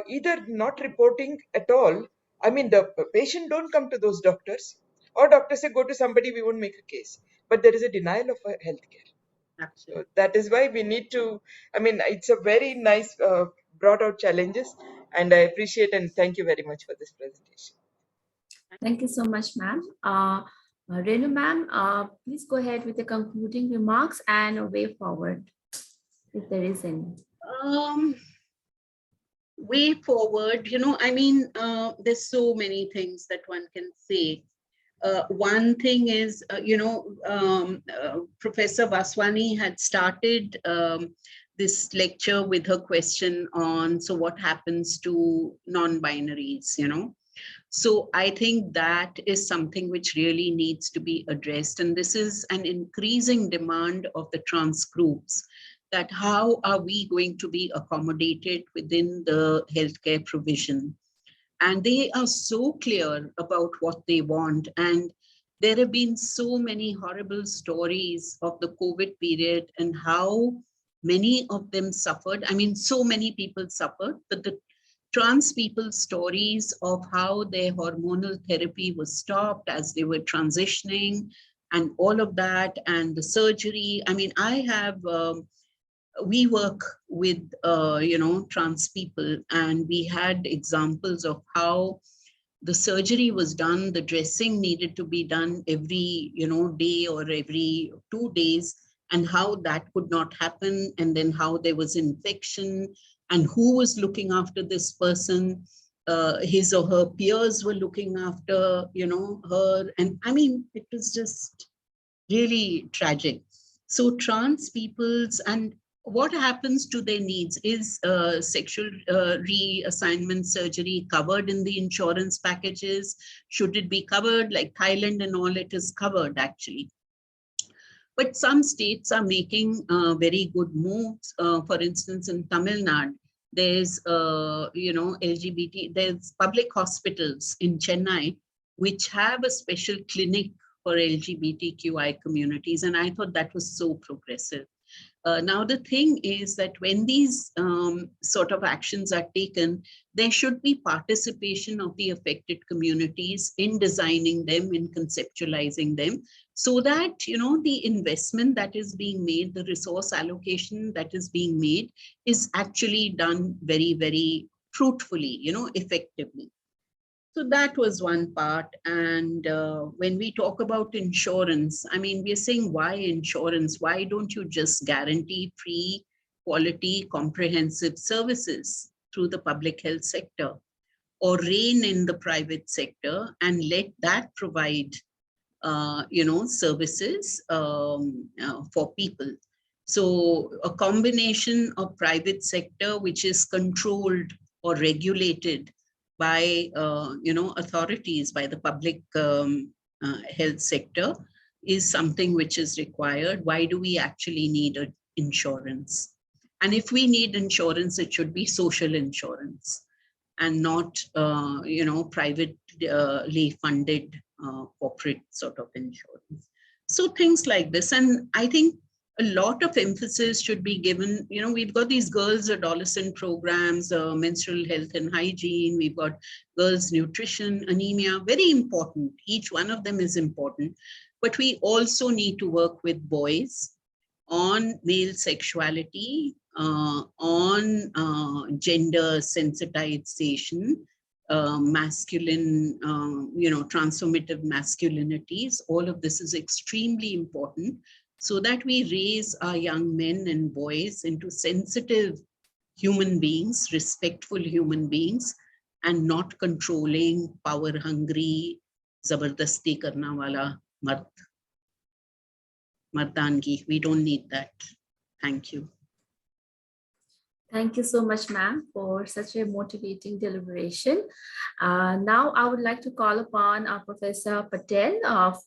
either not reporting at all. I mean, the patient don't come to those doctors, or doctors say go to somebody, we won't make a case. But there is a denial of healthcare. So that is why we need to, I mean, it's a very nice brought out challenges, and I appreciate and thank you very much for this presentation. Thank you so much, ma'am. Renu ma'am, please go ahead with the concluding remarks and a way forward, if there is any. Way forward, I mean, there's so many things that one can say. One thing is, Professor Vaswani had started this lecture with her question on, so what happens to non-binaries, So I think that is something which really needs to be addressed. And this is an increasing demand of the trans groups, that how are we going to be accommodated within the healthcare provision? And they are so clear about what they want. And there have been so many horrible stories of the COVID period and how many of them suffered. I mean, so many people suffered, but the trans people's stories of how their hormonal therapy was stopped as they were transitioning and all of that, and the surgery. I mean, I have, we work with, trans people, and we had examples of how the surgery was done, the dressing needed to be done every, day or every 2 days, and how that could not happen, and then how there was infection, and who was looking after this person. His or her peers were looking after, her. And I mean, it was just really tragic. So trans people's, and what happens to their needs? Is sexual reassignment surgery covered in the insurance packages? Should it be covered? Like Thailand and all, it is covered actually. But some states are making very good moves. For instance, in Tamil Nadu, there's, LGBT, there's public hospitals in Chennai, which have a special clinic for LGBTQI communities. And I thought that was so progressive. Now, the thing is that when these sort of actions are taken, there should be participation of the affected communities in designing them, in conceptualizing them, so that, you know, the investment that is being made, the resource allocation that is being made is actually done very, very fruitfully, you know, effectively. So that was one part. And when we talk about insurance, I mean, we're saying, why insurance? Why don't you just guarantee free, quality, comprehensive services through the public health sector, or rein in the private sector and let that provide, you know, services for people? So a combination of private sector, which is controlled or regulated by you know, authorities, by the public health sector, is something which is required. Why do we actually need an insurance? And if we need insurance, it should be social insurance and not you know, privately funded corporate sort of insurance. So things like this. And I think a lot of emphasis should be given. You know, we've got these girls adolescent programs, menstrual health and hygiene. We've got girls nutrition, anemia, very important. Each one of them is important. But we also need to work with boys on male sexuality, on gender sensitization, masculine, you know, transformative masculinities. All of this is extremely important, so that we raise our young men and boys into sensitive human beings, respectful human beings, and not controlling, power hungry, zabardasti karna wala mard. Mardangi. We don't need that. Thank you. Thank you so much, ma'am, for such a motivating deliberation. Now, I would like to call upon Professor Patel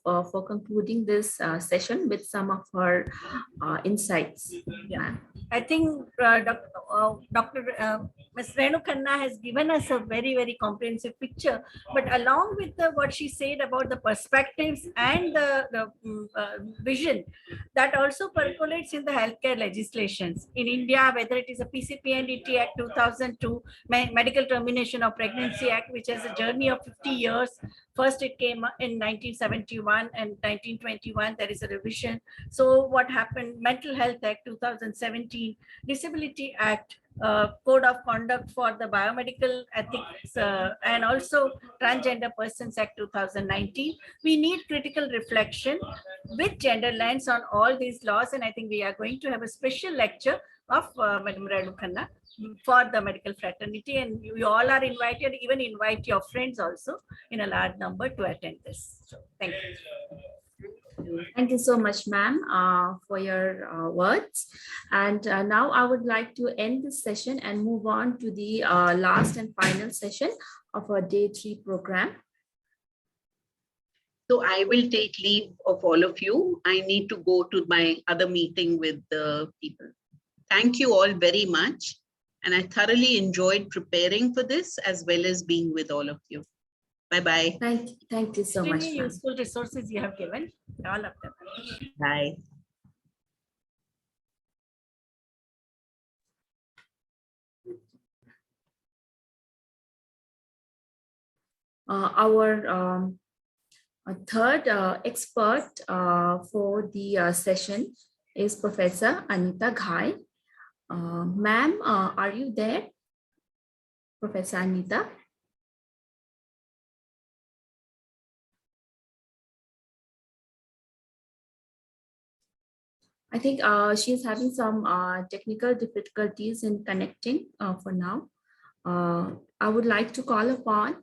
for concluding this session with some of her insights. Yeah. I think Dr. Ms. Renu Khanna has given us a very, very comprehensive picture. But along with what she said about the perspectives and the vision, that also percolates in the healthcare legislations in India, whether it is a PCPNDT Act 2002, Medical Termination of Pregnancy Act, which has a journey of 50 years. First, it came in 1971 and 1921, there is a revision. So what happened? Mental Health Act 2017, Disability Act, Code of Conduct for the Biomedical Ethics, and also Transgender Persons Act 2019. We need critical reflection with gender lens on all these laws. And I think we are going to have a special lecture of Madam Renu Khanna for the medical fraternity, and you all are invited. Even invite your friends also in a large number to attend this. So thank you. Thank you so much, ma'am, for your words. And now I would like to end this session and move on to the last and final session of our day 3 program. So I will take leave of all of you. I need to go to my other meeting with the people. Thank you all very much. And I thoroughly enjoyed preparing for this as well as being with all of you. Bye-bye. Thank you so much. Extremely useful resources you have given, all of them. Bye. Our third expert for the session is Professor Anita Ghai. Ma'am, are you there? Professor Anita? I think she's having some technical difficulties in connecting for now. I would like to call upon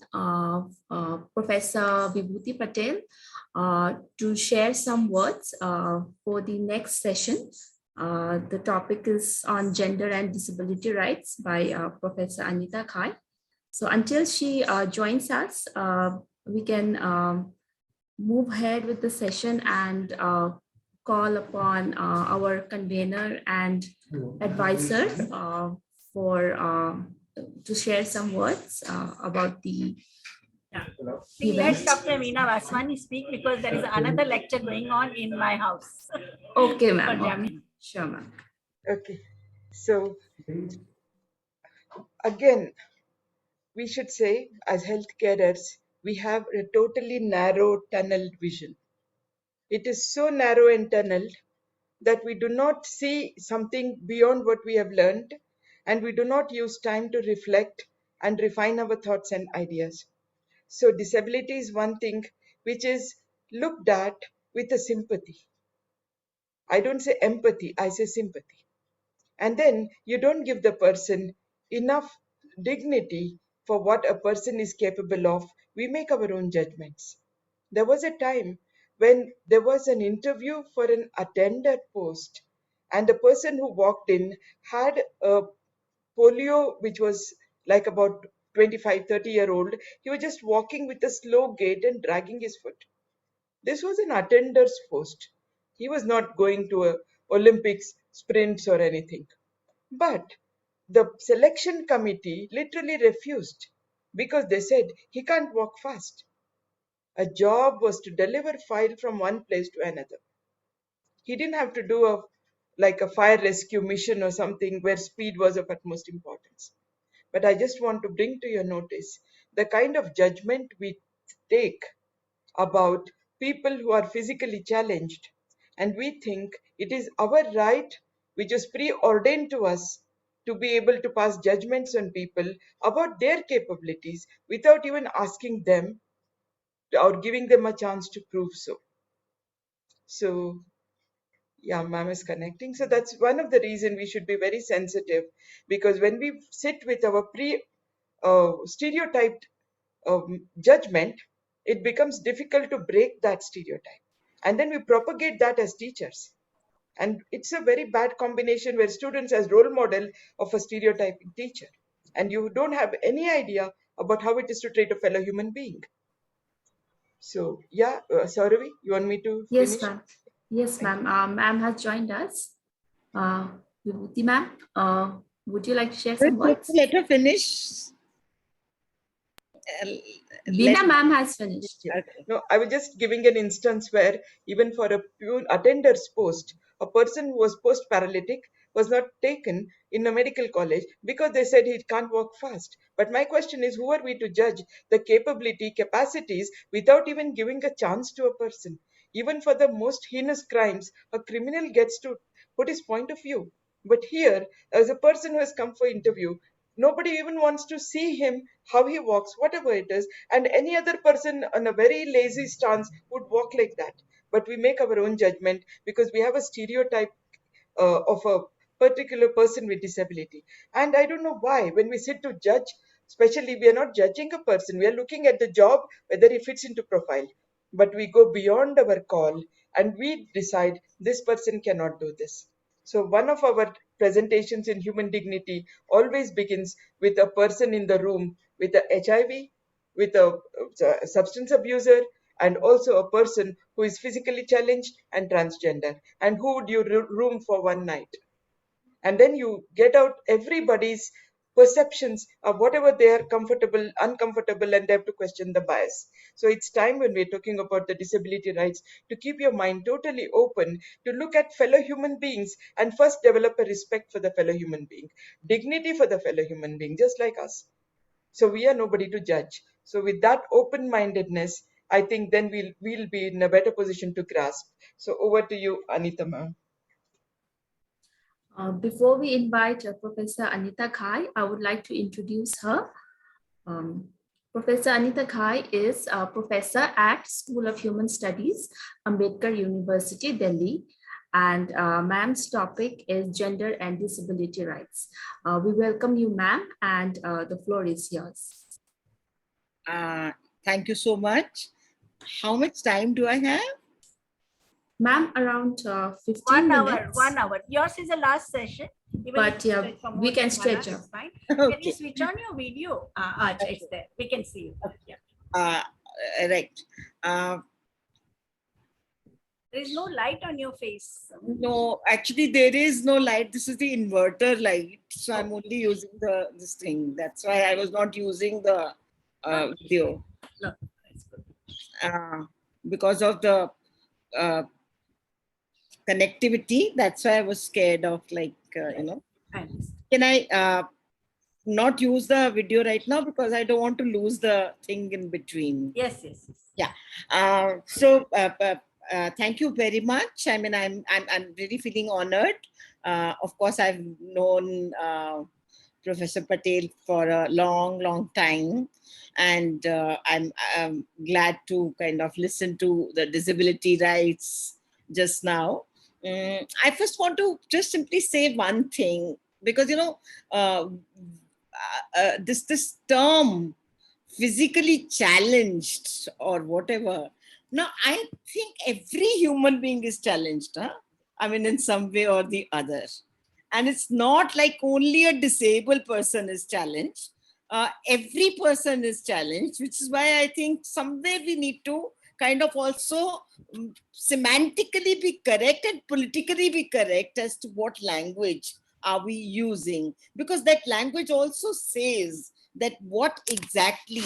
Professor Vibhuti Patel to share some words for the next session. The topic is on gender and disability rights by Professor Anita Ghai. So until she joins us, we can move ahead with the session and call upon our convener and advisor to share some words about the Let Dr. Meena Vaswani speak, because there is another lecture going on in my house. Okay, ma'am. Okay. Sure, ma'am. Okay. So again, we should say as healthcarers, we have a totally narrow tunnel vision. It is so narrow and tunneled that we do not see something beyond what we have learned, and we do not use time to reflect and refine our thoughts and ideas. So disability is one thing which is looked at with a sympathy. I don't say empathy, I say sympathy. And then you don't give the person enough dignity for what a person is capable of. We make our own judgments. There was a time when there was an interview for an attended post, and the person who walked in had a polio which was like about 25-30-year-old. He was just walking with a slow gait and dragging his foot. This was an attender's post. He was not going to a Olympics sprints or anything. But the selection committee literally refused because they said he can't walk fast. A job was to deliver file from one place to another. He didn't have to do like a fire rescue mission or something where speed was of utmost importance. But I just want to bring to your notice the kind of judgment we take about people who are physically challenged, and we think it is our right, which is preordained to us, to be able to pass judgments on people about their capabilities without even asking them or giving them a chance to prove so. So yeah, ma'am is connecting. So that's one of the reason we should be very sensitive, because when we sit with our stereotyped judgment, it becomes difficult to break that stereotype. And then we propagate that as teachers. And it's a very bad combination where students as role model of a stereotyping teacher. And you don't have any idea about how it is to treat a fellow human being. So yeah, Sauravi, you want me to Yes, finish? ma'am. Yes, Thank ma'am. Ma'am has joined us. Vibhuti, ma'am, would you like to share some Let words? let her finish. Veena ma'am has finished. Yeah. No, I was just giving an instance where even for a pure attender's post, a person who was post paralytic was not taken in a medical college because they said he can't walk fast. But my question is, who are we to judge the capacities without even giving a chance to a person? Even for the most heinous crimes, a criminal gets to put his point of view. But here, as a person who has come for interview, nobody even wants to see him, how he walks, whatever it is, and any other person on a very lazy stance would walk like that. But we make our own judgment because we have a stereotype of a particular person with disability. And I don't know why, when we sit to judge, especially, we are not judging a person, we are looking at the job, whether he fits into profile. But we go beyond our call and we decide this person cannot do this. So one of our presentations in human dignity always begins with a person in the room with a HIV, with a substance abuser, and also a person who is physically challenged and transgender. And who would you room for one night? And then you get out everybody's perceptions of whatever they are comfortable, uncomfortable, and they have to question the bias. So it's time, when we're talking about the disability rights, to keep your mind totally open to look at fellow human beings and first develop a respect for the fellow human being, dignity for the fellow human being, just like us. So we are nobody to judge. So with that open-mindedness, I think then we'll be in a better position to grasp. So over to you, Anita ma'am. Before we invite Professor Anita Khai, I would like to introduce her. Professor Anita Khai is a professor at School of Human Studies, Ambedkar University, Delhi. And ma'am's topic is gender and disability rights. We welcome you, ma'am, and the floor is yours. Thank you so much. How much time do I have? Ma'am, around 15 minutes. 1 hour. Yours is the last session. Even But yeah, we can stretch up. up. Okay. Can you switch on your video? It's there. We can see you. Yeah. Right. There is no light on your face. No, actually there is no light. This is the inverter light. So I'm only using this thing. That's why I was not using the video. No, that's good. Because of the connectivity. That's why I was scared of like I understand. Can I not use the video right now because I don't want to lose the thing in between. Yes, yes, yes. Yeah. Thank you very much. I mean, I'm really feeling honored. Of course, I've known Professor Patel for a long time, and I'm glad to kind of listen to the disability rights just now. I first want to just simply say one thing, because this term physically challenged or whatever. Now, I think every human being is challenged, huh? I mean, in some way or the other. And it's not like only a disabled person is challenged. Every person is challenged, which is why I think somewhere we need to kind of also semantically be correct and politically be correct as to what language are we using, because that language also says that what exactly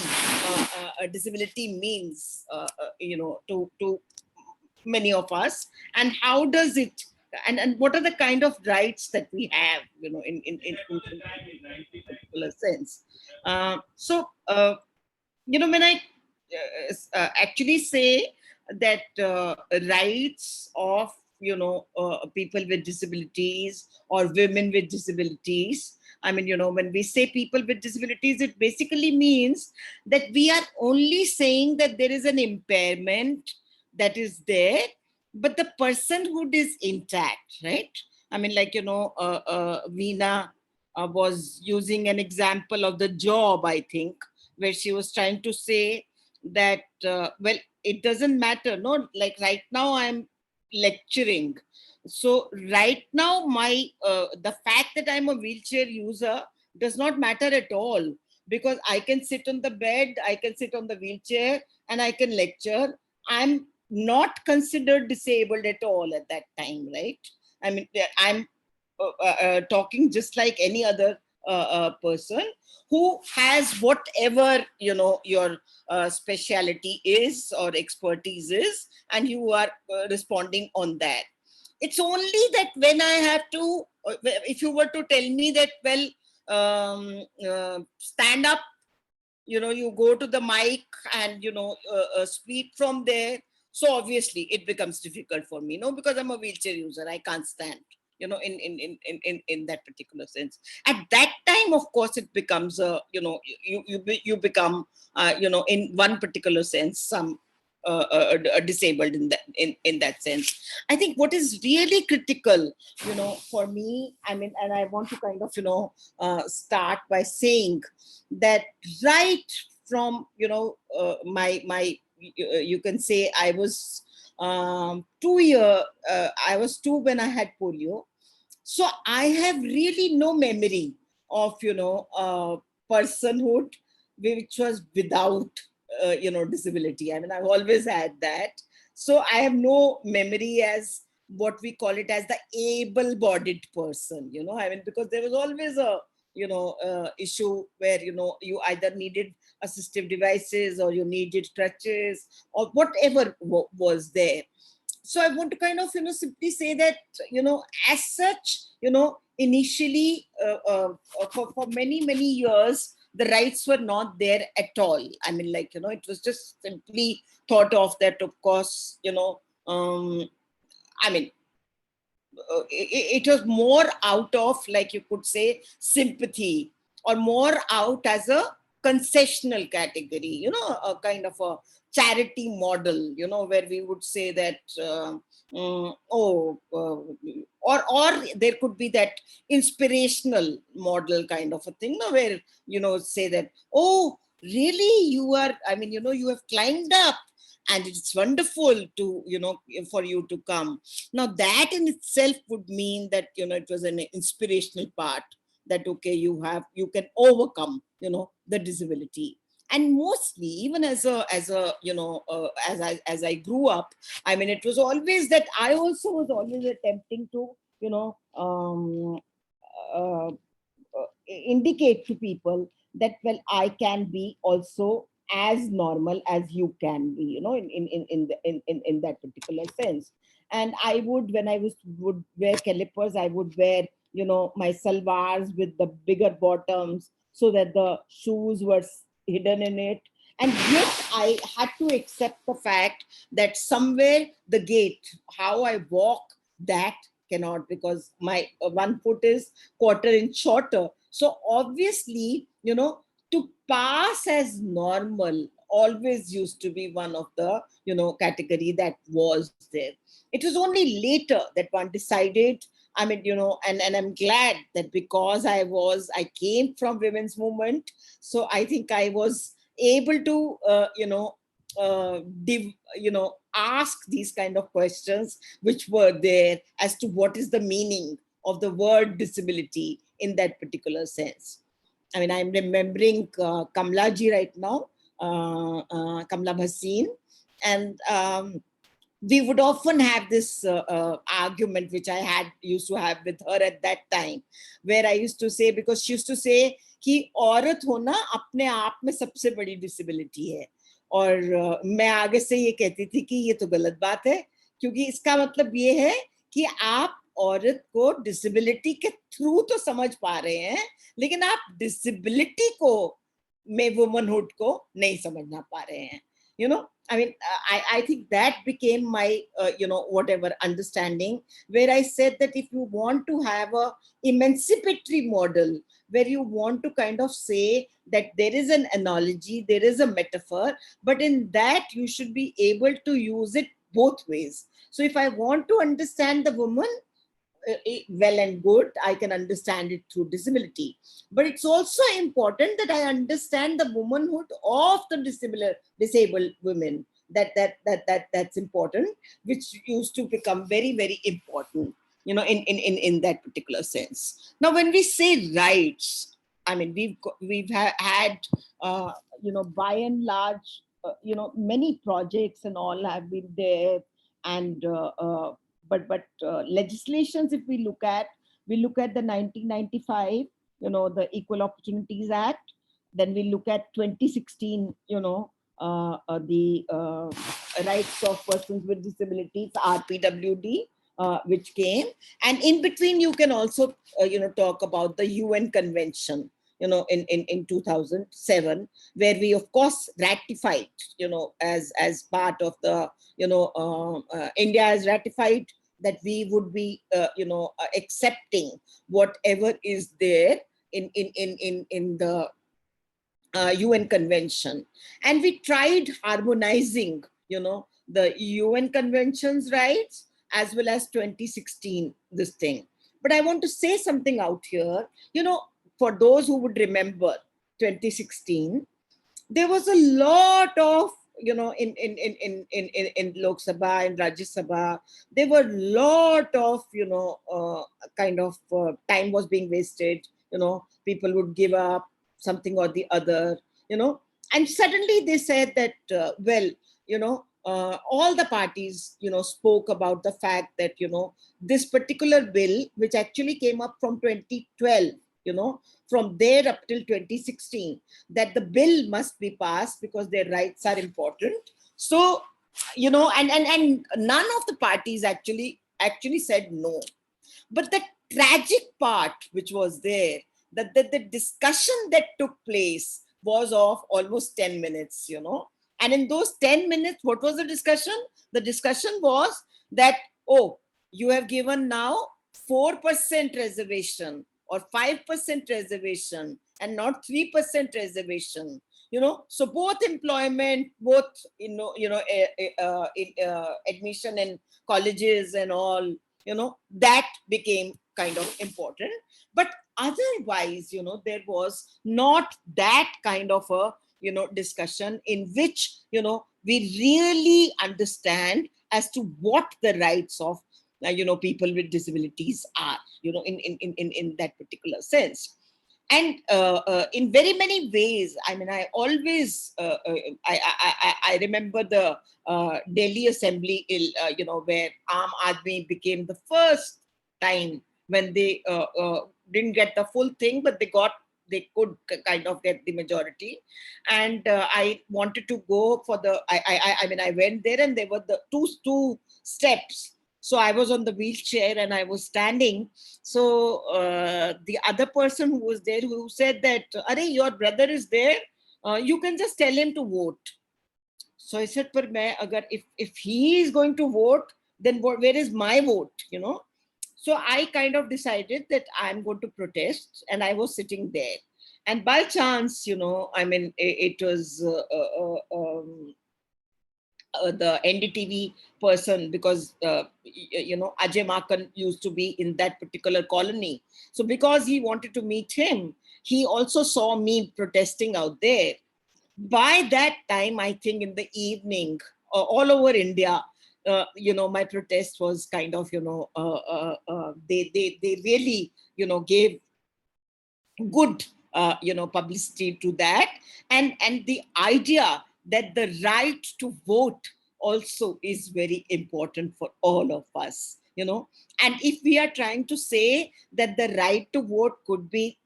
a disability means, to many of us, and how does it, and what are the kind of rights that we have, in particular sense. When I actually say that rights of people with disabilities or women with disabilities, I mean, when we say people with disabilities, it basically means that we are only saying that there is an impairment that is there, but the personhood is intact, right? I mean, like, Veena was using an example of the job, I think, where she was trying to say that, well, it doesn't matter, no? Like right now I'm lecturing. So right now the fact that I'm a wheelchair user does not matter at all, because I can sit on the bed, I can sit on the wheelchair, and I can lecture. I'm not considered disabled at all at that time, right? I mean, I'm talking just like any other person who has whatever your speciality is or expertise is, and you are responding on that. It's only that when I have to, if you were to tell me that, well, stand up, you go to the mic and speak from there, so obviously it becomes difficult for me, because I'm a wheelchair user, I can't stand, in that particular sense. At that time, of course, it becomes you become in one particular sense some disabled in that sense. I think what is really critical, for me, I mean, and I want to kind of start by saying that right from my you can say I was 2 year I was 2 when I had polio, so I have really no memory of personhood which was without disability. I mean, I've always had that, so I have no memory as what we call it as the able-bodied person, I mean, because there was always a issue where you either needed assistive devices or you needed crutches or whatever was there. So I want to kind of simply say that as such, initially for many years the rights were not there at all. I mean, like, it was just simply thought of that, of course, I mean, it was more out of, like, you could say, sympathy, or more out as a concessional category, a kind of a charity model, where we would say that, or there could be that inspirational model kind of a thing, where, say that, oh, really, you are, I mean, you have climbed up, and it's wonderful to, for you to come. Now, that in itself would mean that, it was an inspirational part, that, okay, you can overcome, the disability. And mostly, even as I grew up, I mean, it was always that I also was always attempting to, uh, indicate to people that, well, I can be also as normal as you can be, in that particular sense. And I would, when I would wear calipers, I would wear, my salwars with the bigger bottoms so that the shoes were hidden in it. And yet I had to accept the fact that somewhere the gait, how I walk, that cannot, because my one foot is quarter inch shorter. So obviously, to pass as normal always used to be one of the, category that was there. It was only later that one decided, I mean, and I'm glad that because I came from women's movement. So I think I was able to, ask these kind of questions which were there as to what is the meaning of the word disability in that particular sense. I mean, I'm remembering Kamla ji right now, Kamla Bhasin, and we would often have this argument, which I used to have with her at that time, where I used to say, because she used to say कि औरत होना अपने आप में सबसे बड़ी disability है, और मैं आगे से ये कहती थी कि ये तो गलत बात है, क्योंकि इसका मतलब ये है कि आप औरत को डिसेबिलिटी के थ्रू तो समझ पा रहे हैं, लेकिन आप डिसेबिलिटी को में वुमनहुड को नहीं समझना पा रहे हैं. I mean, I think that became my, whatever understanding, where I said that if you want to have a emancipatory model, where you want to kind of say that there is an analogy, there is a metaphor, but in that you should be able to use it both ways. So if I want to understand the woman, well and good, I can understand it through disability. But it's also important that I understand the womanhood of the disabled women. That's important, which used to become very, very important, in that particular sense. Now, when we say rights, I mean, we've had, by and large, many projects and all have been there, and but legislations, if we look at the 1995, the Equal Opportunities Act. Then we look at 2016, the rights of persons with disabilities, RPWD, which came. And in between, you can also, talk about the UN Convention, in 2007, where we, of course, ratified, as part of the, India has ratified that we would be, accepting whatever is there in the UN Convention. And we tried harmonizing, the UN Convention's rights as well as 2016, this thing. But I want to say something out here, for those who would remember 2016, there was a lot of, in Lok Sabha and Rajya Sabha, there were a lot of, kind of time was being wasted, people would give up something or the other, and suddenly they said that, all the parties, spoke about the fact that, this particular bill, which actually came up from 2012, from there up till 2016, that the bill must be passed because their rights are important. So, and none of the parties actually said no. But the tragic part which was there, that the discussion that took place was of almost 10 minutes, And in those 10 minutes, what was the discussion? The discussion was that, oh, you have given now 4% reservation or 5% reservation and not 3% reservation. So both employment, both, admission in colleges and all, that became kind of important. But otherwise, there was not that kind of a, discussion in which, we really understand as to what the rights of, people with disabilities are, in that particular sense. And in very many ways, I mean, I always, I remember the Delhi Assembly, where Aam Aadmi became the first time when they didn't get the full thing, but they could kind of get the majority. And I wanted to go for the, I mean, I went there and there were the two steps. So I was on the wheelchair and I was standing. So the other person who was there, who said that, "Arey, your brother is there. You can just tell him to vote." So I said, "Par main agar if he is going to vote, then where is my vote? You know." So I kind of decided that I'm going to protest, and I was sitting there. And by chance, I mean, it was the NDTV person, because Ajay Makan used to be in that particular colony. So because he wanted to meet him, he also saw me protesting out there. By that time, I think in the evening, all over India, my protest was kind of, they really, gave good, publicity to that. And the idea that the right to vote also is very important for all of us, and if we are trying to say that the right to vote could be,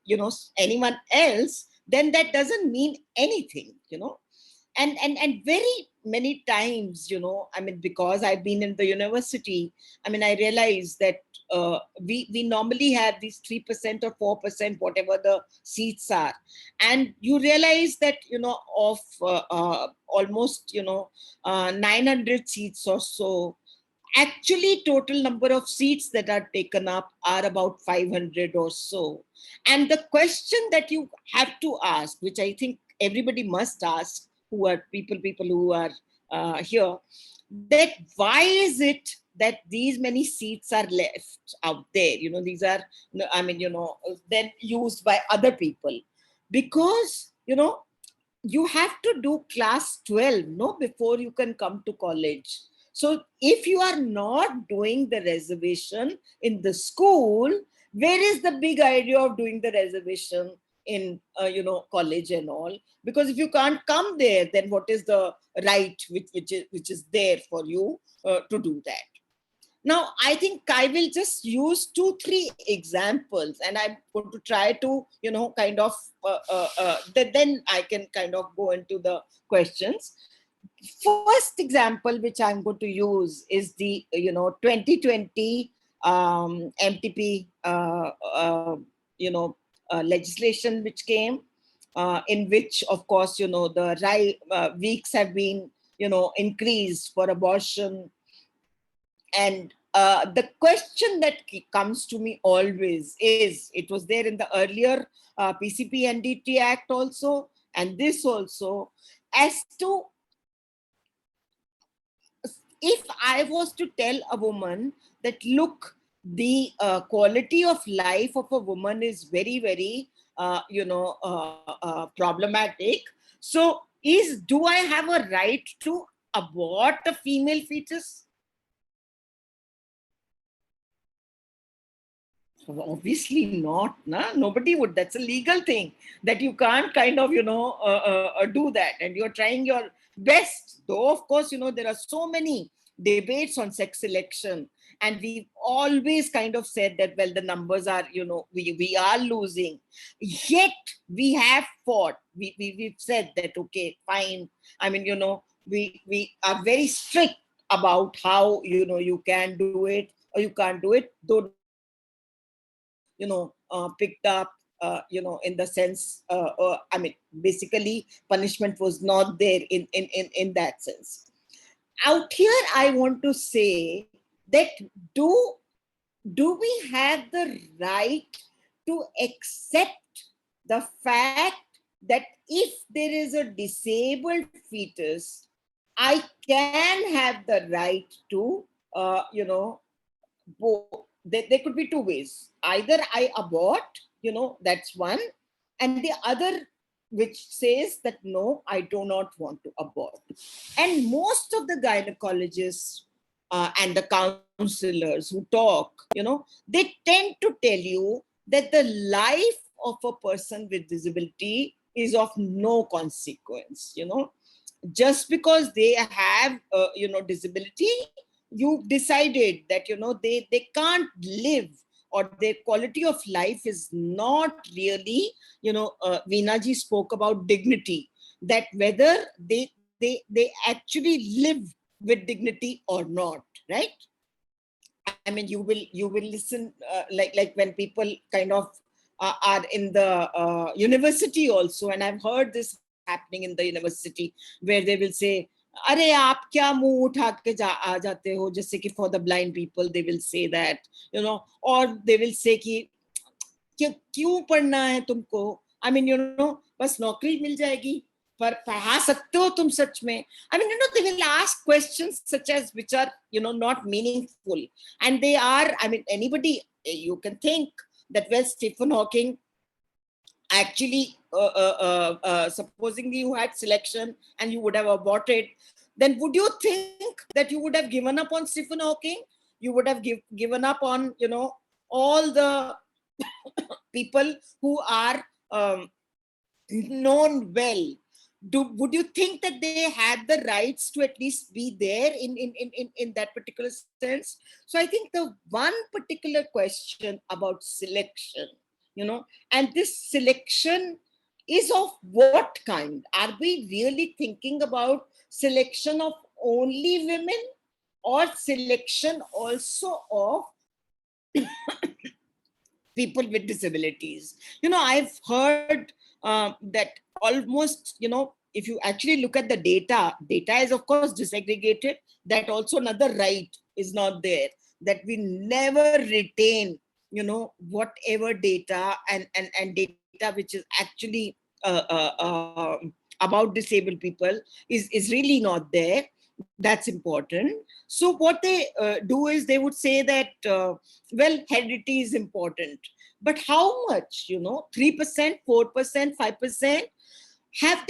anyone else, then that doesn't mean anything, and very many times, I mean, because I've been in the university, I mean, I realized that we normally have these 3% or 4%, whatever the seats are. And you realize that, of almost, 900 seats or so, actually total number of seats that are taken up are about 500 or so. And the question that you have to ask, which I think everybody must ask, who are people who are here, that why is it that these many seats are left out there? These are, I mean, then used by other people. Because, you have to do class 12, no, before you can come to college. So if you are not doing the reservation in the school, where is the big idea of doing the reservation in, college and all? Because if you can't come there, then what is the right which is there for you to do that? Now, I think I will just use 2-3 examples, and I'm going to try to, kind of, then I can kind of go into the questions. First example, which I'm going to use, is the, 2020 MTP, legislation which came, in which, of course, the weeks have been, increased for abortion. And the question that comes to me always is, it was there in the earlier PCP NDT Act also, and this also, as to, if I was to tell a woman that, look, the quality of life of a woman is very, very, problematic. So do I have a right to abort a female fetus? Obviously not. Nobody would. That's a legal thing that you can't kind of, do that. And you're trying your best. Though, of course, there are so many debates on sex selection. And we've always kind of said that, well, the numbers are, we are losing. Yet we have fought. We've said that, okay, fine. I mean, we are very strict about how, you can do it or you can't do it. Though, picked up, in the sense, I mean, basically punishment was not there in that sense. Out here, I want to say that do we have the right to accept the fact that if there is a disabled fetus, I can have the right to, there could be two ways. Either I abort, that's one, and the other, which says that, no, I do not want to abort. And most of the gynecologists and the counselors who talk, they tend to tell you that the life of a person with disability is of no consequence. Just because they have, disability, you've decided that, they can't live, or their quality of life is not really, Veena ji spoke about dignity, that whether they actually live with dignity or not, right? I mean, you will listen, like when people kind of are in the university also, and I've heard this happening in the university, where they will say, "Arey, aap kya muh utha ke aa jate ho?" Just say, for the blind people, they will say that, or they will say कि क्यों पढ़ना है तुमको? I mean, बस नौकरी मिल जाएगी, पर पढ़ा सकते हो तुम सच में? I mean, they will ask questions such as which are, not meaningful. And they are, I mean, anybody, you can think that, well, Stephen Hawking actually, supposing you had selection and you would have aborted, then would you think that you would have given up on Stephen Hawking? You would have given up on, all the people who are known well. Would you think that they had the rights to at least be there in that particular sense? So I think the one particular question about selection, and this selection is of what kind? Are we really thinking about selection of only women, or selection also of people with disabilities? I've heard that almost, if you actually look at the data is of course disaggregated. That also another right is not there, that we never retain, whatever data and data which is actually about disabled people is really not there. That's important. So what they do is they would say that, well, heredity is important, but how much? 3%, 4%, 5%? Have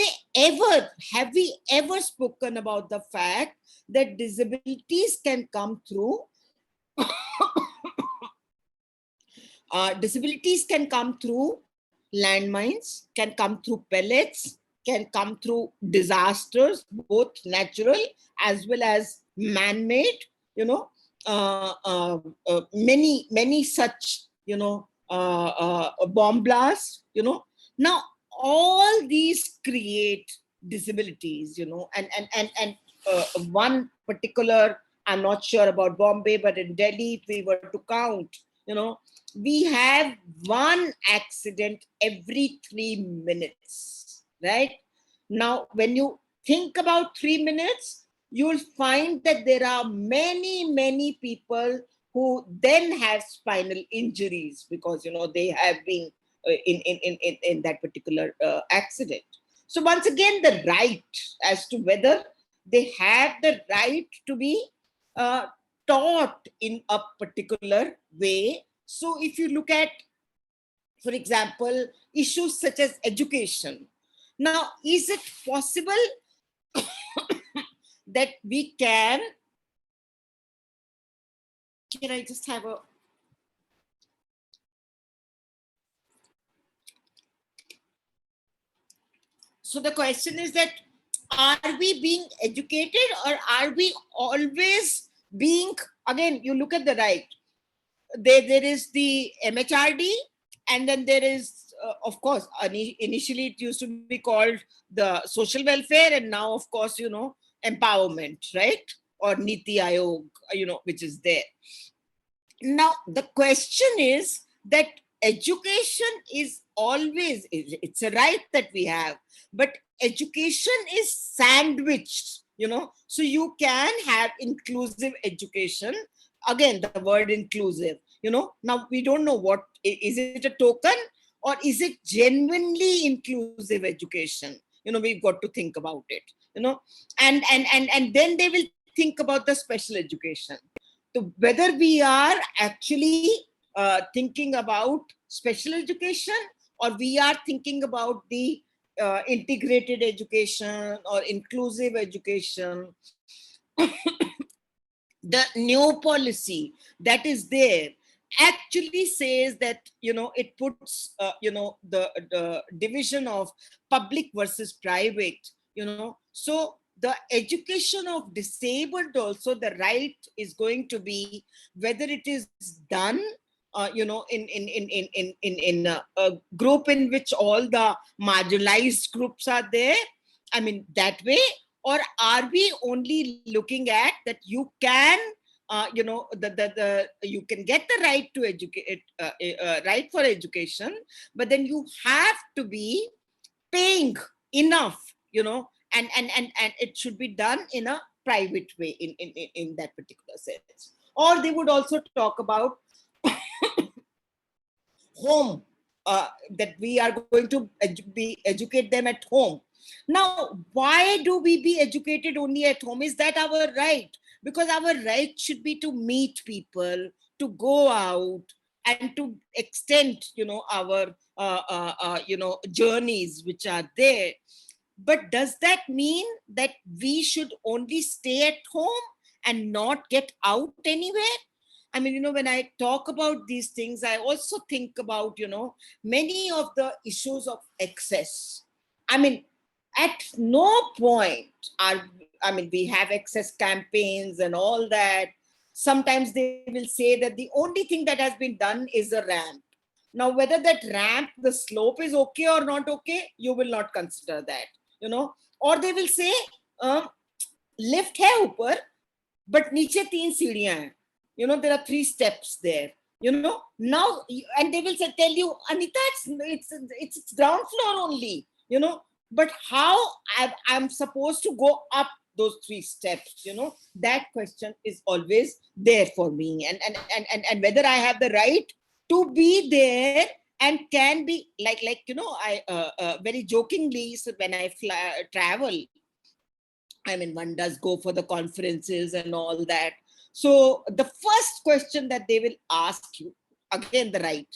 we ever spoken about the fact that disabilities can come through landmines, can come through pellets, can come through disasters, both natural as well as man-made, many such, bomb blasts, Now, all these create disabilities, and one particular, I'm not sure about Bombay, but in Delhi, if we were to count, we have one accident every 3 minutes, right? Now, when you think about 3 minutes, you'll find that there are many people who then have spinal injuries because, they have been in that particular accident. So once again, the right as to whether they have the right to be taught in a particular way. So if you look at, for example, issues such as education. Now, is it possible that we can I just have a... So the question is that, are we being educated, or are we always being, again, you look at the right, there is the MHRD, and then there is, of course, initially it used to be called the social welfare, and now, of course, empowerment, right? Or Niti Aayog, which is there. Now, the question is that education is always, it's a right that we have, but education is sandwiched, so you can have inclusive education. Again, the word inclusive, now we don't know what, is it a token or is it genuinely inclusive education? We've got to think about it, and then they will think about the special education. So whether we are actually thinking about special education, or we are thinking about the integrated education or inclusive education, the new policy that is there actually says that, it puts, the division of public versus private, so the education of disabled also, the right is going to be whether it is done, in a group in which all the marginalized groups are there, I mean, that way, or are we only looking at that you can you know, you can get the right to educate, right for education, but then you have to be paying enough, you know, and it should be done in a private way in that particular sense. Or they would also talk about home, that we are going to educate them at home. Now, why do we be educated only at home? Is that our right? Because our right should be to meet people, to go out, and to extend, you know, our you know, journeys which are there. But does that mean that we should only stay at home and not get out anywhere? I mean, you know, when I talk about these things, I also think about, you know, many of the issues of excess. I mean, at no point are, I mean, we have excess campaigns and all that. Sometimes they will say that the only thing that has been done is a ramp. Now, whether that ramp, the slope is okay or not okay, you will not consider that, you know. Or they will say, lift hai upar, but niche 3 सीढ़ियां हैं. You know, there are 3 steps there. You know, now, and they will say, tell you, Anita, it's ground floor only. You know, but how I'm supposed to go up those 3 steps? You know, that question is always there for me, and whether I have the right to be there and can be like you know, I very jokingly, so when I travel, I mean, one does go for the conferences and all that. So the first question that they will ask you, again, the right,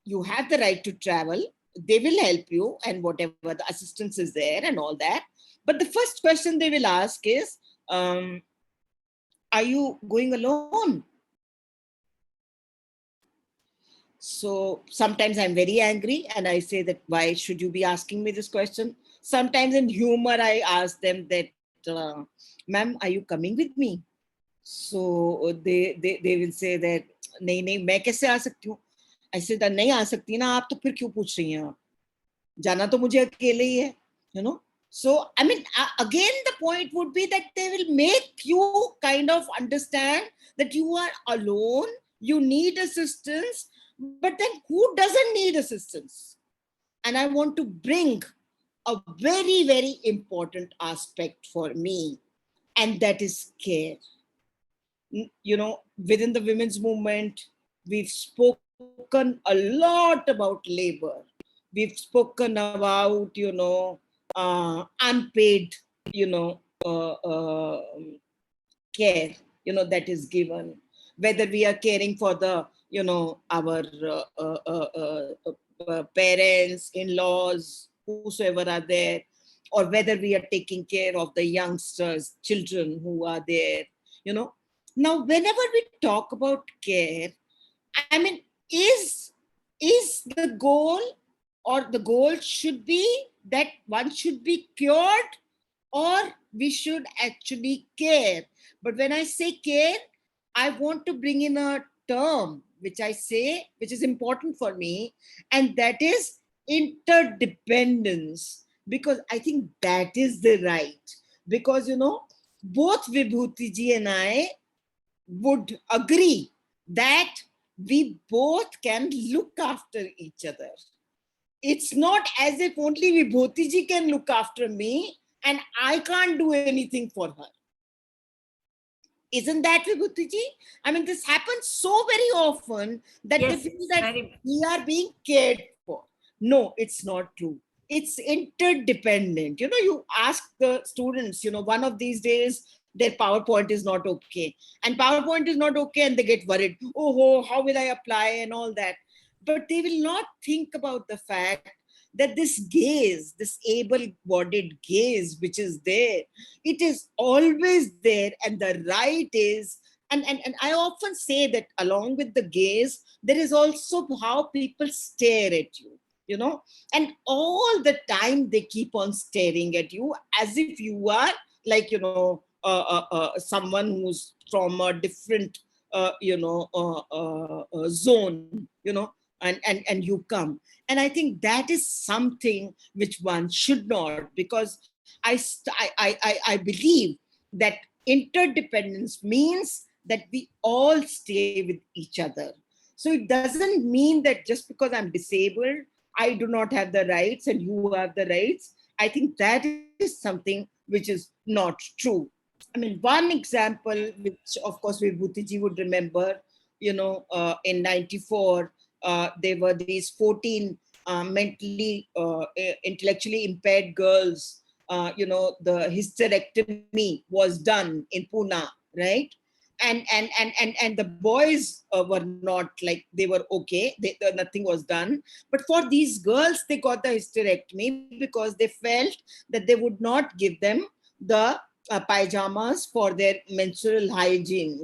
you have the right to travel. They will help you and whatever the assistance is there and all that. But the first question they will ask is, are you going alone? So sometimes I'm very angry and I say that, why should you be asking me this question? Sometimes in humor, I ask them that, ma'am, are you coming with me? So they will say that, नहीं मैं कैसे आ सकती हूँ? I said, नहीं आ सकती ना आप, तो फिर क्यों पूछ रही हैं आप? जाना तो मुझे अकेले ही है, you know. So I mean, again, the point would be that they will make you kind of understand that you are alone, you need assistance, but then who doesn't need assistance? And I want to bring a very, very important aspect for me, and that is care. You know, within the women's movement, we've spoken a lot about labor. We've spoken about, you know, unpaid, you know, care, you know, that is given. Whether we are caring for the, you know, our parents, in-laws, whosoever are there, or whether we are taking care of the youngsters, children who are there, you know. Now, whenever we talk about care, I mean, is the goal, or the goal should be that one should be cured, or we should actually care? But when I say care, I want to bring in a term which I say, which is important for me, and that is interdependence, because I think that is the right. Because, you know, both Vibhuti ji and I would agree that we both can look after each other. It's not as if only Vibhuti ji can look after me and I can't do anything for her. Isn't that, Vibhuti ji? I mean, this happens so very often that Yes, they feel that very- we are being cared for. No, it's not true. It's interdependent. You know, you ask the students, you know, one of these days, their PowerPoint is not okay. And PowerPoint is not okay and they get worried. Oh, how will I apply and all that? But they will not think about the fact that this gaze, this able-bodied gaze which is there, it is always there, and the right is, and I often say that along with the gaze, there is also how people stare at you, you know, and all the time they keep on staring at you as if you are like, you know, someone who's from a different, you know, zone, you know, and you come. And I think that is something which one should not, because I believe that interdependence means that we all stay with each other. So it doesn't mean that just because I'm disabled, I do not have the rights and you have the rights. I think that is something which is not true. I mean, one example, which of course Vibhuti ji would remember, in 94, there were these 14 mentally, intellectually impaired girls. The hysterectomy was done in Pune, right? And the boys were not, like, they were okay. Nothing was done. But for these girls, they got the hysterectomy because they felt that they would not give them the pajamas for their menstrual hygiene,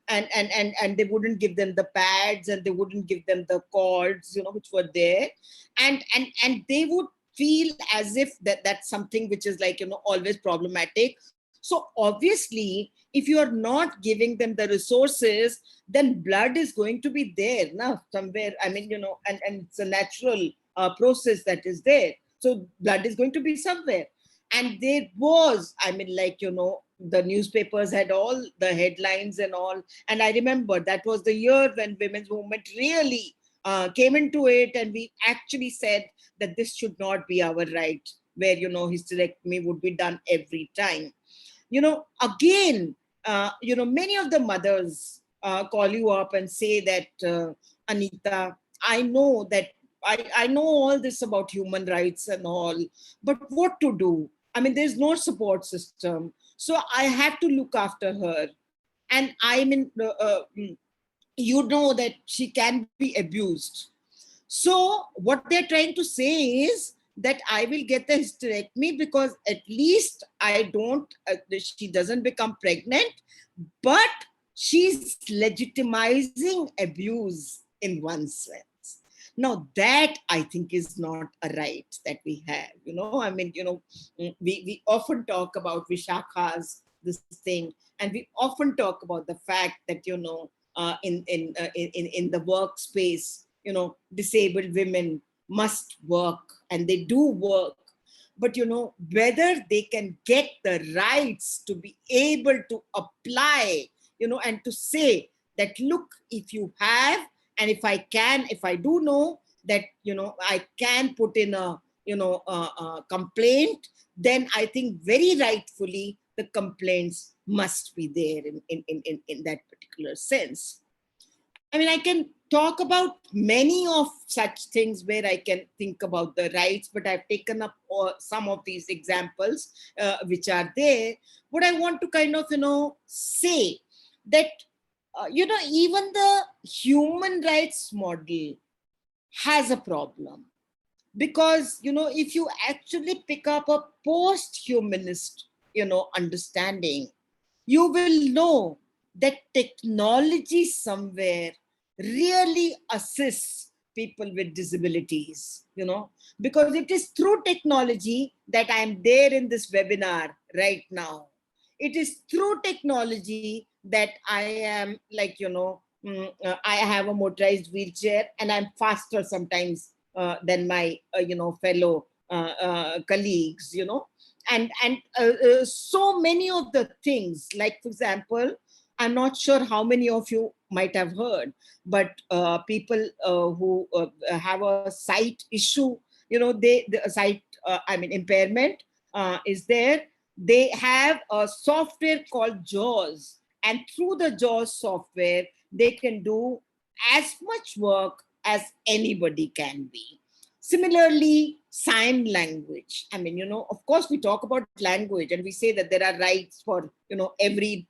and they wouldn't give them the pads, and they wouldn't give them the cords, which were there, and they would feel as if that's something which is, like, always problematic. So obviously, if you are not giving them the resources, then blood is going to be there now somewhere. I mean, and it's a natural process that is there. So blood is going to be somewhere. And there was, I mean, like, the newspapers had all the headlines and all. And I remember that was the year when women's movement really came into it. And we actually said that this should not be our right, where, hysterectomy would be done every time. Again, many of the mothers call you up and say that, Anita, I know that I know all this about human rights and all, but what to do? I mean, there's no support system. So I have to look after her. And I mean, that she can be abused. So what they're trying to say is that I will get the hysterectomy because at least she doesn't become pregnant, but she's legitimizing abuse in one sense. Now that, I think, is not a right that we have. I mean, we often talk about Vishakhas, this thing, and we often talk about the fact that, in the workspace, disabled women must work, and they do work. But, whether they can get the rights to be able to apply, and to say that, look, if you have, and if I do know that, I can put in a complaint, then I think very rightfully the complaints must be there in that particular sense. I mean, I can talk about many of such things where I can think about the rights, but I've taken up some of these examples which are there. What I want to kind of, say that, even the human rights model has a problem. Because, if you actually pick up a post-humanist, understanding, you will know that technology somewhere really assists people with disabilities, because it is through technology that I am there in this webinar right now. It is through technology that I am, like, I have a motorized wheelchair and I'm faster sometimes than my, fellow colleagues, and so many of the things, like, for example, I'm not sure how many of you might have heard, but people who have a sight issue, the sight, impairment is there. They have a software called JAWS, and through the JAWS software, they can do as much work as anybody can be. Similarly, sign language. I mean, of course, we talk about language and we say that there are rights for, every,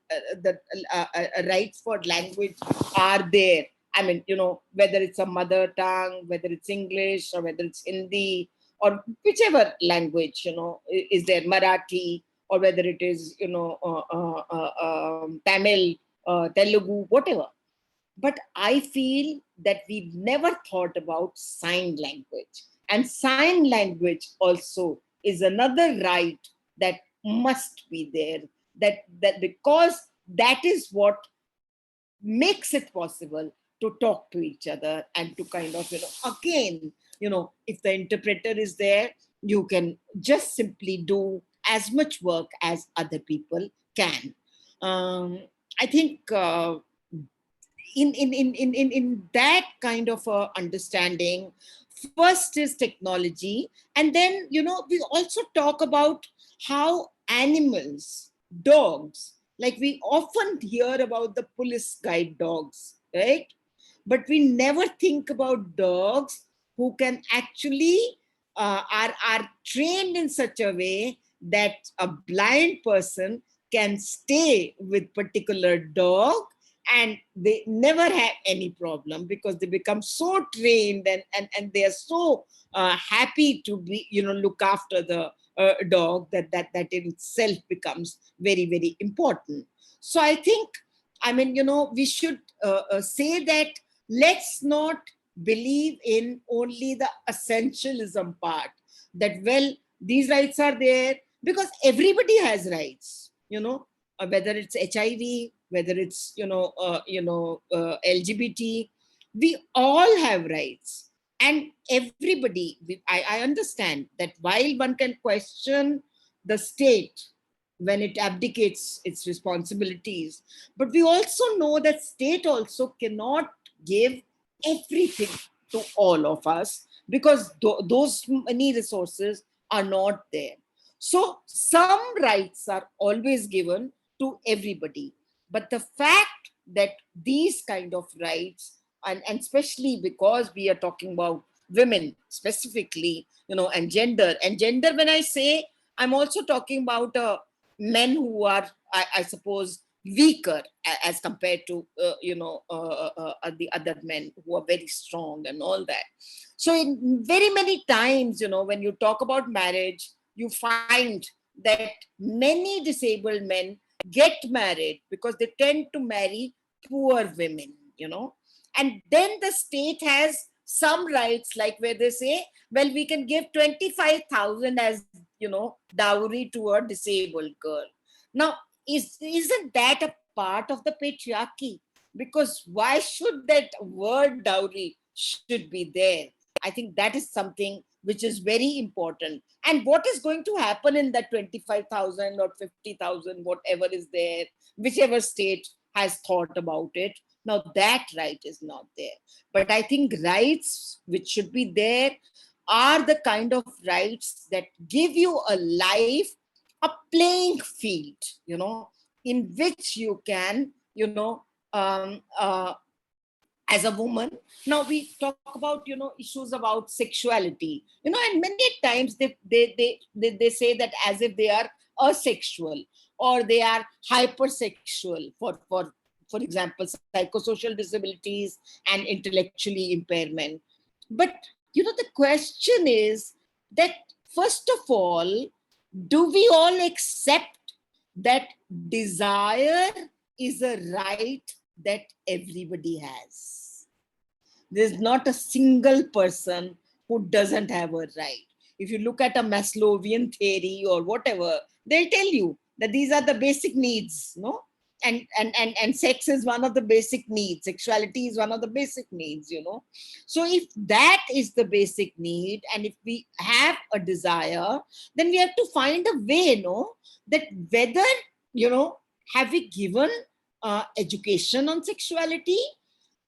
rights for language are there. I mean, whether it's a mother tongue, whether it's English, or whether it's Hindi, or whichever language, is there, Marathi, or whether it is, Tamil, Telugu, whatever. But I feel that we've never thought about sign language. And sign language also is another right that must be there. That because that is what makes it possible to talk to each other and to kind of, again, if the interpreter is there, you can just simply do as much work as other people can. I think in that kind of understanding, first is technology, and then we also talk about how animals, dogs, like we often hear about the police guide dogs, right? But we never think about dogs who can actually are trained in such a way that a blind person can stay with particular dog and they never have any problem because they become so trained and they are so happy to be look after the dog that in itself becomes very, very important. So I think, we should say that let's not believe in only the essentialism part, that well, these rights are there because everybody has rights, whether it's HIV, whether it's LGBT, we all have rights. And everybody, I understand that while one can question the state when it abdicates its responsibilities, but we also know that state also cannot give everything to all of us because those many resources are not there. So some rights are always given to everybody. But the fact that these kind of rights, and especially because we are talking about women specifically, and gender, when I say, I'm also talking about men who are, I suppose, weaker as compared to the other men who are very strong and all that. So in very many times, when you talk about marriage, you find that many disabled men get married because they tend to marry poor women, and then the state has some rights, like where they say, well, we can give 25,000 as dowry to a disabled girl. Now, isn't that a part of the patriarchy? Because why should that word dowry should be there? I think that is something which is very important. And what is going to happen in that 25,000 or 50,000, whatever is there, whichever state has thought about it? Now that right is not there. But I think rights which should be there are the kind of rights that give you a life, a playing field, in which you can, as a woman. Now we talk about, issues about sexuality, and many times they say that as if they are asexual or they are hypersexual for example, psychosocial disabilities and intellectually impairment. But, the question is that, first of all, do we all accept that desire is a right that everybody has? There's not a single person who doesn't have a right. If you look at a Maslowian theory or whatever, they'll tell you that these are the basic needs, no? And sex is one of the basic needs. Sexuality is one of the basic needs, So if that is the basic need, and if we have a desire, then we have to find a way, that whether, have we given education on sexuality,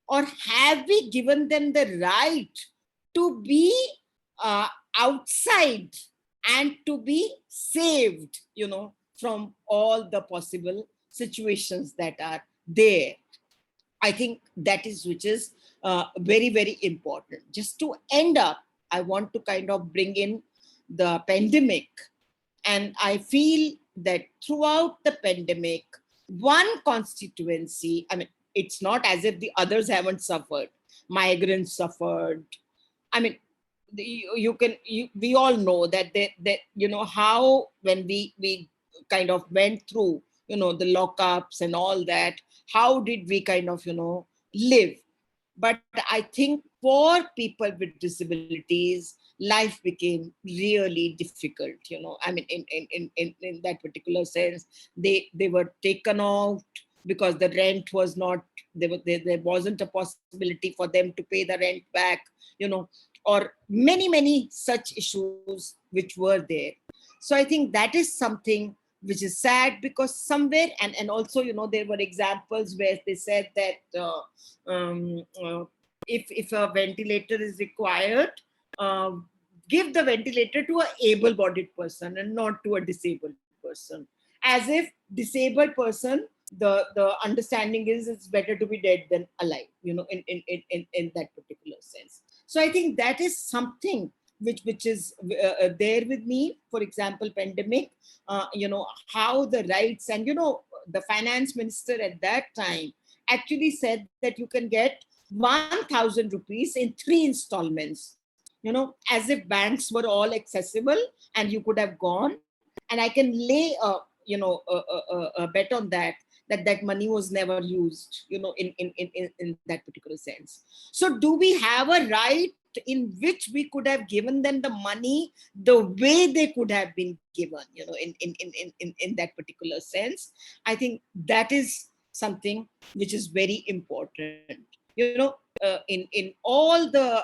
or have we given them the right to be uh, outside and to be saved, from all the possible situations that are there? I think that is which is very, very important. Just to end up, I want to kind of bring in the pandemic. And I feel that throughout the pandemic, one constituency, it's not as if the others haven't suffered. Migrants suffered. We all know that how when we kind of went through, the lockups and all that, how did we kind of, live? But I think for people with disabilities, life became really difficult, in that particular sense. They were taken out because the rent was not, there wasn't a possibility for them to pay the rent back, or many, many such issues which were there. So I think that is something which is sad, because somewhere, and also, there were examples where they said that if a ventilator is required, uh, give the ventilator to a able-bodied person and not to a disabled person, as if disabled person, the understanding is it's better to be dead than alive, in that particular sense. So I think that is something which is there with me. For example, pandemic, how the rights, and the finance minister at that time actually said that you can get 1,000 rupees in 3 installments, as if banks were all accessible and you could have gone. And I can lay a bet on that money was never used, in that particular sense. So do we have a right in which we could have given them the money the way they could have been given, in that particular sense? I think that is something which is very important. In all the,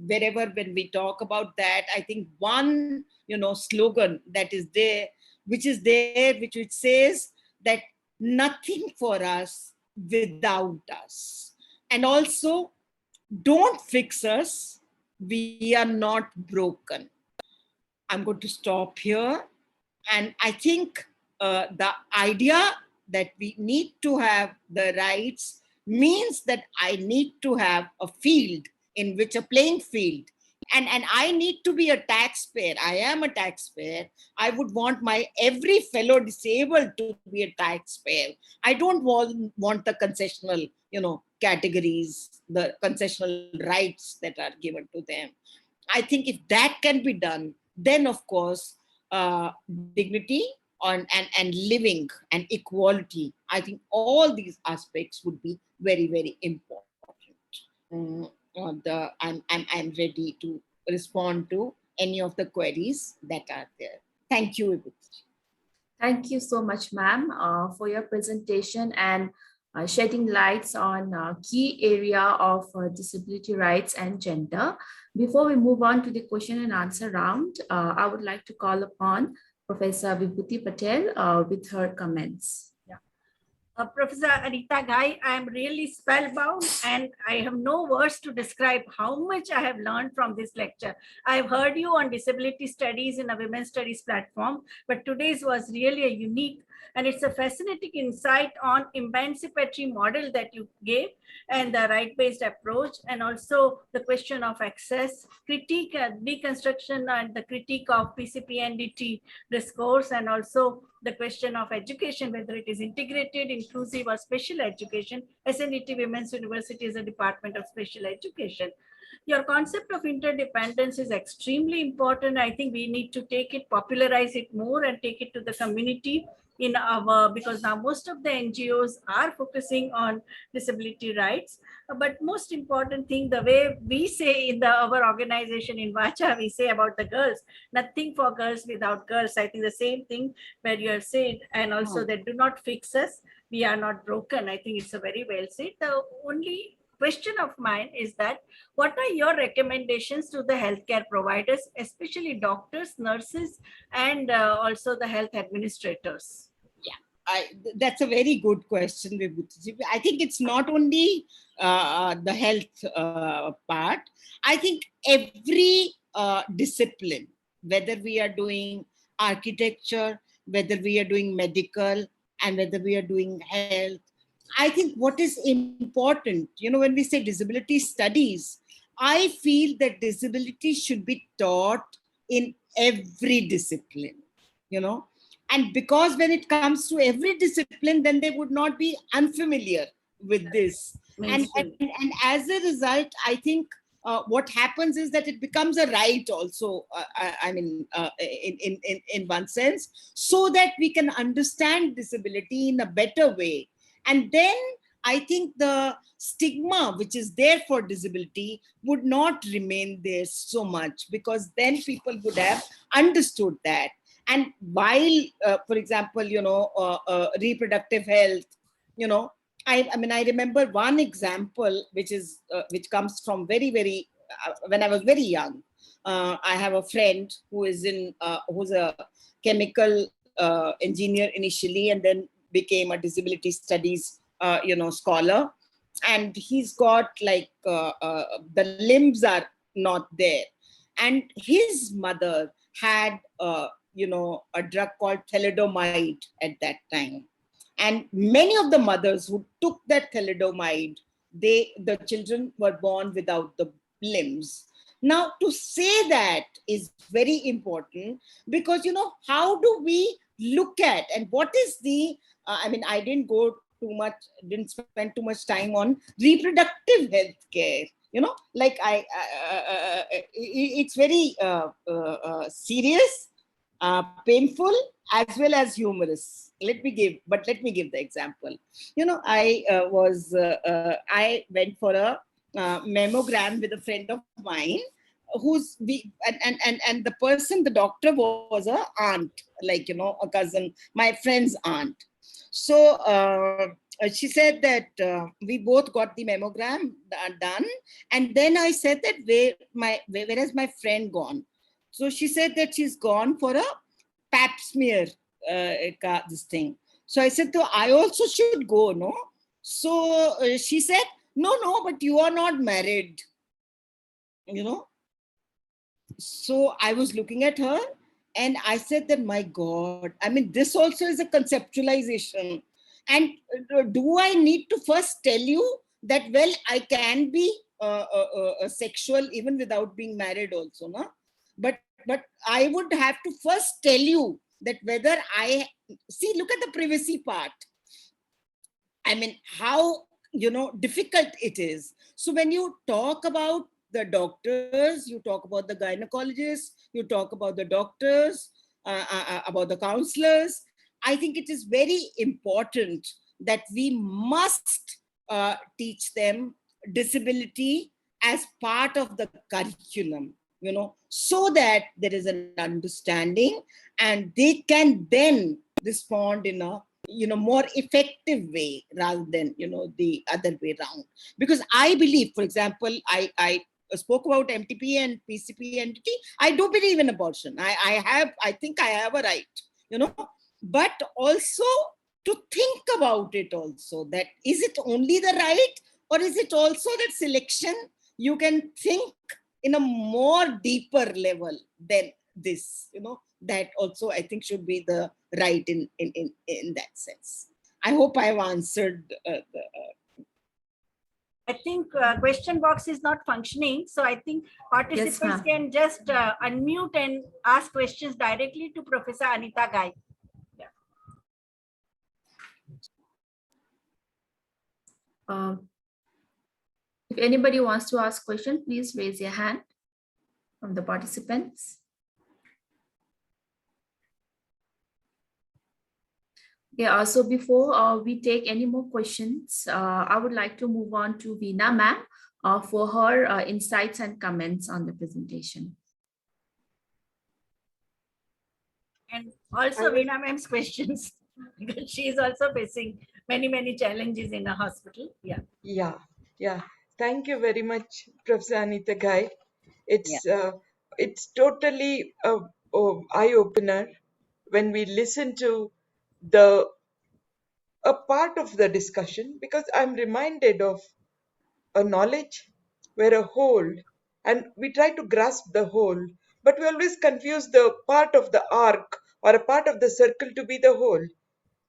wherever, when we talk about that, I think one, slogan that is there, which says that nothing for us without us. And also, don't fix us, we are not broken. I'm going to stop here. And I think the idea that we need to have the rights means that I need to have a field in which, a playing field, and I need to be a taxpayer. I am a taxpayer. I would want my every fellow disabled to be a taxpayer. I don't want the concessional, categories, the concessional rights that are given to them. I think if that can be done, then of course, dignity and living and equality, I think all these aspects would be very, very important. I'm ready to respond to any of the queries that are there. Thank you, Vibhuti. Thank you so much, ma'am, for your presentation and shedding lights on key area of disability rights and gender. Before we move on to the question and answer round, I would like to call upon Professor Vibhuti Patel with her comments. Professor Anita Ghai, I am really spellbound and I have no words to describe how much I have learned from this lecture. I have heard you on disability studies in a women's studies platform, but today's was really a unique, and it's a fascinating insight on emancipatory model that you gave and the right-based approach, and also the question of access, critique and deconstruction, and the critique of PCPNDT discourse, and also the question of education, whether it is integrated, inclusive, or special education. SNET Women's University is a department of special education. Your concept of interdependence is extremely important. I think we need to take it, popularize it more, and take it to the community in our, because now most of the NGOs are focusing on disability rights. But most important thing, the way we say in our organization in Vacha, we say about the girls, nothing for girls without girls. I think the same thing where you have said, and also that do not fix us, we are not broken. I think it's a very well said. The only question of mine is that, what are your recommendations to the healthcare providers, especially doctors, nurses, and also the health administrators? That's a very good question, Vibhuti. I think it's not only the health part. I think every discipline, whether we are doing architecture, whether we are doing medical, and whether we are doing health, I think what is important, when we say disability studies, I feel that disability should be taught in every discipline, and because when it comes to every discipline, then they would not be unfamiliar with this. And as a result, I think what happens is that it becomes a right also, in one sense, so that we can understand disability in a better way. And then I think the stigma which is there for disability would not remain there so much, because then people would have understood that. And while, for example, reproductive health, I remember one example which comes from very, very, when I was very young. I have a friend who is who's a chemical engineer initially, and then became a disability studies, scholar. And he's got like the limbs are not there. And his mother had, a drug called thalidomide at that time. And many of the mothers who took that thalidomide, the children were born without the limbs. Now, to say that is very important, because, how do we look at, and what is the, I didn't spend too much time on reproductive health care. Like it's very serious, painful, as well as humorous. Let me give the example. I went for a mammogram with a friend of mine, and the doctor was a aunt, like, a cousin, my friend's aunt. So she said that we both got the mammogram done, and then I said that where has my friend gone? So she said that she's gone for a pap smear, this thing. So I said, so I also should go, no? So she said, no, but you are not married, So I was looking at her, and I said that, my God, this also is a conceptualization. And do I need to first tell you that, well, I can be sexual even without being married also, no? But I would have to first tell you that whether look at the privacy part. How, difficult it is. So when you talk about the doctors, you talk about the gynecologists, you talk about the doctors, about the counselors, I think it is very important that we must teach them disability as part of the curriculum, so that there is an understanding, and they can then respond in a more effective way, rather than the other way around. Because I believe, for example, I spoke about MTP and PCP entity. I do believe in abortion. I think I have a right, but also to think about it also, that is it only the right, or is it also that selection you can think in a more deeper level than this, that also I think should be the right in that sense. I hope I've answered I think question box is not functioning. So I think participants ma'am. can just unmute and ask questions directly to Professor Anita Gai. If anybody wants to ask question, please raise your hand from the participants. Yeah, so before we take any more questions, I would like to move on to Veena ma'am for her insights and comments on the presentation. And also Veena ma'am's questions, because she is also facing many challenges in a hospital. Yeah. Thank you very much, Professor Anita Gai. It's totally a eye opener when we listen to a part of the discussion, because I'm reminded of a knowledge where a whole, and we try to grasp the whole, but we always confuse the part of the arc or a part of the circle to be the whole.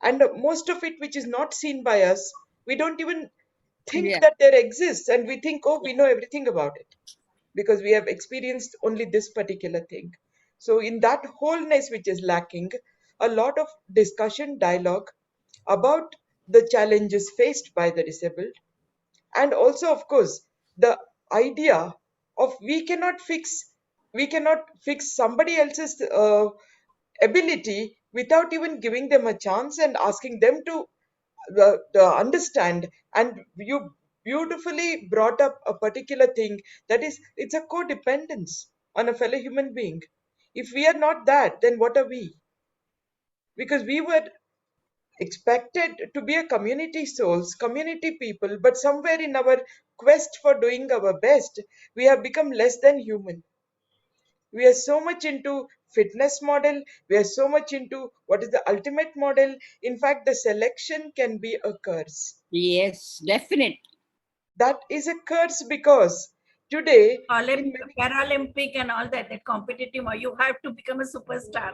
And most of it which is not seen by us, we don't even think that there exists, and we think, oh, we know everything about it because we have experienced only this particular thing. So in that wholeness which is lacking, a lot of discussion, dialogue about the challenges faced by the disabled, and also of course the idea of we cannot fix somebody else's ability without even giving them a chance and asking them to understand. And you beautifully brought up a particular thing, that is, it's a codependence on a fellow human being. If we are not that, then what are we? Because we were expected to be a community souls, community people, but somewhere in our quest for doing our best, we have become less than human. We are so much into fitness model. We are so much into what is the ultimate model. In fact, the selection can be a curse. Yes, definitely. That is a curse because today in many, Paralympic and all that, that competitive, you have to become a superstar.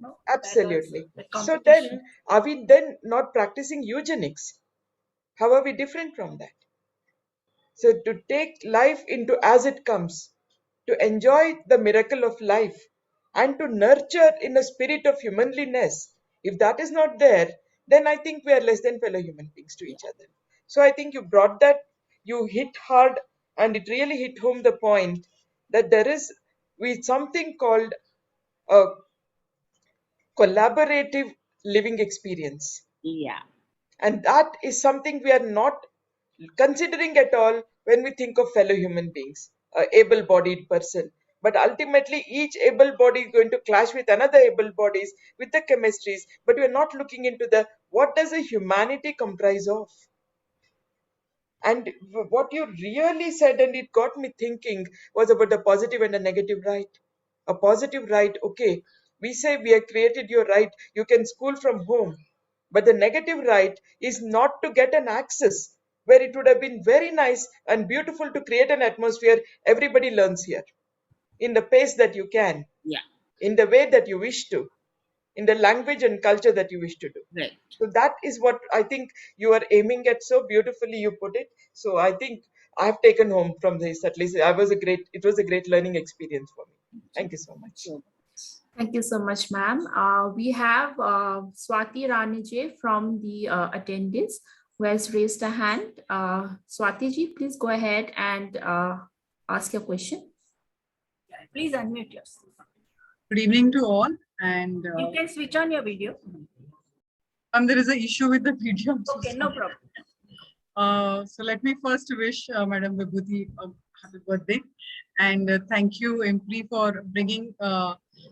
No, absolutely. the So competition. then, are we then not practicing eugenics? How are we different from that? So to take life into as it comes, to enjoy the miracle of life, and to nurture in a spirit of humanliness, if that is not there, then I think we are less than fellow human beings to each other. So I think you brought that, you hit hard, and it really hit home the point that there is with something called a collaborative living experience. Yeah. And that is something we are not considering at all when we think of fellow human beings, able bodied person. But ultimately, each able body is going to clash with another able bodies with the chemistries. But we're not looking into the what does a humanity comprise of? And what you really said, and it got me thinking, was about the positive and the negative right. A positive right, okay, we say we have created your right, you can school from home. But the negative right is not to get an access where it would have been very nice and beautiful to create an atmosphere everybody learns here in the pace that you can, Yeah. in the way that you wish to, in the language and culture that you wish to do. Right. So that is what I think you are aiming at. So beautifully you put it. So I think I have taken home from this, at least it was a great learning experience for me. Thank you so much. So, Thank you so much, ma'am. We have Swati Ranije from the attendees who has raised a hand. Swati ji, please go ahead and ask your question. Please unmute yourself. Good evening to all. And You can switch on your video. there is an issue with the video. I'm so Okay, sorry. no problem. So let me first wish Madam Vibhuti a happy birthday, and thank you, IMPRI, for bringing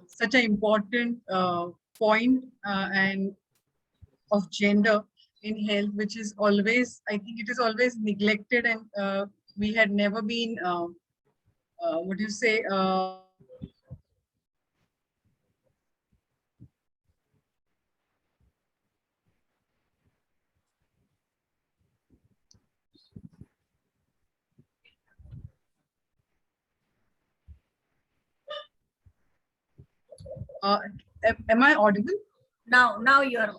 such an important point and of gender in health, which is always, I think, it is always neglected, and we had never been, what do you say? Am I audible? Now you are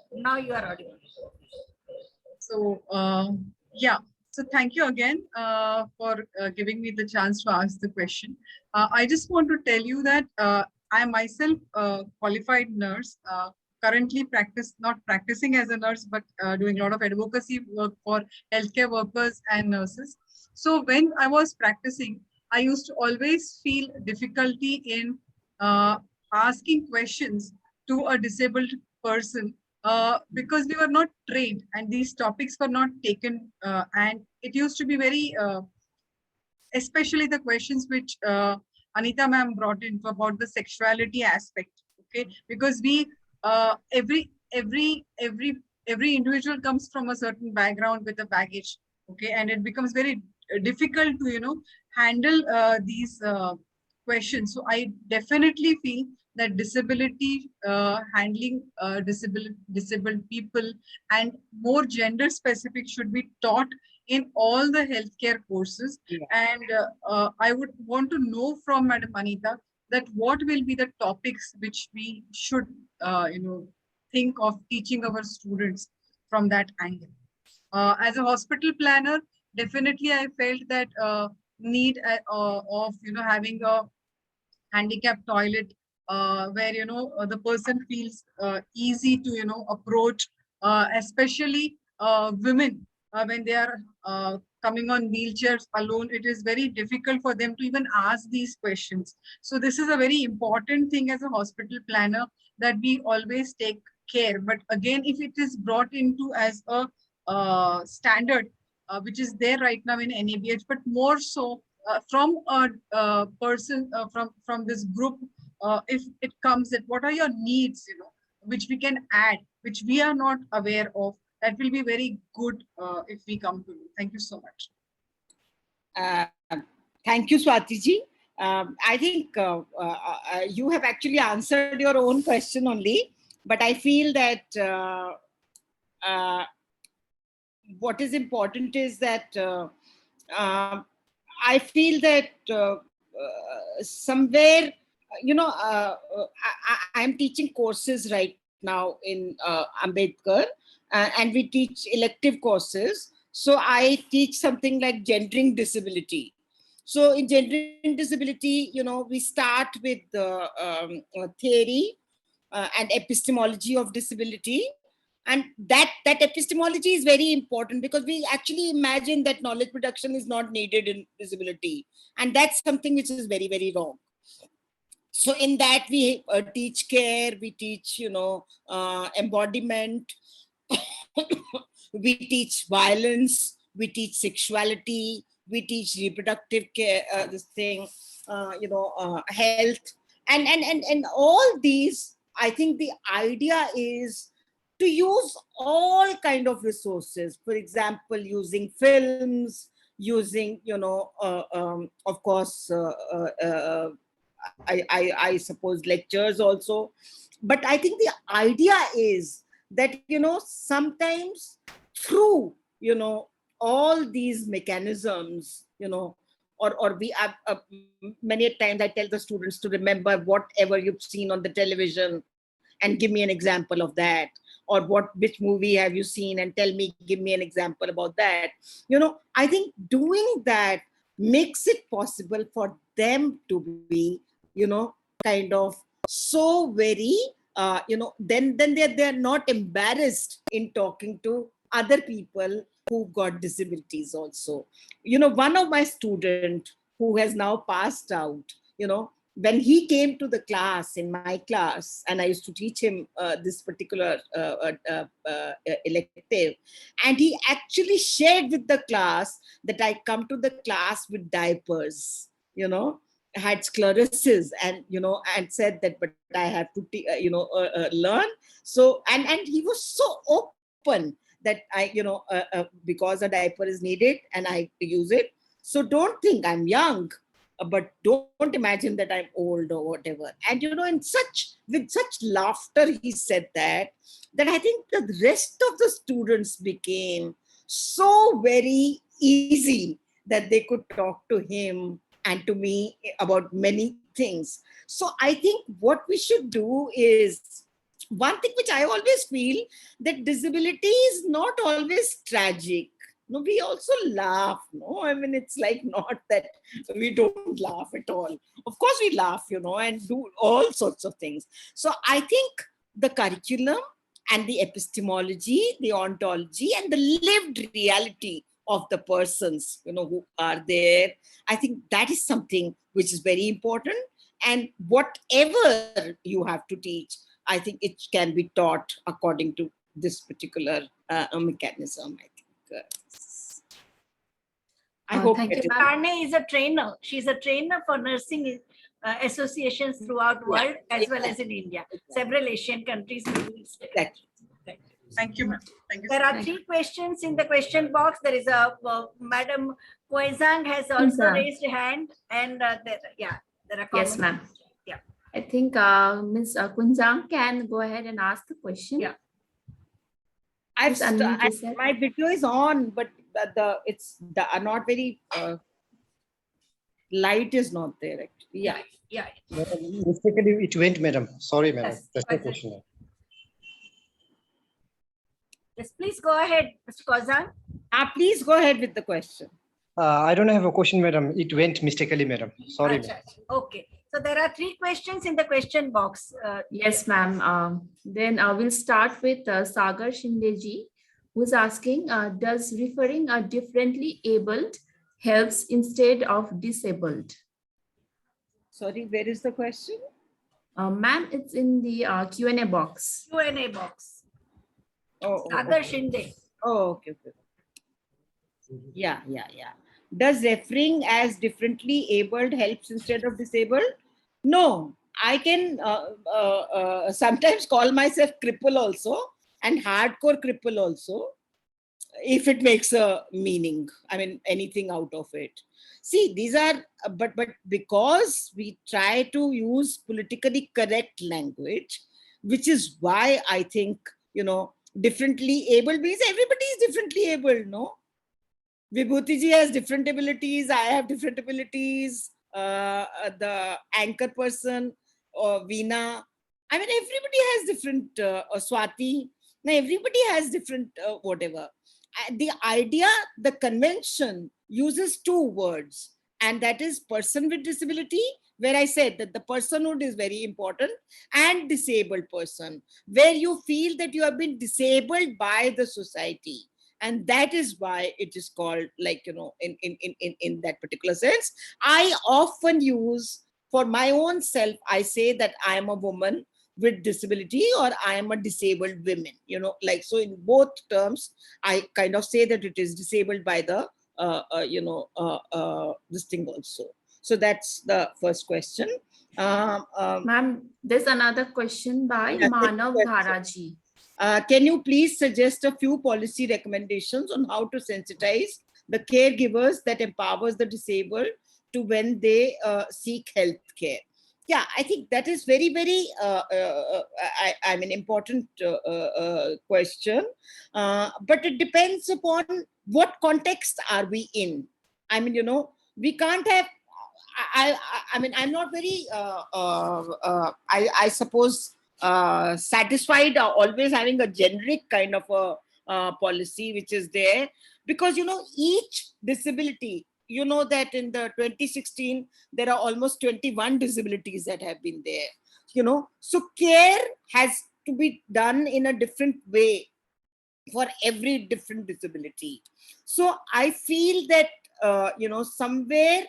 audible. So yeah, so thank you again for giving me the chance to ask the question. I just want to tell you that I myself qualified nurse, currently not practicing as a nurse, but doing a lot of advocacy work for healthcare workers and nurses. So when I was practicing, I used to always feel difficulty in asking questions to a disabled person because we were not trained and these topics were not taken, and it used to be very, especially the questions which Anita ma'am brought in about the sexuality aspect, okay? Because we, every individual comes from a certain background with a baggage, okay? And it becomes very difficult to, handle these questions. So I definitely feel that disability, handling disabled people and more gender specific should be taught in all the healthcare courses. Yeah. And I would want to know from Madam Anita that what will be the topics which we should, think of teaching our students from that angle. As a hospital planner, definitely I felt that need of, having a handicap toilet where the person feels easy to approach, especially women when they are coming on wheelchairs alone. It is very difficult for them to even ask these questions. So this is a very important thing as a hospital planner, that we always take care. But again, if it is brought into as a standard which is there right now in NABH, but more so from a person from this group, if it comes that what are your needs, which we can add, which we are not aware of, that will be very good if we come to you. Thank you so much. thank you, Swati ji. I think you have actually answered your own question only, but I feel that what is important is that I feel that somewhere, I'm teaching courses right now in Ambedkar, and we teach elective courses. So I teach something like gendering disability. So in gendering disability, we start with the theory and epistemology of disability. And that epistemology is very important, because we actually imagine that knowledge production is not needed in disability. And that's something which is very, very wrong. So in that we teach care, we teach, embodiment, we teach violence, we teach sexuality, we teach reproductive care, health, and all these. I think the idea is to use all kind of resources. For example, using films, using, of course, I suppose lectures also. But I think the idea is that, sometimes through, all these mechanisms, or we have many times I tell the students to remember whatever you've seen on the television and give me an example of that, or which movie have you seen and give me an example about that. I think doing that makes it possible for them to be, kind of so very, then they're not embarrassed in talking to other people who got disabilities also. One of my student who has now passed out, when he came to the class, in my class, and I used to teach him this particular elective, and he actually shared with the class that I come to the class with diapers, had sclerosis, and and said that, but I have to learn. So and he was so open that I because a diaper is needed and I use it. So don't think I'm young, but don't imagine that I'm old or whatever. And with such laughter he said that I think the rest of the students became so very easy that they could talk to him and to me about many things. So I think what we should do is, one thing which I always feel, that disability is not always tragic. No, we also laugh. No, I mean, it's like not that we don't laugh at all. Of course, we laugh, and do all sorts of things. So I think the curriculum and the epistemology, the ontology, and the lived reality of the persons, who are there, I think that is something which is very important. And whatever you have to teach, I think it can be taught according to this particular mechanism, I think. I hope thank you, it is. ma'am. Karne is a trainer. She's a trainer for nursing associations throughout the world, as well as in India, several Asian countries. Exactly. Thank you, ma'am. Thank you. There are 3 questions in the question box. There is a Madam Koizang has also Koizang. raised a hand, and there are Yes, comments. ma'am. Yeah. I think Ms. Kunjang can go ahead and ask the question. Yeah. Please unmute yourself. My video is on, but it's not very light is not there actually. Yeah. Yeah. Mistakenly it went, madam. Sorry, madam. Yes, That's the question. Yes, please go ahead, Mr. Koizang. Please go ahead with the question. I don't have a question, madam. It went mistakenly, madam. Sorry, Acha, madam. okay. So there are 3 questions in the question box. Yes, ma'am. Then we'll start with Sagar Shindeji, who's asking, does referring a differently abled helps instead of disabled? Sorry, where is the question? Ma'am, it's in the Q&A box. Q&A box. Okay. Sagar Shinde. Oh, okay. Yeah. Does referring as differently abled helps instead of disabled? No, I can sometimes call myself cripple also, and hardcore cripple also. if it makes a meaning, I mean, anything out of it. See, these are, but because we try to use politically correct language, which is why I think, differently able means everybody is differently able, no? Vibhuti ji has different abilities, I have different abilities, the anchor person, Veena, I mean, everybody has different, Swati, now everybody has different whatever. The idea, the convention uses two words, and that is person with disability, where I said that the personhood is very important, and disabled person, where you feel that you have been disabled by the society. And that is why it is called, like, in that particular sense. I often use, for my own self, I say that I am a woman with disability, or I am a disabled woman, like, so in both terms, I kind of say that it is disabled by the, this thing also. So that's the first question. Ma'am, there's another question by Yeah, Manav second question. Dharaji. Can you please suggest a few policy recommendations on how to sensitize the caregivers that empowers the disabled to when they seek health care? Yeah, I think that is very, very, I mean, important question. But it depends upon what context are we in. I mean, we can't have, I mean, I'm not very, I suppose, satisfied always having a generic kind of a policy which is there, because each disability, that in the 2016 there are almost 21 disabilities that have been there, so care has to be done in a different way for every different disability. So I feel that somewhere,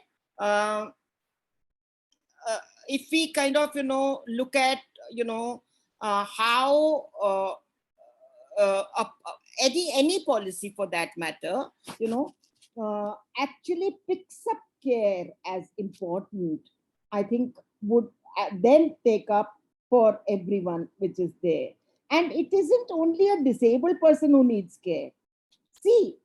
if we kind of look at how any policy for that matter, actually picks up care as important, I think would then take up for everyone which is there. And it isn't only a disabled person who needs care. See,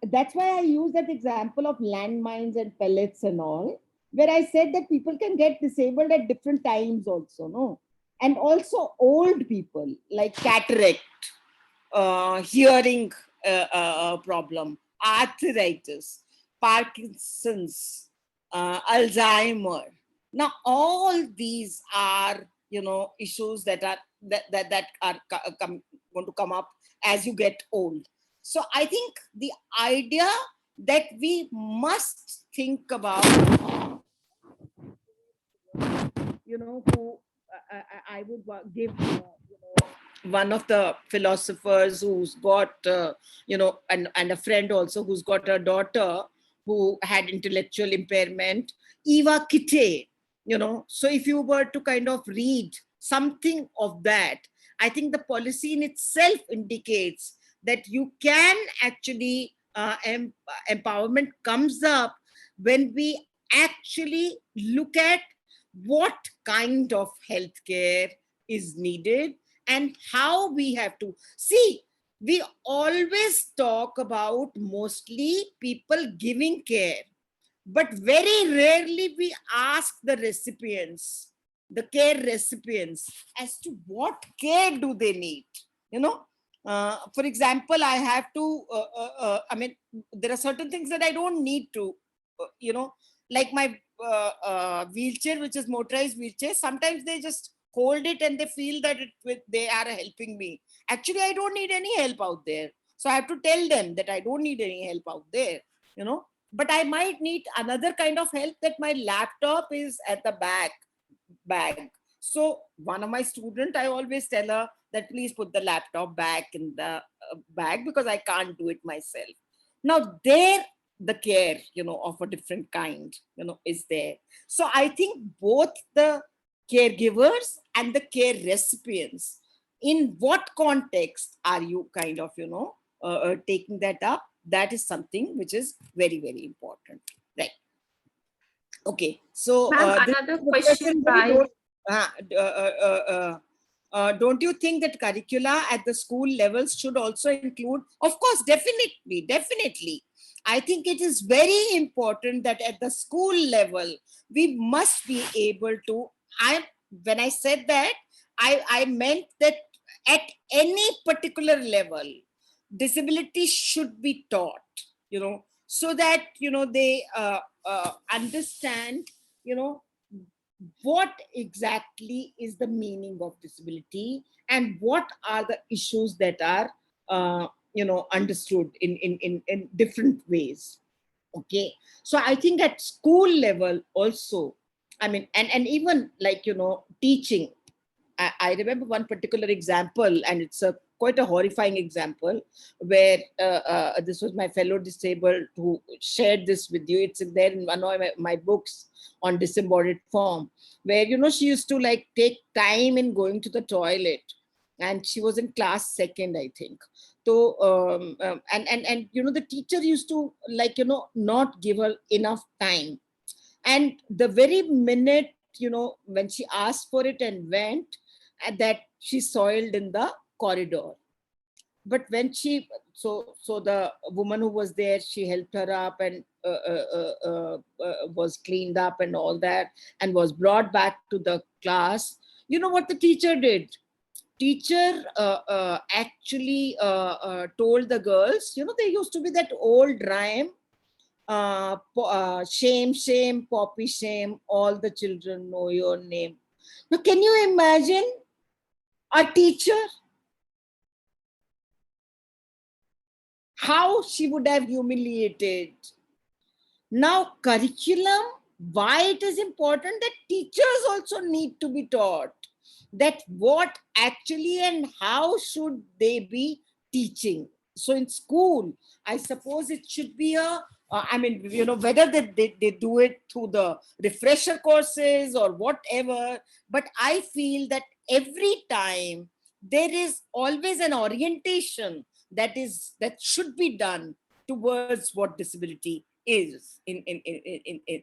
that's why I use that example of landmines and pellets and all, where I said that people can get disabled at different times also, no? And also old people, like cataract, hearing problem, arthritis, Parkinson's, Alzheimer. Now, all these are, issues that are that are going to come up as you get old. So I think the idea that we must think about, who I would give, one of the philosophers who's got, and a friend also who's got a daughter who had intellectual impairment, Eva Kitte, so if you were to kind of read something of that, I think the policy in itself indicates that you can actually, empowerment comes up when we actually look at what kind of healthcare is needed and how we have to see. We always talk about mostly people giving care, but very rarely we ask the recipients, the care recipients, as to what care do they need. For example, I have to, I mean, there are certain things that I don't need to, like my wheelchair, which is motorized wheelchair. Sometimes they just hold it and they feel that they are helping me. Actually, I don't need any help out there. So I have to tell them that I don't need any help out there, but I might need another kind of help, that my laptop is at the bag. So one of my students, I always tell her that please put the laptop back in the bag, because I can't do it myself. Now there, the care, of a different kind, is there. So I think both the caregivers and the care recipients, in what context are you kind of, taking that up? That is something which is very, very important. Right. Okay. So Ma'am, another question by don't you think that curricula at the school levels should also include? Of course, definitely. I think it is very important that at the school level, we must be able to, when I said that, I meant that at any particular level, disability should be taught, so that, they understand, what exactly is the meaning of disability and what are the issues that are understood in different ways. Okay, so I think at school level also, I mean, and even like, teaching, I remember one particular example, and it's quite a horrifying example, where this was my fellow disabled who shared this with you. It's there in one of my books on disembodied form, where, she used to like take time in going to the toilet, and she was in class second, I think. So, and the teacher used to like, not give her enough time. And the very minute, when she asked for it and went, that she soiled in the corridor. But when so the woman who was there, she helped her up and was cleaned up and all that, and was brought back to the class. You know what the teacher did? Teacher actually told the girls, there used to be that old rhyme, shame, shame, poppy shame, all the children know your name. Now, can you imagine a teacher, how she would have humiliated? Now, curriculum, why it is important that teachers also need to be taught that what actually and how should they be teaching. So in school, I suppose it should be whether they do it through the refresher courses or whatever, but I feel that every time there is always an orientation that should be done towards what disability is in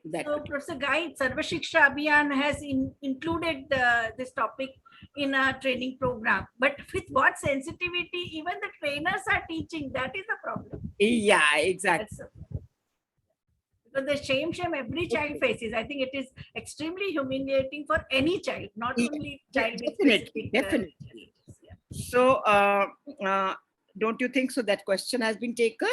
that. So, Professor Guy, Sarva Shiksha Abhiyan has included this topic in a training program. But with what sensitivity even the trainers are teaching, that is the problem. Yeah, exactly. Because the shame every child faces. I think it is extremely humiliating for any child, not only child with definitely. Yeah. So, don't you think so? That question has been taken.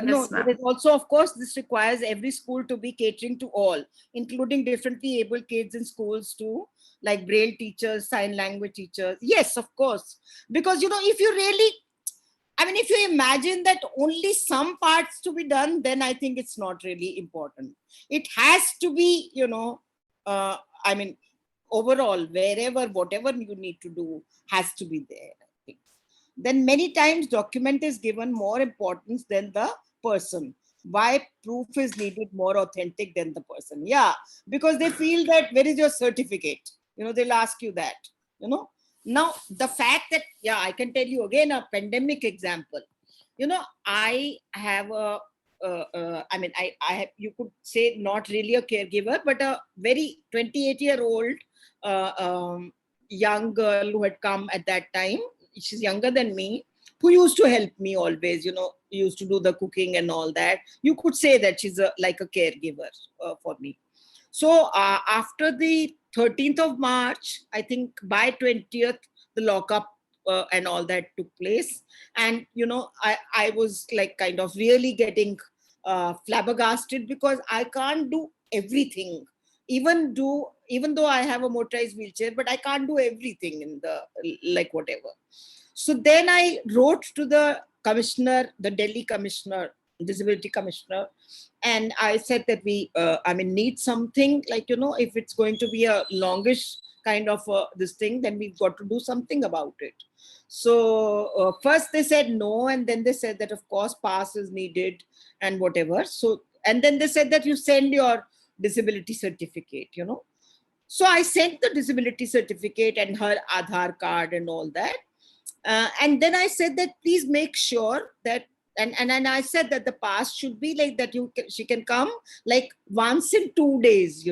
No, there is also, of course, this requires every school to be catering to all, including differently able kids in schools too, like Braille teachers, sign language teachers. Yes, of course. Because, if you really, if you imagine that only some parts to be done, then I think it's not really important. It has to be, overall, wherever, whatever you need to do has to be there. Then many times document is given more importance than the person. Why proof is needed more authentic than the person? Yeah, because they feel that where is your certificate? They'll ask you that, Now, the fact that, yeah, I can tell you again a pandemic example. I have I have, you could say not really a caregiver, but a very 28-year-old young girl who had come at that time. She's younger than me, who used to help me always, used to do the cooking and all that. You could say that she's like a caregiver for me. So after the 13th of March, I think by 20th, the lockup and all that took place. And, I was like kind of really getting flabbergasted, because I can't do everything. Even though I have a motorized wheelchair, but I can't do everything in the, like, whatever. So then I wrote to the commissioner, the Delhi commissioner, disability commissioner, and I said that we, need something like, if it's going to be a longish kind of this thing, then we've got to do something about it. So first they said no, and then they said that of course pass is needed and whatever. So, and then they said that you send your disability certificate, So I sent the disability certificate and her Aadhaar card and all that. And then I said that please make sure that and I said that the pass should be like that. She can come like once in 2 days,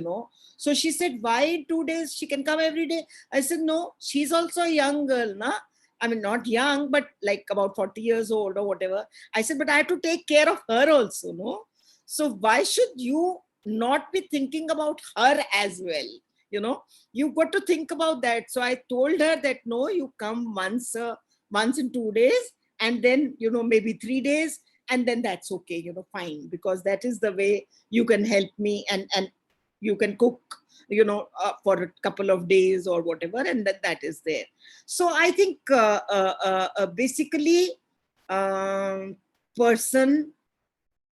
So she said, why in 2 days? She can come every day. I said, no, she's also a young girl, na? I mean, not young, but like about 40 years old or whatever. I said, but I have to take care of her also, no? So why should you not be thinking about her as well? You've got to think about that. So I told her that, no, you come once in 2 days, and then, maybe 3 days, and then that's okay, fine, because that is the way you can help me, and you can cook, for a couple of days or whatever, and that is there. So I think basically person,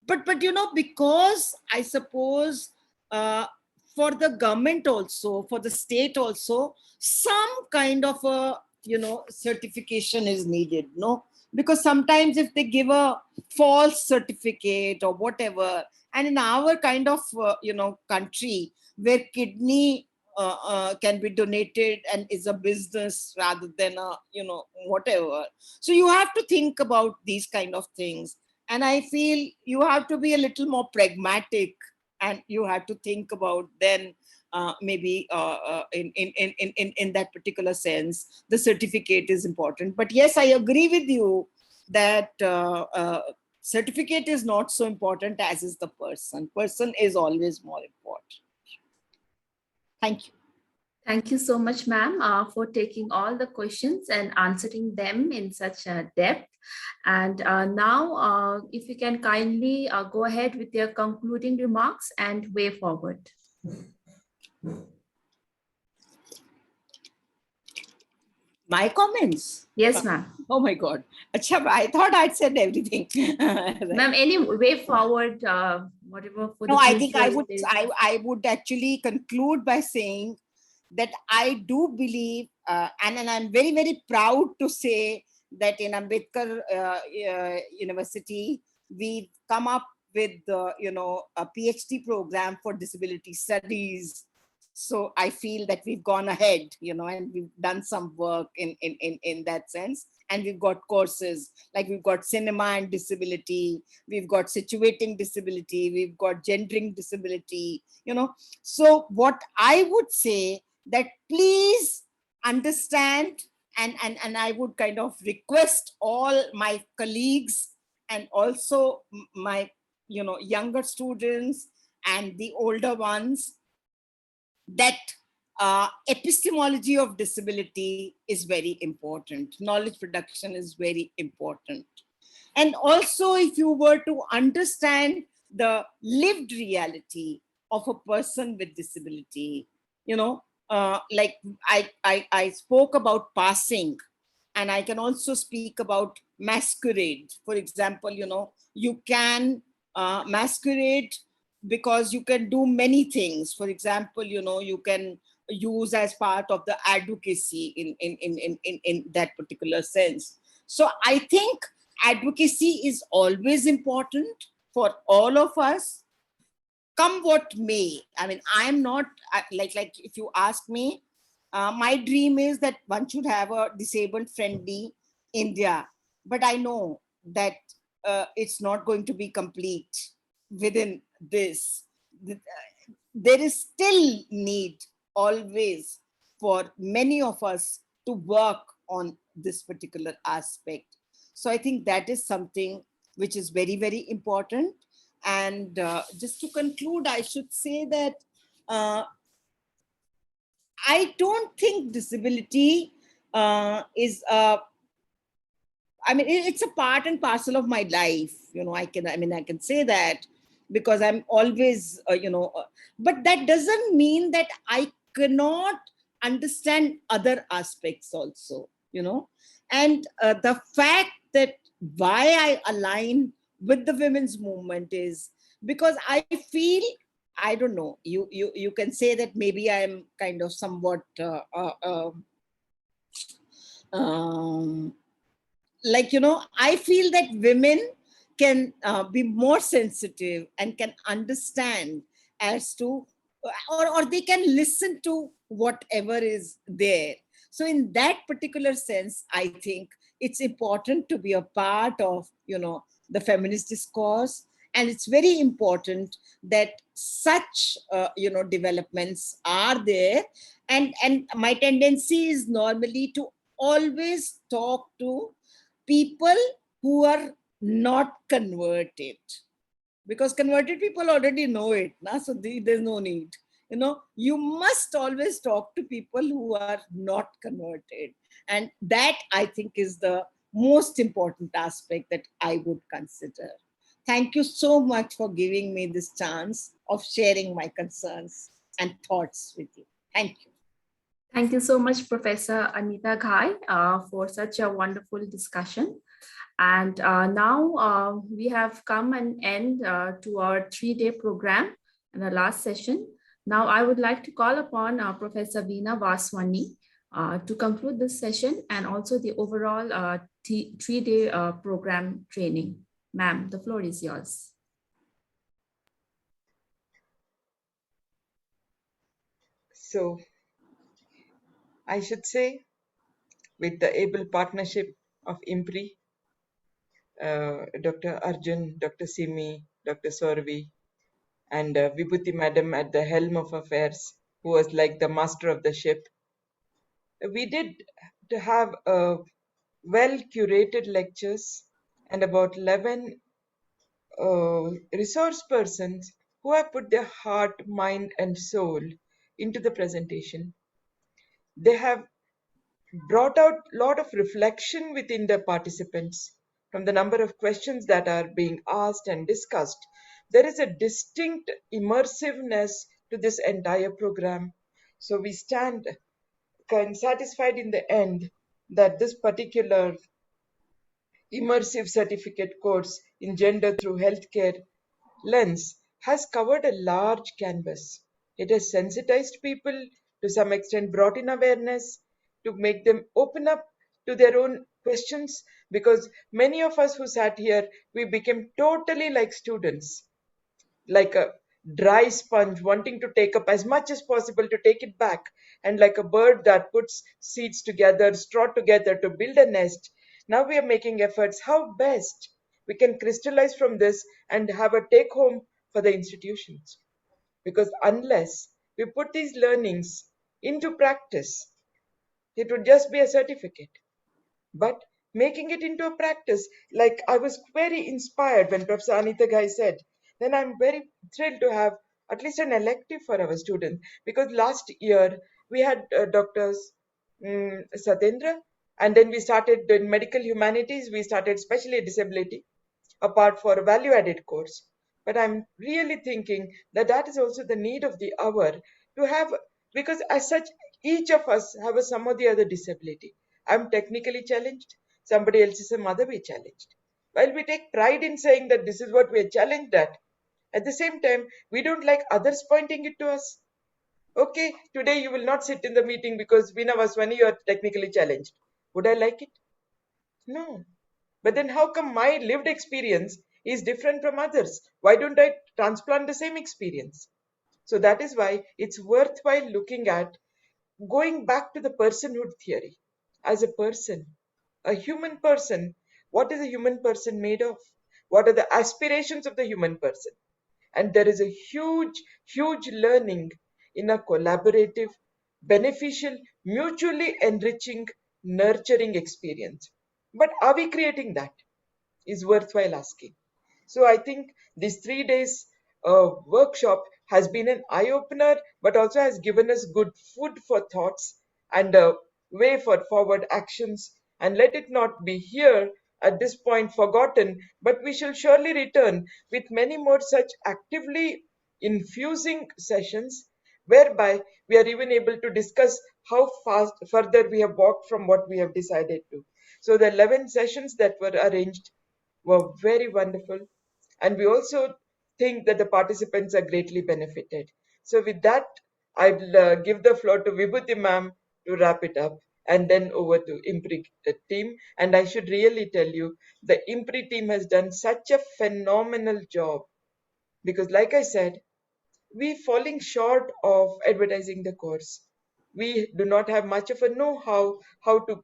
but because I suppose for the government also, for the state also, some kind of a certification is needed, no? Because sometimes if they give a false certificate or whatever, and in our kind of country where kidney can be donated and is a business rather than a whatever, so you have to think about these kind of things. And I feel you have to be a little more pragmatic, and you have to think about then maybe in that particular sense, the certificate is important. But yes, I agree with you that certificate is not so important as is the person. Person is always more important. Thank you. Thank you so much, ma'am, for taking all the questions and answering them in such a depth. And now, if you can kindly go ahead with your concluding remarks and way forward. My comments? Yes, ma'am. Oh my God. Achha, I thought I'd said everything. Right. Ma'am, any way forward, whatever for the No, I future, think I would actually conclude by saying that I do believe, and I'm very, very proud to say that in Ambedkar University, we've come up with, a PhD program for disability studies. So I feel that we've gone ahead, and we've done some work in that sense. And we've got courses, like we've got cinema and disability, we've got situating disability, we've got gendering disability, So what I would say that please understand, and I would kind of request all my colleagues and also my, younger students and the older ones, that epistemology of disability is very important. Knowledge production is very important. And also, if you were to understand the lived reality of a person with disability, like I spoke about passing, and I can also speak about masquerade. For example, you can masquerade because you can do many things. For example, you can use as part of the advocacy in that particular sense. So I think advocacy is always important for all of us, come what may. I mean, I am not like if you ask me, my dream is that one should have a disabled friendly India, but I know that it's not going to be complete within this. There is still need always for many of us to work on this particular aspect. So I think that is something which is very, very important. And just to conclude, I should say that I don't think disability is I mean, it's a part and parcel of my life. I can say that because I'm always, but that doesn't mean that I cannot understand other aspects also, and the fact that why I align with the women's movement is because I feel, I don't know, you can say that maybe I'm kind of somewhat I feel that women can be more sensitive and can understand as to, or they can listen to whatever is there. So in that particular sense, I think it's important to be a part of, the feminist discourse. And it's very important that such, developments are there. And my tendency is normally to always talk to people who are not converted, because converted people already know it. So there's no need. You must always talk to people who are not converted. And that, I think, is the most important aspect that I would consider. Thank you so much for giving me this chance of sharing my concerns and thoughts with you. Thank you. Thank you so much, Professor Anita Ghai, for such a wonderful discussion. And now we have come an end to our 3-day program and the last session. Now I would like to call upon Professor Veena Vaswani to conclude this session and also the overall 3-day program training. Ma'am, the floor is yours. So I should say, with the able partnership of IMPRI, Dr. Arjun, Dr. Simi, Dr. Sorvi, and Vibhuti Madam at the helm of affairs, who was like the master of the ship, we did to have well curated lectures and about 11 resource persons who have put their heart, mind, and soul into the presentation. They have brought out a lot of reflection within the participants from the number of questions that are being asked and discussed. There is a distinct immersiveness to this entire program. So we stand satisfied in the end that this particular immersive certificate course in gender through healthcare lens has covered a large canvas. It has sensitized people, to some extent brought in awareness, to make them open up to their own questions, because many of us who sat here, we became totally like students, like a dry sponge wanting to take up as much as possible to take it back, and like a bird that puts seeds together, straw together to build a nest. Now we are making efforts how best we can crystallize from this and have a take home for the institutions, because unless we put these learnings into practice, it would just be a certificate. But making it into a practice, like I was very inspired when Professor Anita Ghai said, then I'm very thrilled to have at least an elective for our students, because last year we had doctors Satendra, and then we started in medical humanities, we started specially disability apart for a value added course. But I'm really thinking that that is also the need of the hour to have, because as such, each of us have a some or the other disability. I'm technically challenged, somebody else is a mother way challenged. While we take pride in saying that this is what we are challenged at the same time, we don't like others pointing it to us. Okay, today you will not sit in the meeting because Veena Vaswani, you are technically challenged. Would I like it? No. But then how come my lived experience is different from others? Why don't I transplant the same experience? So that is why it's worthwhile looking at going back to the personhood theory. As a person, a human person, what is a human person made of? What are the aspirations of the human person? And there is a huge learning in a collaborative, beneficial, mutually enriching, nurturing experience. But are we creating that? Is worthwhile asking. So I think this 3 days workshop has been an eye opener, but also has given us good food for thoughts and a way for forward actions. And let it not be here at this point forgotten, but we shall surely return with many more such actively infusing sessions, whereby we are even able to discuss how fast further we have walked from what we have decided to. So the 11 sessions that were arranged were very wonderful. And we also think that the participants are greatly benefited. So with that, I'll give the floor to Vibhuti ma'am to wrap it up, and then over to IMPRI team. And I should really tell you, the IMPRI team has done such a phenomenal job, because like I said, we falling short of advertising the course. We do not have much of a know-how how to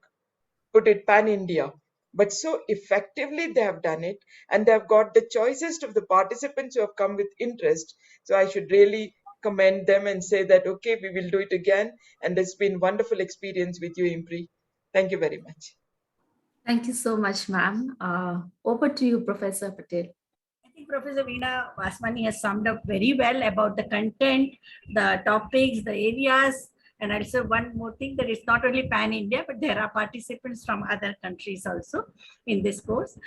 put it pan-India. but so effectively they have done it, and they have got the choicest of the participants who have come with interest. So I should really commend them and say that, okay, we will do it again. And it's been wonderful experience with you, IMPRI. Thank you very much. Thank you so much, ma'am. Over to you, Professor Patel. I think Professor Veena Vaswani has summed up very well about the content, the topics, the areas, and also one more thing, that it's not only pan-India, but there are participants from other countries also in this course.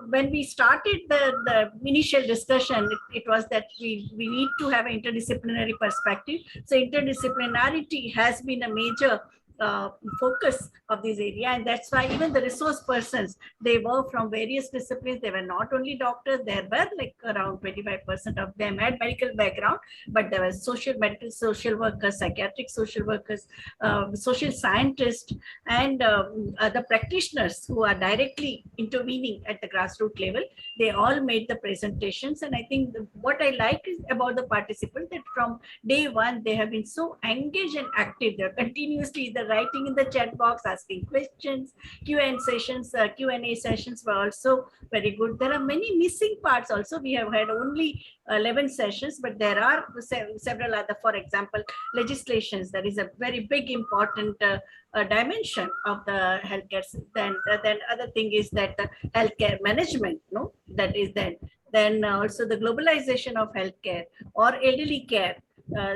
When we started the initial discussion, it was that we need to have an interdisciplinary perspective. So interdisciplinarity has been a major focus of this area, and that's why even the resource persons, they were from various disciplines. They were not only doctors, there were like around 25% of them had medical background, but there were medical social workers, psychiatric social workers, social scientists, and the practitioners who are directly intervening at the grassroots level. They all made the presentations, and I think what I like is about the participants, that from day one they have been so engaged and active. They're continuously either writing in the chat box, asking questions. Q&A sessions were also very good. There are many missing parts also. We have had only 11 sessions, but there are several other, for example, legislations. That is a very big important dimension of the healthcare. Then other thing is that the healthcare management, no, that is then also the globalization of healthcare or elderly care.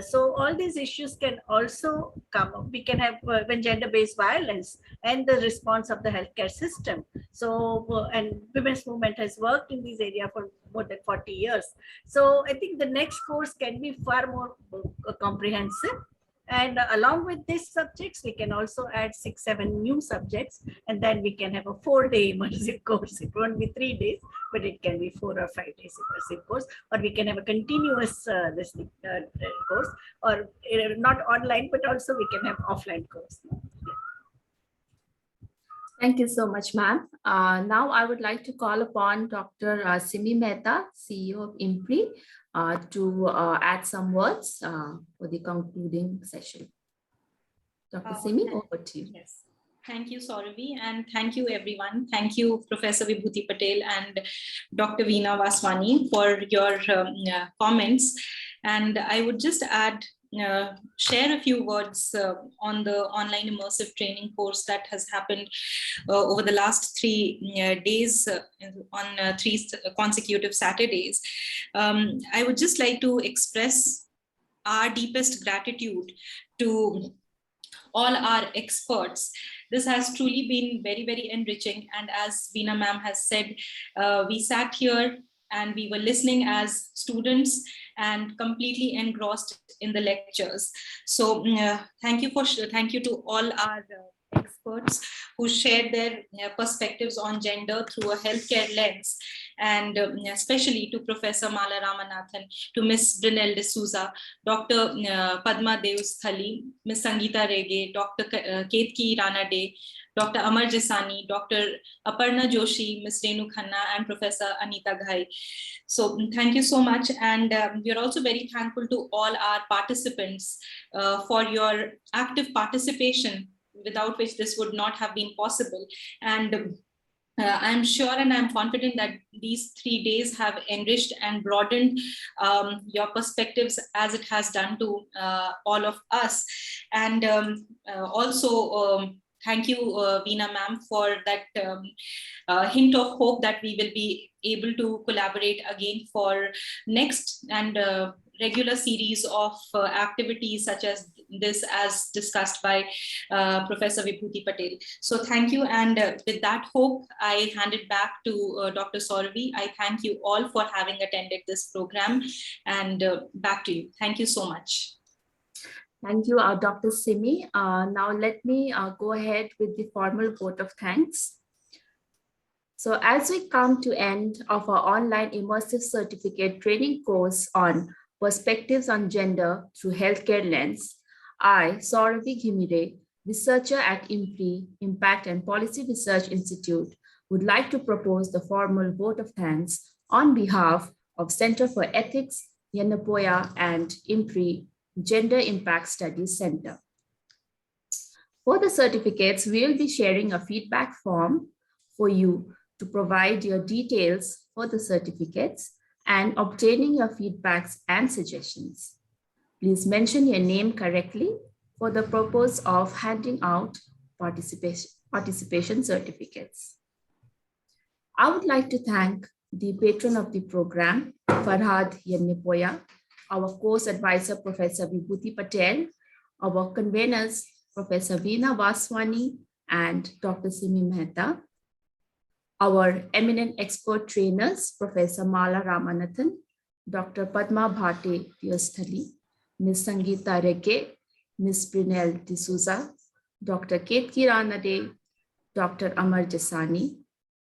So all these issues can also come up. We can have when gender-based violence and the response of the healthcare system. So and women's movement has worked in this area for more than 40 years. So I think the next course can be far more comprehensive. And along with these subjects, we can also add 6-7 new subjects, and then we can have a 4-day immersive course. It won't be 3 days, but it can be 4 or 5 days immersive course, or we can have a continuous course, or not online, but also we can have offline course. Thank you so much, ma'am. Now I would like to call upon Dr. Simi Mehta, CEO of IMPRI, to add some words for the concluding session. Dr. Simi, over to you. Yes. Thank you, Sauravi, and thank you, everyone. Thank you, Professor Vibhuti Patel and Dr. Veena Vaswani, for your comments. And I would just share a few words on the online immersive training course that has happened over the last 3 days on 3 consecutive Saturdays. I would just like to express our deepest gratitude to all our experts. This has truly been very, very enriching. And as Veena ma'am has said, we sat here and we were listening as students and completely engrossed in the lectures. So thank you to all our experts who shared their perspectives on gender through a healthcare lens, and especially to Professor Mala Ramanathan, to Ms. Brunel D'Souza, Dr. Padma Deusthali, Ms. Sangeeta Rege, Dr. Ketki Ranade, Dr. Amar Jasani, Dr. Aparna Joshi, Ms. Renu Khanna, and Professor Anita Ghai. So thank you so much. And we are also very thankful to all our participants for your active participation, without which this would not have been possible. And I'm sure and I'm confident that these 3 days have enriched and broadened your perspectives, as it has done to all of us. And also, thank you, Veena ma'am, for that hint of hope that we will be able to collaborate again for next and regular series of activities such as this, as discussed by Professor Vibhuti Patel. So thank you. And with that hope, I hand it back to Dr. Sauravi. I thank you all for having attended this program, and back to you. Thank you so much. Thank you, Dr. Simi. Now let me go ahead with the formal vote of thanks. So as we come to end of our online immersive certificate training course on perspectives on gender through healthcare lens, I, Sauravi Ghimire, researcher at IMPRI, Impact and Policy Research Institute, would like to propose the formal vote of thanks on behalf of Center for Ethics, Yenepoya, and IMPRI Gender Impact Studies Center. For the certificates, we will be sharing a feedback form for you to provide your details for the certificates and obtaining your feedbacks and suggestions. Please mention your name correctly for the purpose of handing out participation certificates. I would like to thank the patron of the program, Farhaad Yenepoya, our course advisor, Professor Vibhuti Patel, our conveners, Professor Veena Vaswani and Dr. Simi Mehta, our eminent expert trainers, Professor Mala Ramanathan, Dr. Padma Bhate Piyasthali, Ms. Sangeeta Regge, Ms. Brunel D'Souza, Dr. Ketki Ranade, Dr. Amar Jasani,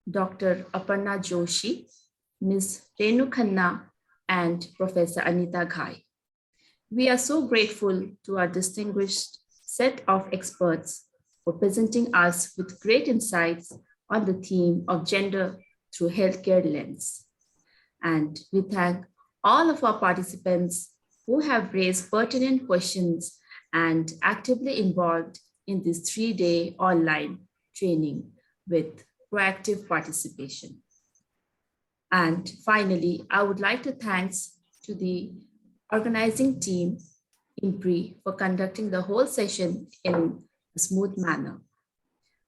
Dr. Aparna Joshi, Ms. Renu Khanna, and Professor Anita Ghai. We are so grateful to our distinguished set of experts for presenting us with great insights on the theme of gender through healthcare lens. And we thank all of our participants who have raised pertinent questions and actively involved in this 3-day online training with proactive participation. And finally, I would like to thanks to the organizing team, IMPRI, for conducting the whole session in a smooth manner.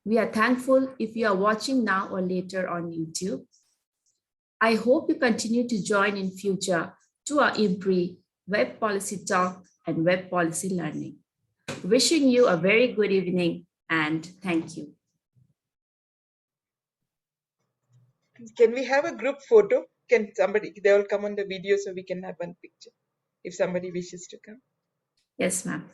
We are thankful if you are watching now or later on YouTube. I hope you continue to join in future to our IMPRI Web Policy Talk and Web Policy Learning. Wishing you a very good evening and thank you. Can we have a group photo? Can somebody, they all come on the video so we can have one picture if somebody wishes to come? Yes, ma'am.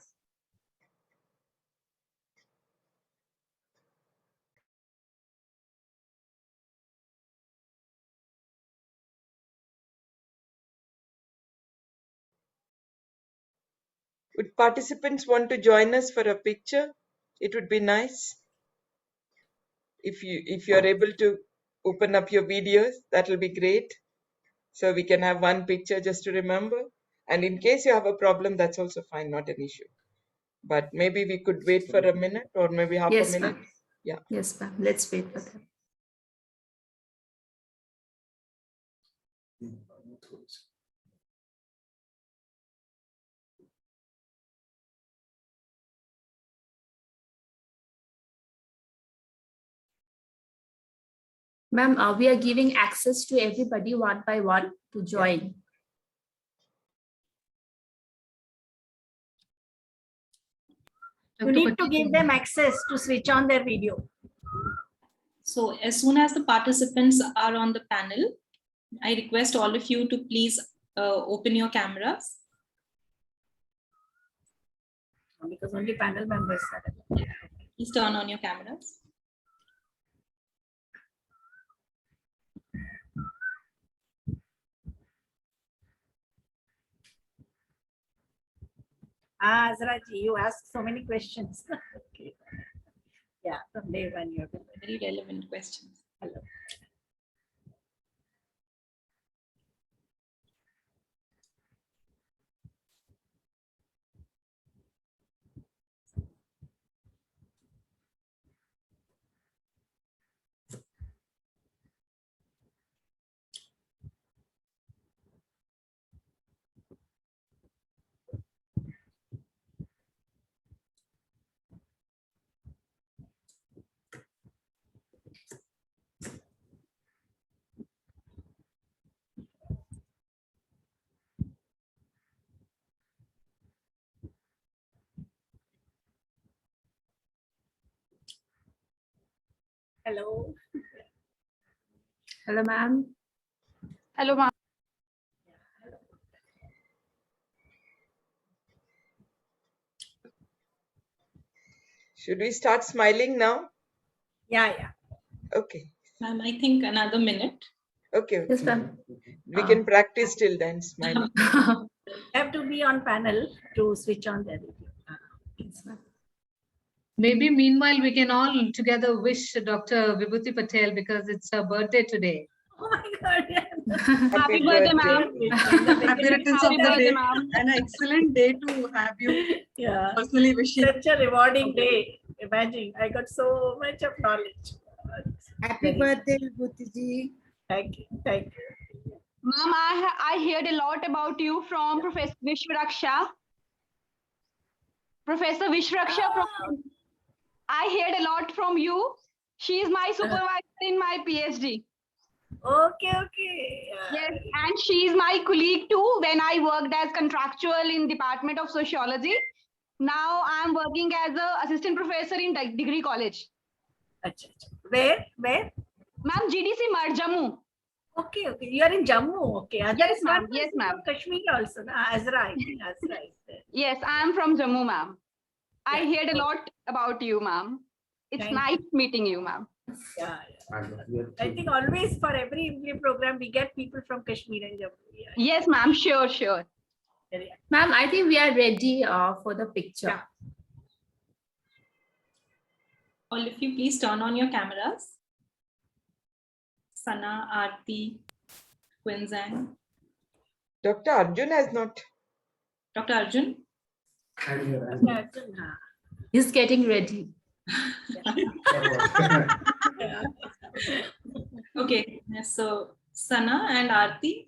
Would participants want to join us for a picture? It would be nice. If you are able to open up your videos, that will be great. So we can have one picture just to remember. And in case you have a problem, that's also fine, not an issue. But maybe we could wait for a minute or maybe half a minute. Yeah. Yes, ma'am. Let's wait for that. Ma'am, we are giving access to everybody one by one to join. You need to give them access to switch on their video. So as soon as the participants are on the panel, I request all of you to please open your cameras. Because only panel members are there. Please turn on your cameras. Azraji, you asked so many questions. Okay. Yeah, from day one you have been very relevant questions. Hello. Hello. Hello, ma'am. Hello, ma'am. Should we start smiling now? Yeah. Okay. Ma'am, I think another minute. Okay. Yes, ma'am. We can practice till then, smiling. Have to be on panel to switch on their video. Yes, ma'am. Maybe meanwhile we can all together wish Dr. Vibhuti Patel because it's her birthday today. Oh my God. Yeah. Happy birthday, ma'am. Happy returns of the day. An excellent day to have you. Yeah. Personally wishing. Such a rewarding day. Imagine, I got so much of knowledge. Happy birthday, Vibhuti ji. Thank you. Thank you. Ma'am, I heard a lot about you from Professor Vishwaraksha. Professor Vishwaraksha, I heard a lot from you. She is my supervisor in my PhD. Okay, okay. Yes, and she is my colleague too when I worked as contractual in Department of Sociology. Now I am working as an assistant professor in degree college. Where? Ma'am, GDC Mar, Jammu. Okay, okay. You are in Jammu. Okay. Yes, ma'am. Yes, ma'am. Kashmir also. Azra, I think Azra is there. Yes, I am from Jammu, ma'am. I heard a lot about you, ma'am. It's nice meeting you, ma'am. Yeah. I think always for every IMPRI program, we get people from Kashmir and Jammu. Yeah. Yes, ma'am. Sure. Ma'am, I think we are ready for the picture. Yeah. All of you, please turn on your cameras. Sana, Aarti, Quinzan. Dr. Arjun has not. Dr. Arjun? He's getting ready. Okay, so Sana and Aarti.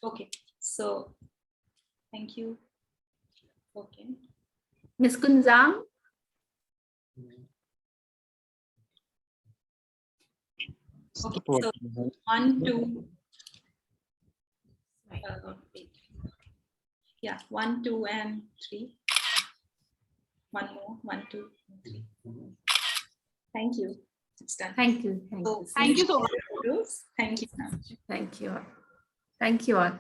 Okay, so thank you. Okay. Miss Kunzang. Okay, so 1, 2. Wait. Yeah, 1, 2, and 3. One more, 1, 2, 3. Thank you. It's done. Thank you. Thank you so much. Thank you. Thank you all. Thank you all.